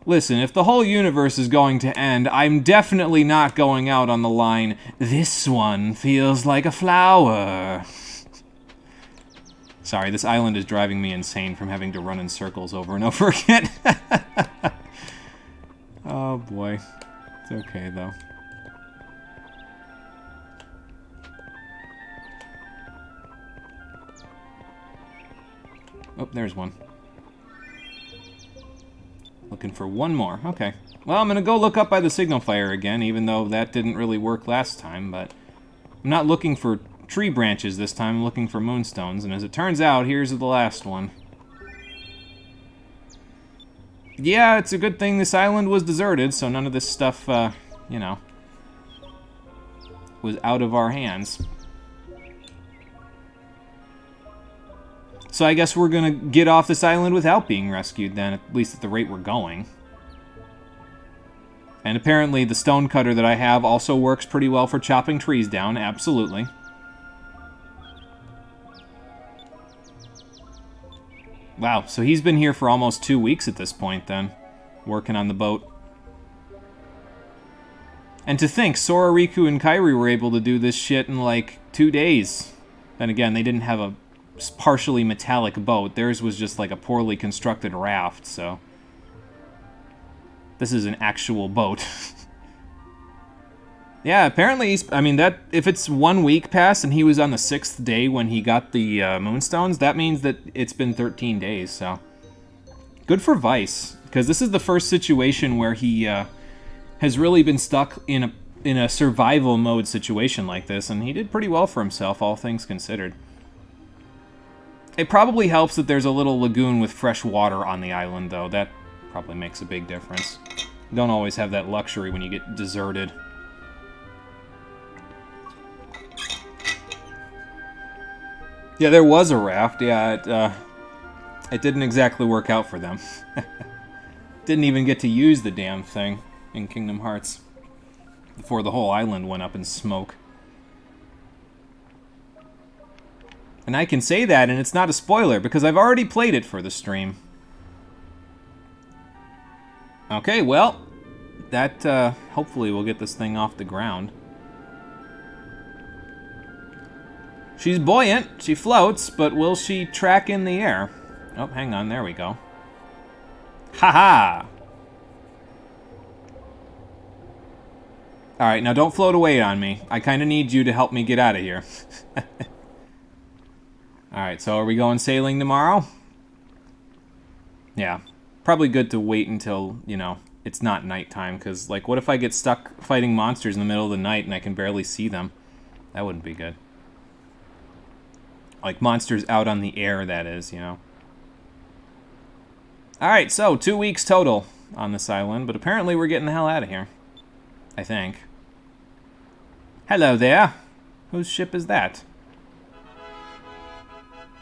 Listen, if the whole universe is going to end, I'm definitely not going out on the line, "This one feels like a flower." Sorry, this island is driving me insane from having to run in circles over and over again. Oh boy. It's okay, though. Oh, there's one. Looking for one more. Okay. Well, I'm gonna go look up by the signal fire again, even though that didn't really work last time, but... I'm not looking for tree branches this time, I'm looking for moonstones, and as it turns out, here's the last one. Yeah, it's a good thing this island was deserted, so none of this stuff, you know, was out of our hands. So I guess we're gonna get off this island without being rescued then, at least at the rate we're going. And apparently the stone cutter that I have also works pretty well for chopping trees down, absolutely. Wow, so he's been here for almost 2 weeks at this point then, working on the boat. And to think, Sora, Riku, and Kairi were able to do this shit in like 2 days. Then again, they didn't have a partially metallic boat. Theirs was just like a poorly constructed raft, so... This is an actual boat. Yeah, apparently he's... I mean, that if it's 1 week past and he was on the 6th day when he got the moonstones, that means that it's been 13 days, so... Good for Vice, because this is the first situation where he has really been stuck in a survival mode situation like this, and he did pretty well for himself, all things considered. It probably helps that there's a little lagoon with fresh water on the island, though. That probably makes a big difference. You don't always have that luxury when you get deserted. Yeah, there was a raft. Yeah, it didn't exactly work out for them. Didn't even get to use the damn thing in Kingdom Hearts before the whole island went up in smoke. And I can say that, and it's not a spoiler, because I've already played it for the stream. Okay, well, that hopefully will get this thing off the ground. She's buoyant, she floats, but will she track in the air? Oh, hang on, there we go. Haha! Alright, now don't float away on me. I kind of need you to help me get out of here. Alright, so are we going sailing tomorrow? Yeah. Probably good to wait until, you know, it's not nighttime, because, like, what if I get stuck fighting monsters in the middle of the night and I can barely see them? That wouldn't be good. Like, monsters out on the air, that is, you know. Alright, so 2 weeks total on this island, but apparently we're getting the hell out of here. I think. Hello there. Whose ship is that?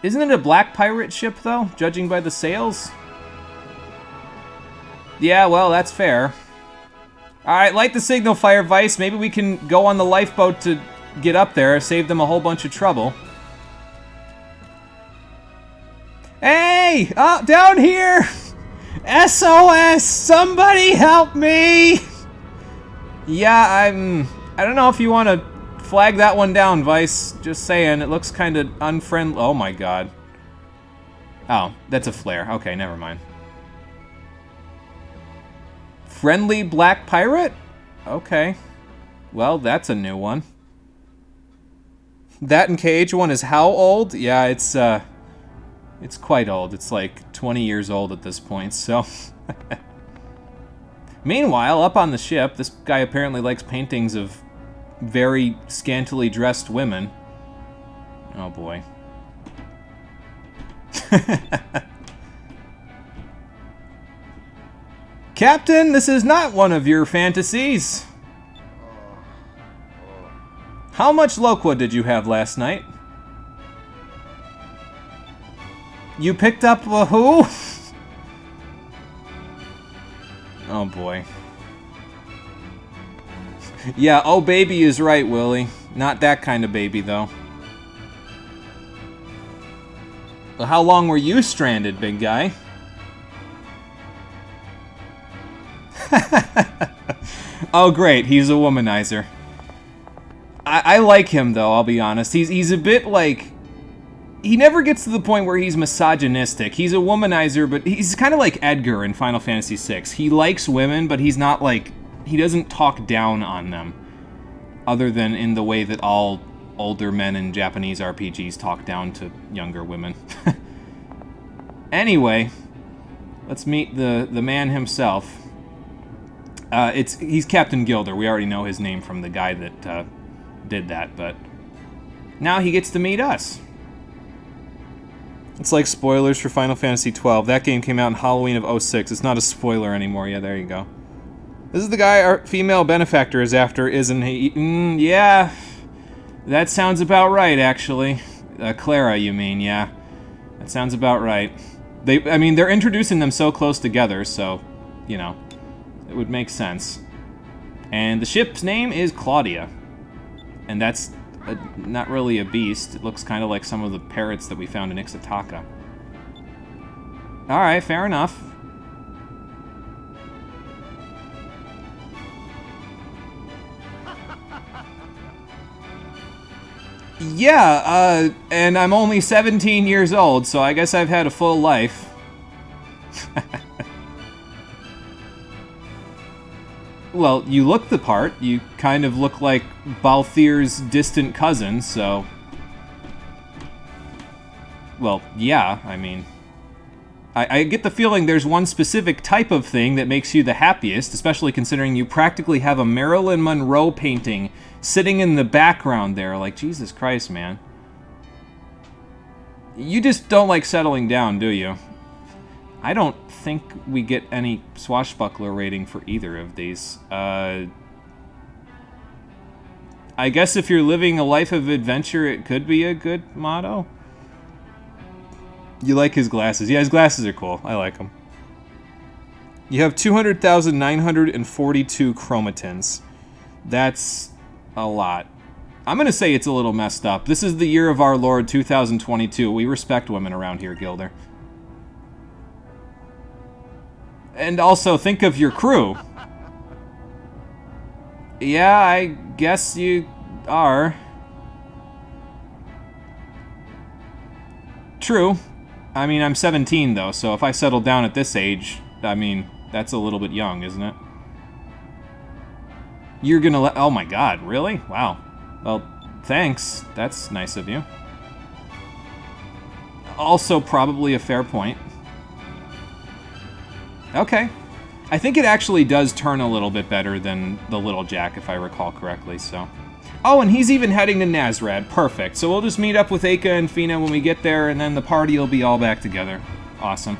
Isn't it a black pirate ship, though, judging by the sails? Yeah, well, that's fair. Alright, light the signal fire, Vice. Maybe we can go on the lifeboat to get up there, save them a whole bunch of trouble. Hey! Oh, down here! SOS! Somebody help me! Yeah, I don't know if you want to flag that one down, Vice. Just saying, it looks kind of unfriendly. Oh my god. Oh, that's a flare. Okay, never mind. Friendly black pirate? Okay. Well, that's a new one. That and KH1 is how old? Yeah, it's quite old. It's like 20 years old at this point, so... Meanwhile, up on the ship, this guy apparently likes paintings of very scantily dressed women. Oh boy. Captain, this is not one of your fantasies. How much loqua did you have last night? You picked up who? Oh boy. Yeah, oh baby is right, Willie. Not that kind of baby, though. Well, how long were you stranded, big guy? Oh great, he's a womanizer. I like him, though, I'll be honest. He's a bit like... He never gets to the point where he's misogynistic. He's a womanizer, but he's kind of like Edgar in Final Fantasy VI. He likes women, but he's not like... He doesn't talk down on them. Other than in the way that all older men in Japanese RPGs talk down to younger women. Anyway, let's meet the man himself. He's Captain Gilder. We already know his name from the guy that did that, but now he gets to meet us. It's like spoilers for Final Fantasy XII. That game came out in Halloween of '06. It's not a spoiler anymore. Yeah, there you go. This is the guy our female benefactor is after, isn't he? Yeah. That sounds about right, actually. Clara, you mean, yeah. That sounds about right. I mean, they're introducing them so close together, so, you know, it would make sense. And the ship's name is Claudia. And that's not really a beast. It looks kind of like some of the parrots that we found in Ixataka. Alright, fair enough. Yeah, and I'm only 17 years old, so I guess I've had a full life. Well, you look the part. You kind of look like Balthier's distant cousin, so... Well, yeah, I mean... I get the feeling there's one specific type of thing that makes you the happiest, especially considering you practically have a Marilyn Monroe painting sitting in the background there. Like, Jesus Christ, man. You just don't like settling down, do you? I don't think we get any swashbuckler rating for either of these. I guess if you're living a life of adventure, it could be a good motto. You like his glasses. Yeah, his glasses are cool. I like them. You have 200,942 chromatins. That's a lot. I'm going to say it's a little messed up. This is the year of our Lord 2022. We respect women around here, Gilder. And also, think of your crew. Yeah, I guess you are. True. I mean, I'm 17, though, so if I settle down at this age, I mean, that's a little bit young, isn't it? You're gonna let... Oh my god, really? Wow. Well, thanks. That's nice of you. Also, probably a fair point. Okay. I think it actually does turn a little bit better than the Little Jack, if I recall correctly, so... Oh, and he's even heading to Nazrad. Perfect. So we'll just meet up with Aka and Fina when we get there, and then the party will be all back together. Awesome.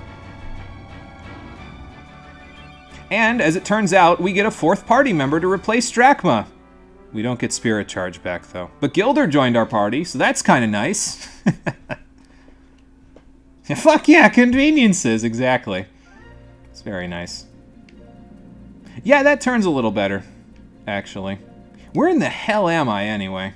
And, as it turns out, we get a fourth party member to replace Drachma. We don't get Spirit Charge back, though. But Gilder joined our party, so that's kind of nice. Fuck yeah, conveniences, exactly. It's very nice. Yeah, that turns a little better, actually. Where in the hell am I, anyway?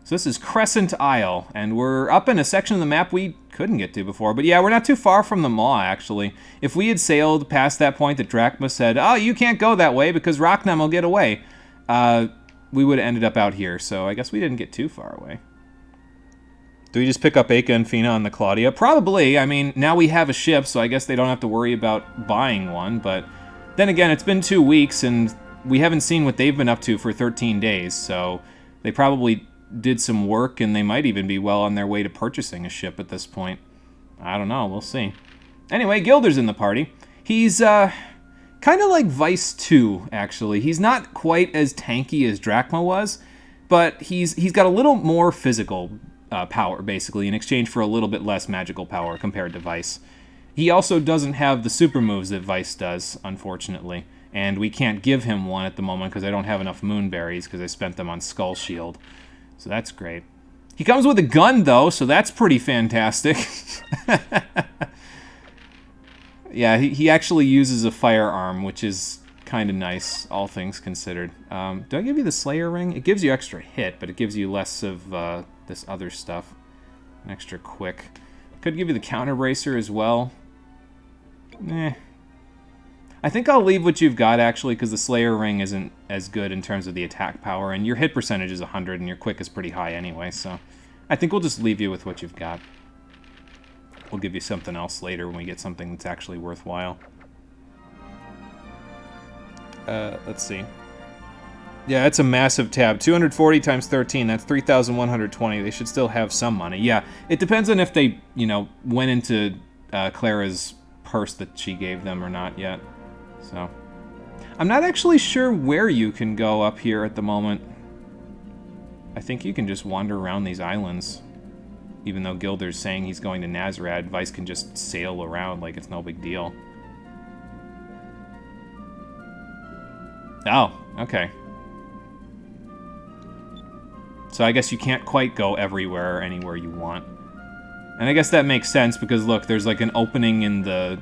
So this is Crescent Isle, and we're up in a section of the map we couldn't get to before. But yeah, we're not too far from the Maw, actually. If we had sailed past that point that Drachma said, oh, you can't go that way because Rachnam will get away, we would have ended up out here. So I guess we didn't get too far away. Do we just pick up Aka and Fina on the Claudia? Probably. I mean, now we have a ship, so I guess they don't have to worry about buying one. But then again, it's been 2 weeks, and we haven't seen what they've been up to for 13 days, so they probably did some work, and they might even be well on their way to purchasing a ship at this point. I don't know, we'll see. Anyway, Gilder's in the party. He's, kind of like Vice 2, actually. He's not quite as tanky as Drachma was, but he's got a little more physical power, basically, in exchange for a little bit less magical power compared to Vice. He also doesn't have the super moves that Vice does, unfortunately. And we can't give him one at the moment because I don't have enough moonberries because I spent them on Skull Shield. So that's great. He comes with a gun, though, so that's pretty fantastic. Yeah, he actually uses a firearm, which is kind of nice, all things considered. Do I give you the Slayer ring? It gives you extra hit, but it gives you less of this other stuff. An extra quick. Could give you the counter bracer as well. Eh. I think I'll leave what you've got, actually, because the Slayer ring isn't as good in terms of the attack power, and your hit percentage is 100, and your quick is pretty high anyway, so I think we'll just leave you with what you've got. We'll give you something else later when we get something that's actually worthwhile. Let's see. Yeah, that's a massive tab. 240 times 13, that's 3,120. They should still have some money. Yeah, it depends on if they, you know, went into Clara's purse that she gave them or not yet. So, I'm not actually sure where you can go up here at the moment. I think you can just wander around these islands. Even though Gilder's saying he's going to Nazarad, Vice can just sail around like it's no big deal. Oh, okay. So I guess you can't quite go everywhere or anywhere you want. And I guess that makes sense because, look, there's like an opening in the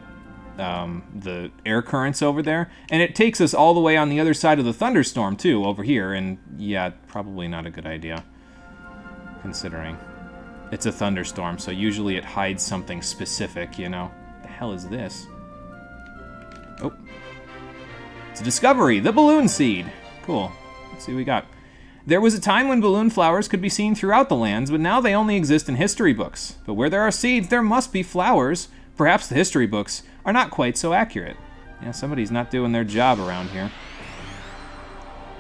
air currents over there, and it takes us all the way on the other side of the thunderstorm, too, over here, and yeah, probably not a good idea, considering it's a thunderstorm, so usually it hides something specific, you know. What the hell is this? Oh. It's a discovery, the balloon seed. Cool. Let's see what we got. There was a time when balloon flowers could be seen throughout the lands, but now they only exist in history books. But where there are seeds, there must be flowers. Perhaps the history books are not quite so accurate. Yeah, somebody's not doing their job around here.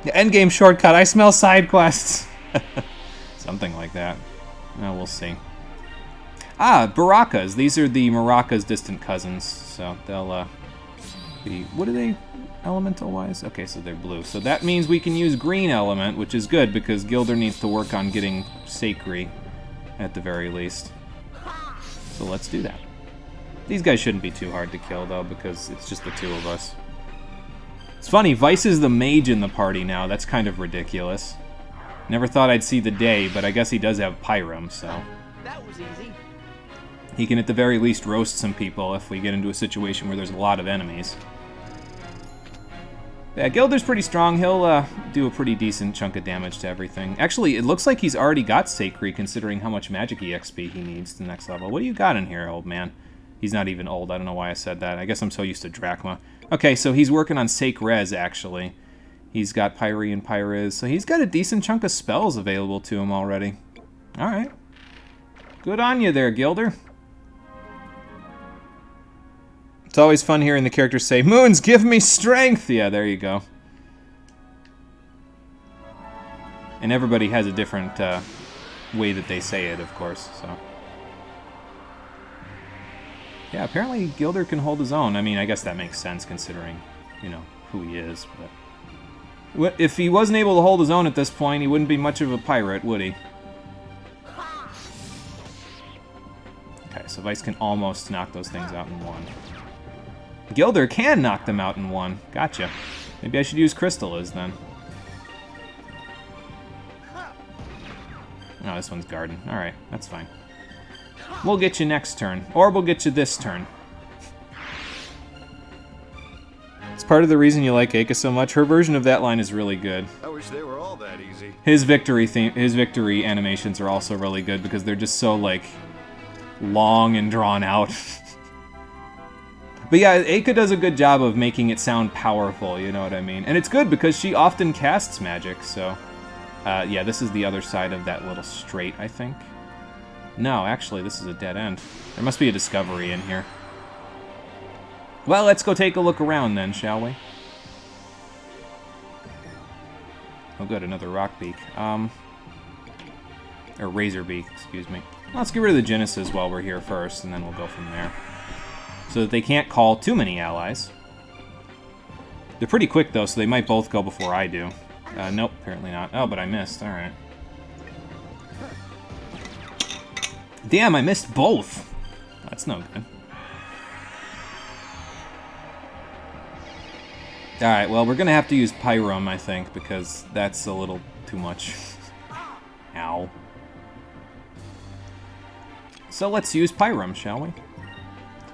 The endgame shortcut, I smell side quests. Something like that. Well, we'll see. Ah, Baracas. These are the Maracas' distant cousins, so they'll be... What are they elemental-wise? Okay, so they're blue. So that means we can use green element, which is good, because Gilder needs to work on getting Sacri, at the very least. So let's do that. These guys shouldn't be too hard to kill, though, because it's just the two of us. It's funny, Vice is the mage in the party now. That's kind of ridiculous. Never thought I'd see the day, but I guess he does have Pyrum, so... That was easy. He can at the very least roast some people if we get into a situation where there's a lot of enemies. Yeah, Gilder's pretty strong. He'll do a pretty decent chunk of damage to everything. Actually, it looks like he's already got Sacri, considering how much magic EXP he needs to the next level. What do you got in here, old man? He's not even old. I don't know why I said that. I guess I'm so used to Drachma. Okay, so he's working on Sacrez, actually. He's got Pyre and Pyriz, so he's got a decent chunk of spells available to him already. Alright. Good on you there, Gilder. It's always fun hearing the characters say, "Moons, give me strength!" Yeah, there you go. And everybody has a different way that they say it, of course, so... Yeah, apparently Gilder can hold his own. I mean, I guess that makes sense considering, you know, who he is, but... If he wasn't able to hold his own at this point, he wouldn't be much of a pirate, would he? Okay, so Vice can almost knock those things out in one. Gilder can knock them out in one. Gotcha. Maybe I should use Crystallis then. Oh, this one's Garden. Alright, that's fine. We'll get you next turn. Or we'll get you this turn. It's part of the reason you like Aika so much. Her version of that line is really good. I wish they were all that easy. His victory animations are also really good because they're just so, like, long and drawn out. But yeah, Aika does a good job of making it sound powerful, you know what I mean? And it's good because she often casts magic, so... yeah, this is the other side of that little strait, I think. No, actually, this is a dead end. There must be a discovery in here. Well, let's go take a look around then, shall we? Oh good, another rock beak. Or razor beak, excuse me. Let's get rid of the Genesis while we're here first, and then we'll go from there. So that they can't call too many allies. They're pretty quick, though, so they might both go before I do. Nope, apparently not. Oh, but I missed. Alright. Damn, I missed both. That's no good. Alright, well, we're gonna have to use Pyrum, I think, because that's a little too much. Ow. So let's use Pyrum, shall we?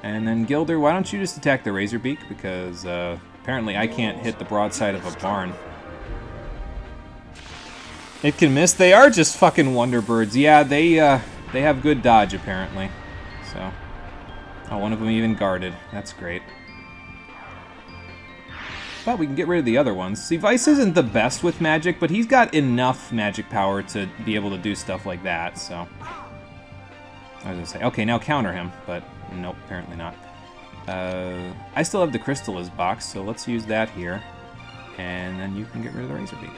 And then Gilder, why don't you just attack the Razorbeak? Because apparently I can't hit the broadside of a barn. It can miss. They are just fucking Wonderbirds. Yeah, they have good dodge, apparently. So, oh, one of them even guarded. That's great. But we can get rid of the other ones. See, Vice isn't the best with magic, but he's got enough magic power to be able to do stuff like that, so... I was gonna say, okay, now counter him, but nope, apparently not. I still have the Crystallis box, so let's use that here. And then you can get rid of the Razorbeak.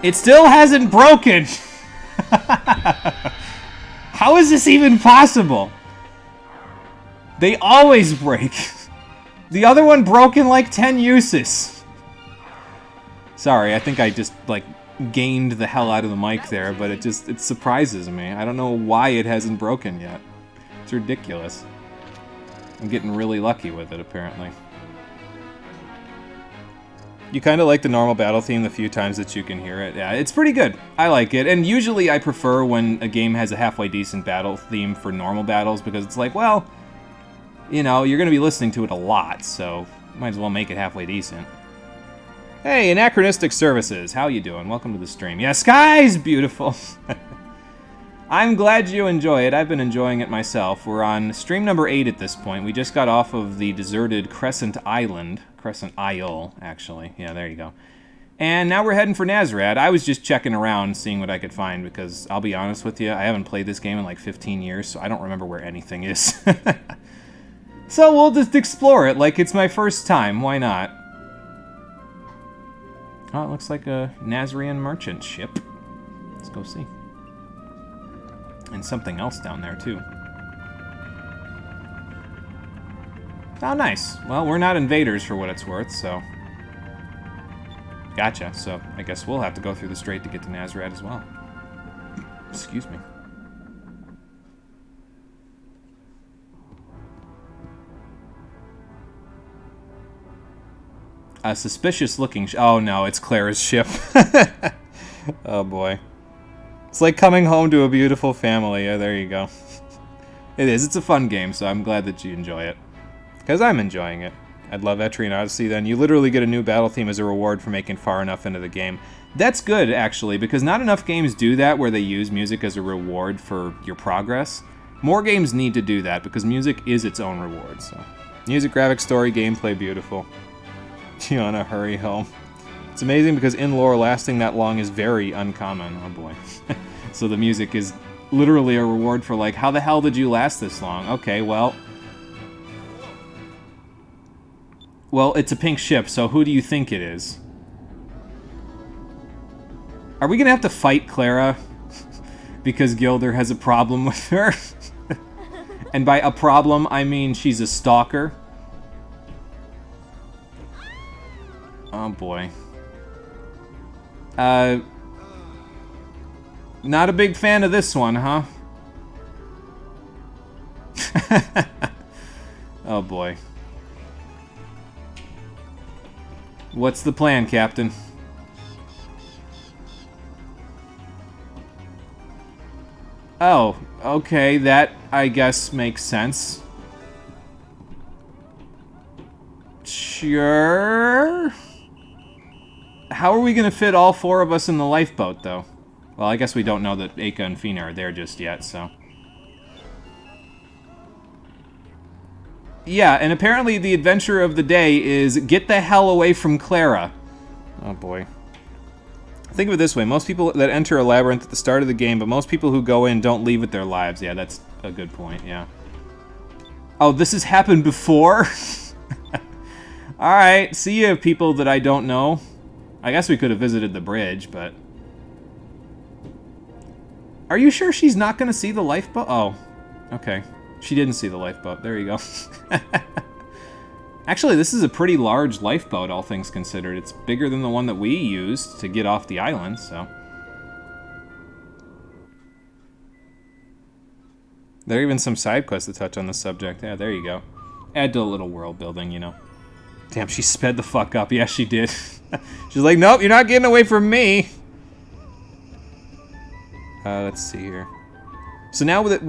It still hasn't broken! How is this even possible? They always break. The other one broke in like 10 uses. Sorry, I think I just, like, gained the hell out of the mic there, but it surprises me. I don't know why it hasn't broken yet. It's ridiculous. I'm getting really lucky with it, apparently. You kind of like the normal battle theme the few times that you can hear it. Yeah, it's pretty good. I like it. And usually I prefer when a game has a halfway decent battle theme for normal battles, because it's like, well, you know, you're going to be listening to it a lot, so might as well make it halfway decent. Hey, Anachronistic Services, how you doing? Welcome to the stream. Yeah, Sky's beautiful. I'm glad you enjoy it. I've been enjoying it myself. We're on stream number 8 at this point. We just got off of the deserted Crescent Island. Crescent Isle, actually. Yeah, there you go. And now we're heading for Nazarad. I was just checking around, seeing what I could find, because I'll be honest with you, I haven't played this game in like 15 years, so I don't remember where anything is. So we'll just explore it like it's my first time. Why not? Oh, it looks like a Nazarian merchant ship. Let's go see. And something else down there, too. Oh, nice. Well, we're not invaders for what it's worth, so... Gotcha. So, I guess we'll have to go through the strait to get to Nazarad as well. Excuse me. A suspicious-looking... Oh, no, it's Clara's ship. Oh, boy. It's like coming home to a beautiful family. Yeah, there you go. It is. It's a fun game, so I'm glad that you enjoy it. Because I'm enjoying it. I'd love Etrian Odyssey, then. You literally get a new battle theme as a reward for making far enough into the game. That's good, actually, because not enough games do that where they use music as a reward for your progress. More games need to do that, because music is its own reward, so... Music, graphics, story, gameplay, beautiful. You wanna hurry home. It's amazing because in lore, lasting that long is very uncommon. Oh boy. So the music is literally a reward for like, how the hell did you last this long? Okay, well... Well, it's a pink ship, so who do you think it is? Are we gonna have to fight Clara? Because Gilder has a problem with her? And by a problem, I mean she's a stalker. Oh boy. Not a big fan of this one, huh? Oh boy. What's the plan, Captain? Oh, okay, that, I guess, makes sense. Sure... How are we going to fit all 4 of us in the lifeboat, though? Well, I guess we don't know that Aka and Fina are there just yet, so... Yeah, and apparently the adventure of the day is get the hell away from Clara. Oh, boy. Think of it this way. Most people that enter a labyrinth at the start of the game, but most people who go in don't leave with their lives. Yeah, that's a good point, yeah. Oh, this has happened before? Alright, see you, people that I don't know. I guess we could have visited the bridge, but... Are you sure she's not going to see the lifeboat? Oh, okay. She didn't see the lifeboat. There you go. Actually, this is a pretty large lifeboat, all things considered. It's bigger than the one that we used to get off the island, so... There are even some side quests that touch on the subject. Yeah, there you go. Add to a little world building, you know. Damn, she sped the fuck up. Yeah, she did. She's like, nope, you're not getting away from me. Let's see here. So now that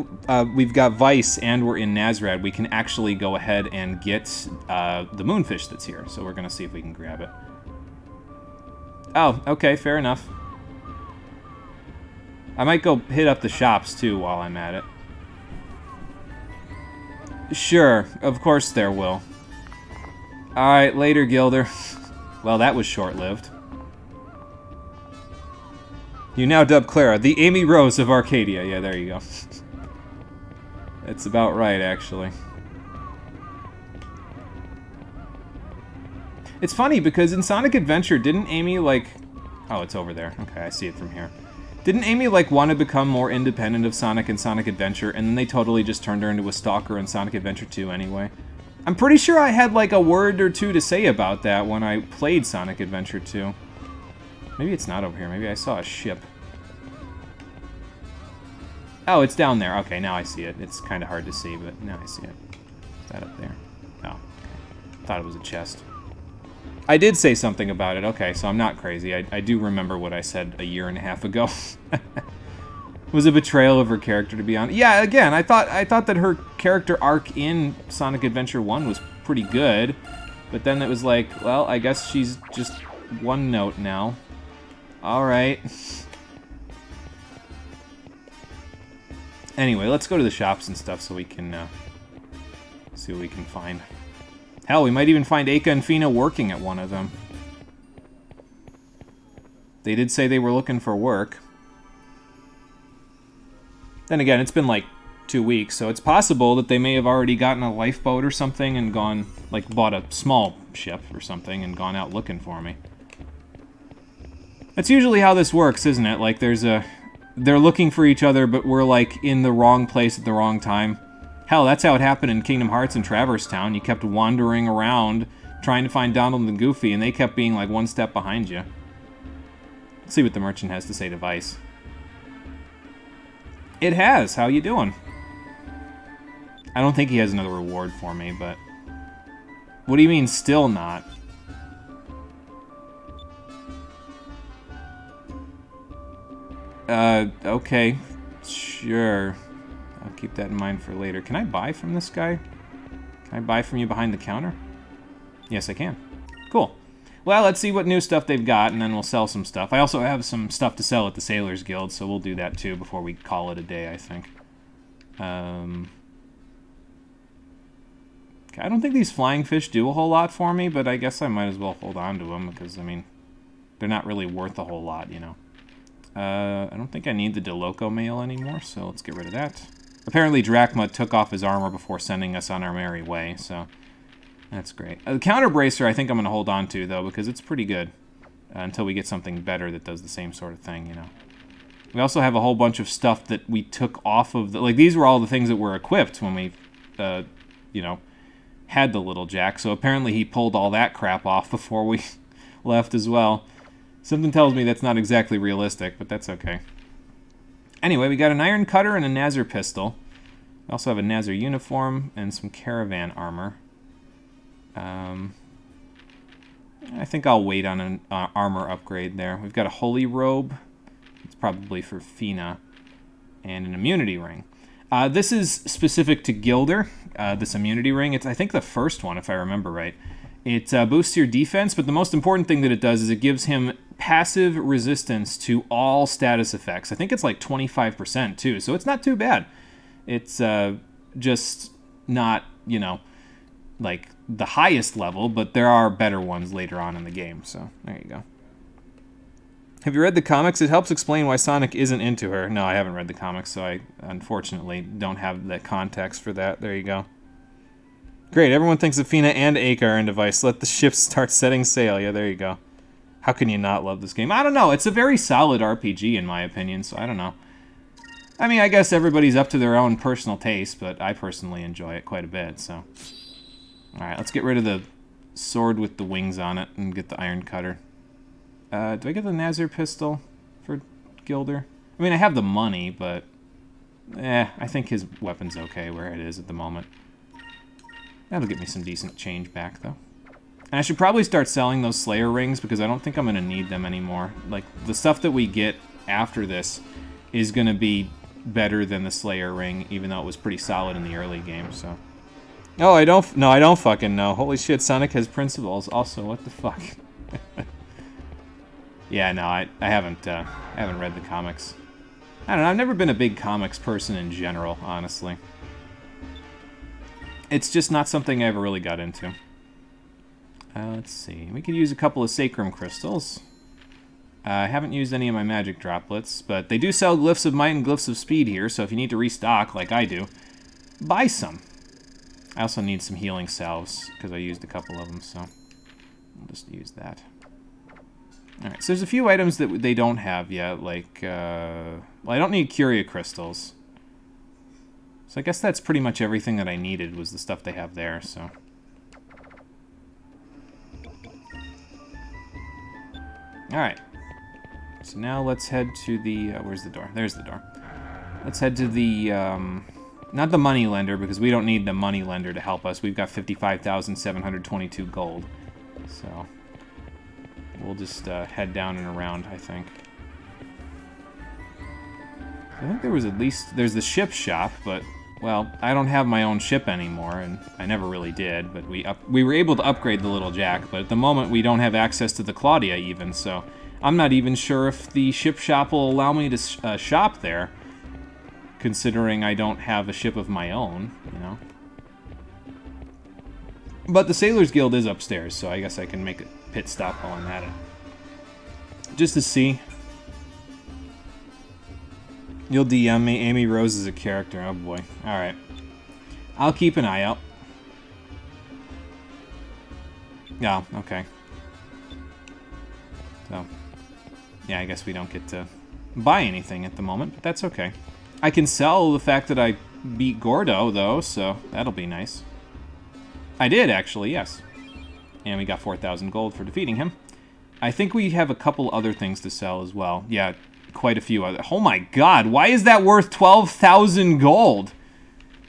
we've got Vice and we're in Nazrad, we can actually go ahead and get the moonfish that's here. So we're going to see if we can grab it. Oh, okay, fair enough. I might go hit up the shops, too, while I'm at it. Sure, of course there will. Alright, later, Gilder. Well, that was short-lived. You now dub Clara the Amy Rose of Arcadia. Yeah, there you go. That's about right, actually. It's funny, because in Sonic Adventure, didn't Amy, like... Oh, it's over there. Okay, I see it from here. Didn't Amy, like, want to become more independent of Sonic in Sonic Adventure, and then they totally just turned her into a stalker in Sonic Adventure 2 anyway? I'm pretty sure I had, like, a word or two to say about that when I played Sonic Adventure 2. Maybe it's not over here. Maybe I saw a ship. Oh, it's down there. Okay, now I see it. It's kind of hard to see, but now I see it. Is that up there? Oh, okay. Thought it was a chest. I did say something about it. Okay, so I'm not crazy. I do remember what I said a year and a half ago. It was a betrayal of her character, to be honest. Yeah, again, I thought that her character arc in Sonic Adventure 1 was pretty good, but then it was like, well, I guess she's just one note now. All right. Anyway, let's go to the shops and stuff so we can see what we can find. Hell, we might even find Aka and Fina working at one of them. They did say they were looking for work. Then again, it's been like 2 weeks, so it's possible that they may have already gotten a lifeboat or something and gone, like, bought a small ship or something and gone out looking for me. That's usually how this works, isn't it? Like, they're looking for each other, but we're, like, in the wrong place at the wrong time. Hell, that's how it happened in Kingdom Hearts and Traverse Town. You kept wandering around trying to find Donald and Goofy, and they kept being, like, one step behind you. Let's see what the merchant has to say to Vice. It has. How you doing? I don't think he has another reward for me, but... What do you mean, still not? Okay. Sure. I'll keep that in mind for later. Can I buy from this guy? Can I buy from you behind the counter? Yes, I can. Cool. Well, let's see what new stuff they've got, and then we'll sell some stuff. I also have some stuff to sell at the Sailors Guild, so we'll do that too before we call it a day, I think. Okay, I don't think these flying fish do a whole lot for me, but I guess I might as well hold on to them, because, I mean, they're not really worth a whole lot, you know. I don't think I need the DeLoco mail anymore, so let's get rid of that. Apparently Drachma took off his armor before sending us on our merry way, so that's great. The counter bracer I think I'm going to hold on to, though, because it's pretty good until we get something better that does the same sort of thing, you know. We also have a whole bunch of stuff that we took off of the... Like, these were all the things that were equipped when we, you know, had the little Jack, so apparently he pulled all that crap off before we left as well. Something tells me that's not exactly realistic, but that's okay. Anyway, we got an iron cutter and a Nazar pistol. We also have a Nazar uniform and some caravan armor. I think I'll wait on an armor upgrade there. We've got a holy robe. It's probably for Fina. And an immunity ring. This is specific to Gilder, this immunity ring. It's, I think, the first one, if I remember right. It boosts your defense, but the most important thing that it does is it gives him passive resistance to all status effects. I think it's like 25% too, so it's not too bad. It's just not, you know, like the highest level, but there are better ones later on in the game, so there you go. Have you read the comics? It helps explain why Sonic isn't into her. No, I haven't read the comics, so I unfortunately don't have the context for that. There you go. Great, everyone thinks that Fina and Aka are into Vice. Let the ships start setting sail. Yeah, there you go. How can you not love this game? I don't know. It's a very solid RPG, in my opinion, so I don't know. I mean, I guess everybody's up to their own personal taste, but I personally enjoy it quite a bit, so... Alright, let's get rid of the sword with the wings on it and get the iron cutter. Do I get the Nazar pistol for Gilder? I mean, I have the money, but... I think his weapon's okay where it is at the moment. That'll get me some decent change back, though. And I should probably start selling those Slayer rings, because I don't think I'm going to need them anymore. Like, the stuff that we get after this is going to be better than the Slayer ring, even though it was pretty solid in the early game, so... Oh, I don't fucking know. Holy shit, Sonic has principles. Also, what the fuck? Yeah, no, I haven't read the comics. I don't know, I've never been a big comics person in general, honestly. It's just not something I ever really got into. Let's see. We could use a couple of Sacrum Crystals. I haven't used any of my magic droplets, but they do sell Glyphs of Might and Glyphs of Speed here, so if you need to restock, like I do, buy some. I also need some healing salves, because I used a couple of them, so I'll just use that. Alright, so there's a few items that they don't have yet, like, well, I don't need Curia Crystals. So I guess that's pretty much everything that I needed, was the stuff they have there, so... Alright. So now let's head to the... where's the door? There's the door. Let's head to the... not the money lender, because we don't need the money lender to help us. We've got 55,722 gold. So... we'll just head down and around, I think. I think there was at least... there's the ship shop, but... well, I don't have my own ship anymore, and I never really did, but we were able to upgrade the Little Jack, but at the moment we don't have access to the Claudia even, so I'm not even sure if the ship shop will allow me to shop there, considering I don't have a ship of my own, you know? But the Sailors Guild is upstairs, so I guess I can make a pit stop while I'm at it. Just to see. You'll DM me. Amy Rose is a character. Oh boy. Alright. I'll keep an eye out. Yeah, okay. So, yeah, I guess we don't get to buy anything at the moment, but that's okay. I can sell the fact that I beat Gordo, though, so that'll be nice. I did, actually, yes. And we got 4,000 gold for defeating him. I think we have a couple other things to sell as well. Yeah, quite a few other... oh my god, why is that worth 12,000 gold?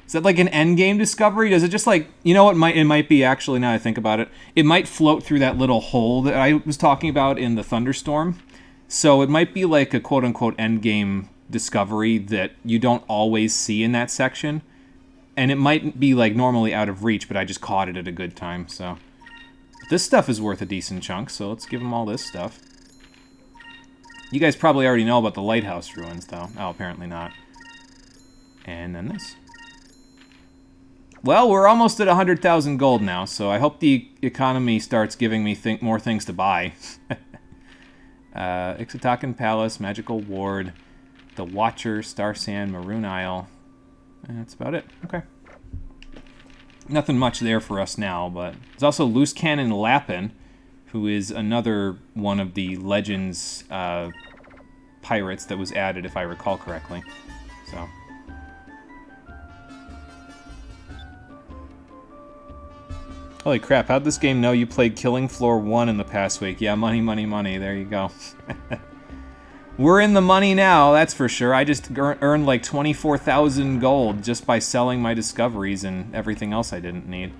Is that like an endgame discovery? Does it just like... you know what it might be, actually, now I think about it. It might float through that little hole that I was talking about in the thunderstorm. So it might be like a quote-unquote endgame discovery that you don't always see in that section. And it might be like normally out of reach, but I just caught it at a good time, so... this stuff is worth a decent chunk, so let's give them all this stuff. You guys probably already know about the lighthouse ruins, though. Oh, apparently not. And then this. Well, we're almost at 100,000 gold now, so I hope the economy starts giving me more things to buy. Ixotakan Palace, Magical Ward, The Watcher, Star Sand, Maroon Isle. And that's about it. Okay. Nothing much there for us now, but there's also Loose Cannon Lappin, who is another one of the Legends pirates that was added, if I recall correctly. So. Holy crap, how'd this game know you played Killing Floor 1 in the past week? Yeah, money, money, money. There you go. We're in the money now, that's for sure. I just earned like 24,000 gold just by selling my discoveries and everything else I didn't need.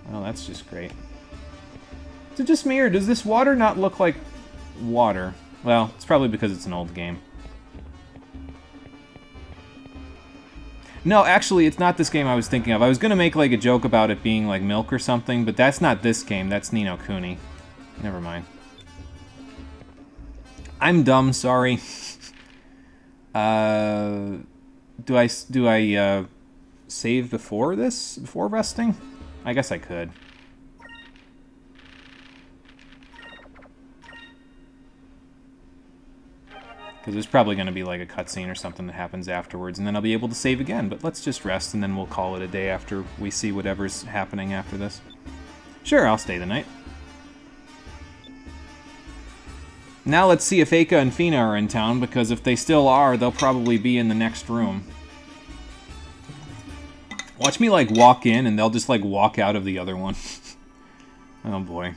Well, that's just great. Is it just me, or does this water not look like water? Well, it's probably because it's an old game. No, actually, it's not this game I was thinking of. I was going to make like a joke about it being like milk or something, but that's not this game. That's Ni no Kuni. Never mind. I'm dumb, sorry. Do I save before this? Before resting? I guess I could. Because there's probably going to be like a cutscene or something that happens afterwards, and then I'll be able to save again. But let's just rest, and then we'll call it a day after we see whatever's happening after this. Sure, I'll stay the night. Now let's see if Aka and Fina are in town, because if they still are, they'll probably be in the next room. Watch me, like, walk in, and they'll just, like, walk out of the other one. Oh, boy.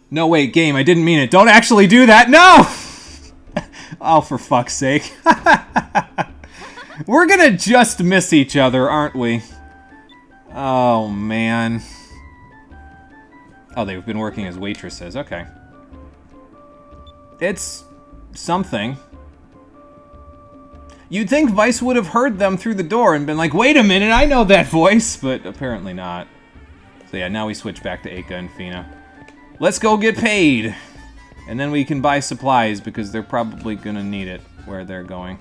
No, wait, game, I didn't mean it. Don't actually do that! No! Oh, for fuck's sake. We're gonna just miss each other, aren't we? Oh, man. Oh, they've been working as waitresses. Okay. It's something. You'd think Vice would have heard them through the door and been like, wait a minute, I know that voice, but apparently not. So yeah, now we switch back to Aka and Fina. Let's go get paid! And then we can buy supplies, because they're probably gonna need it where they're going.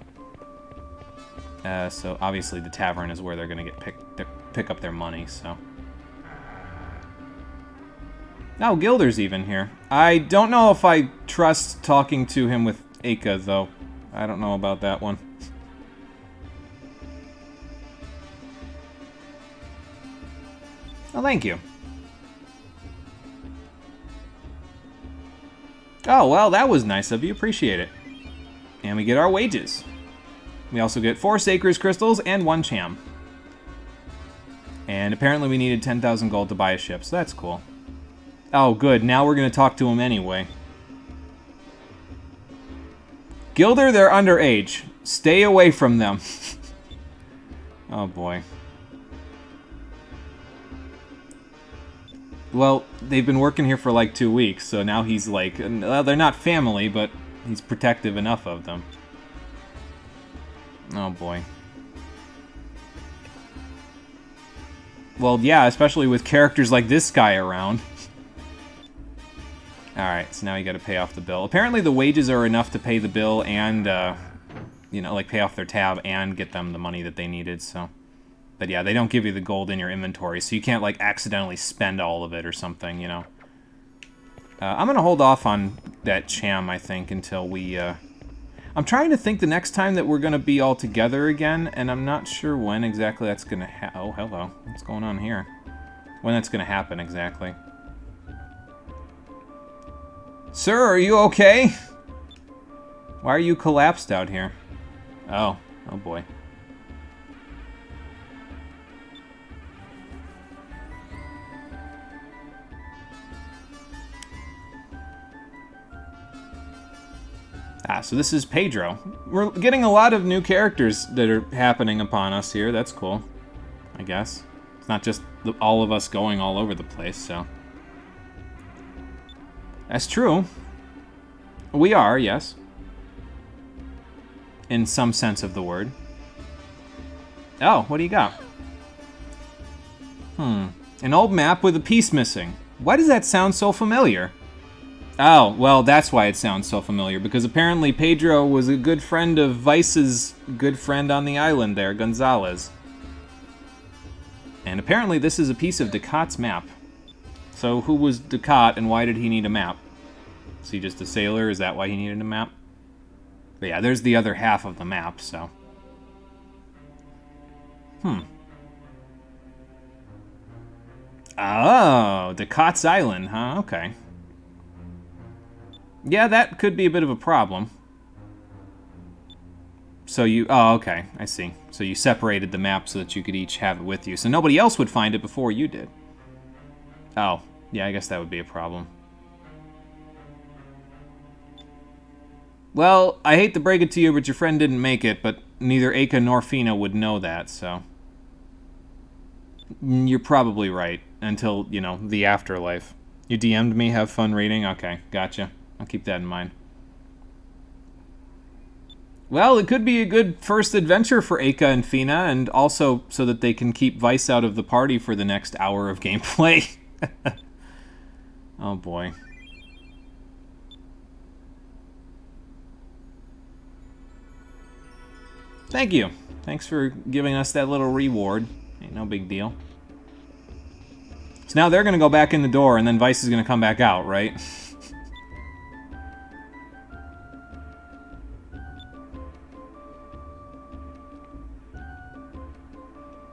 So obviously the tavern is where they're gonna get pick up their money, so... Oh, Gilder's even here. I don't know if I trust talking to him with Aka, though. I don't know about that one. Oh, thank you. Oh, well, that was nice of you. Appreciate it. And we get our wages. We also get 4 Sacred Crystals and 1 Cham. And apparently we needed 10,000 gold to buy a ship, so that's cool. Oh, good. Now we're going to talk to him anyway. Gilder, they're underage. Stay away from them. Oh, boy. Well, they've been working here for like 2 weeks, so now he's like... Well, they're not family, but he's protective enough of them. Oh, boy. Well, yeah, especially with characters like this guy around. Alright, so now you gotta pay off the bill. Apparently the wages are enough to pay the bill and, you know, like pay off their tab and get them the money that they needed, so... But yeah, they don't give you the gold in your inventory, so you can't, like, accidentally spend all of it or something, you know? I'm gonna hold off on that Cham, I think, until we, I'm trying to think the next time that we're gonna be all together again, and I'm not sure when exactly that's gonna oh, hello. What's going on here? When that's gonna happen, exactly. Sir, are you okay? Why are you collapsed out here? Oh. Oh, boy. Ah, so this is Pedro. We're getting a lot of new characters that are happening upon us here. That's cool, I guess. It's not just all of us going all over the place, so... That's true. We are, yes. In some sense of the word. Oh, what do you got? An old map with a piece missing. Why does that sound so familiar? Oh, well, that's why it sounds so familiar, because apparently Pedro was a good friend of Vice's good friend on the island there, Gonzalez. And apparently this is a piece of Ducat's map. So who was Ducat and why did he need a map? Is he just a sailor? Is that why he needed a map? But yeah, there's the other half of the map, so... Oh, Ducat's Island, huh? Okay. Yeah, that could be a bit of a problem. So you... Oh, okay. I see. So you separated the map so that you could each have it with you. So nobody else would find it before you did. Oh. Yeah, I guess that would be a problem. Well, I hate to break it to you, but your friend didn't make it, but neither Aka nor Fina would know that, so... You're probably right. Until, you know, the afterlife. You DM'd me, have fun reading? Okay, gotcha. I'll keep that in mind. Well, it could be a good first adventure for Aka and Fina, and also so that they can keep Vice out of the party for the next hour of gameplay. Oh boy. Thank you. Thanks for giving us that little reward. Ain't no big deal. So now they're gonna go back in the door, and then Vice is gonna come back out, right?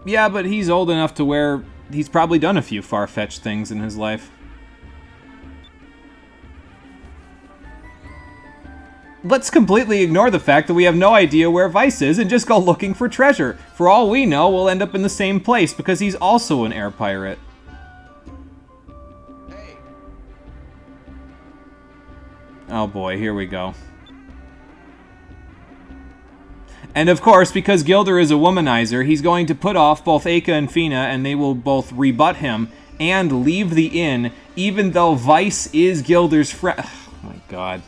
Yeah, but he's old enough to where he's probably done a few far-fetched things in his life. Let's completely ignore the fact that we have no idea where Vice is and just go looking for treasure. For all we know, we'll end up in the same place because he's also an air pirate. Hey. Oh boy, here we go. And of course, because Gilder is a womanizer, he's going to put off both Aka and Fina, and they will both rebut him and leave the inn, even though Vice is Gilder's friend. Oh my god.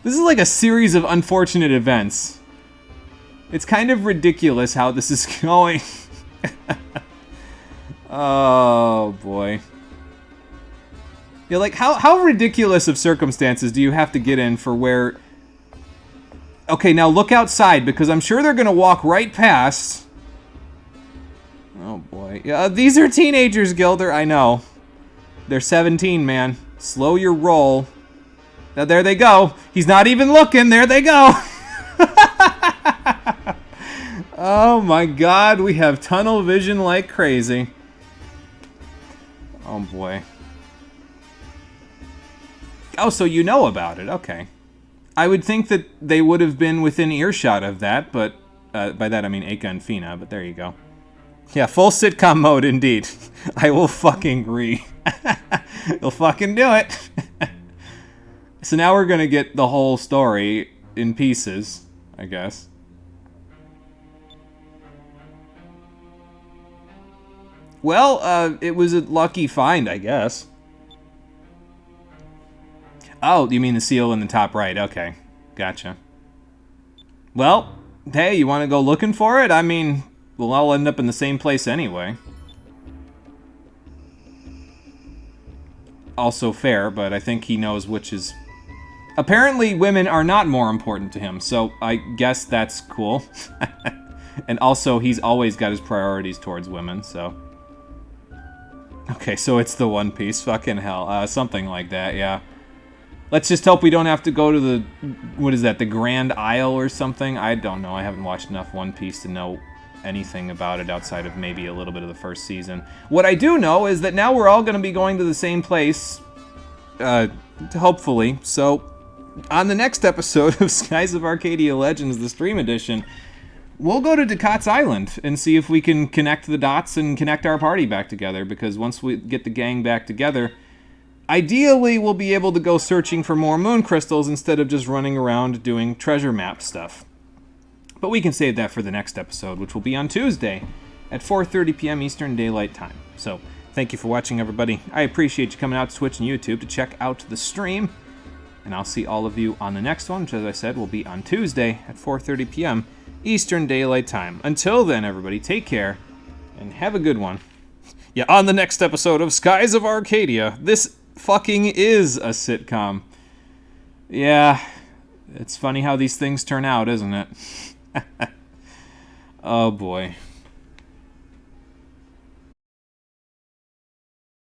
This is like a series of unfortunate events. It's kind of ridiculous how this is going. Oh, boy. Yeah, like, how ridiculous of circumstances do you have to get in for where... Okay, now look outside, because I'm sure they're gonna walk right past... Oh, boy. Yeah, these are teenagers, Gilder, I know. They're 17, man. Slow your roll. Now, there they go. He's not even looking. There they go. Oh, my God. We have tunnel vision like crazy. Oh, boy. Oh, so you know about it. Okay. I would think that they would have been within earshot of that, but... by that, I mean Aka and Fina, but there you go. Yeah, full sitcom mode, indeed. I will fucking agree. You'll fucking do it. So now we're gonna get the whole story in pieces, I guess. Well, it was a lucky find, I guess. Oh, you mean the seal in the top right. Okay, gotcha. Well, hey, you want to go looking for it? I mean, we'll all end up in the same place anyway. Also fair, but I think he knows which is... Apparently, women are not more important to him, so I guess that's cool. And also, he's always got his priorities towards women, so... Okay, so it's the One Piece. Fucking hell. Something like that, yeah. Let's just hope we don't have to go to the... What is that? The Grand Isle or something? I don't know. I haven't watched enough One Piece to know anything about it outside of maybe a little bit of the first season. What I do know is that now we're all going to be going to the same place, hopefully. So, on the next episode of Skies of Arcadia Legends, the Stream Edition, we'll go to Ducat's Island and see if we can connect the dots and connect our party back together, because once we get the gang back together, ideally we'll be able to go searching for more moon crystals instead of just running around doing treasure map stuff. But we can save that for the next episode, which will be on Tuesday at 4:30 p.m. Eastern Daylight Time. So, thank you for watching, everybody. I appreciate you coming out to Twitch and YouTube to check out the stream. And I'll see all of you on the next one, which, as I said, will be on Tuesday at 4:30 p.m. Eastern Daylight Time. Until then, everybody, take care and have a good one. Yeah, on the next episode of Skies of Arcadia, this fucking is a sitcom. Yeah, it's funny how these things turn out, isn't it? Oh boy.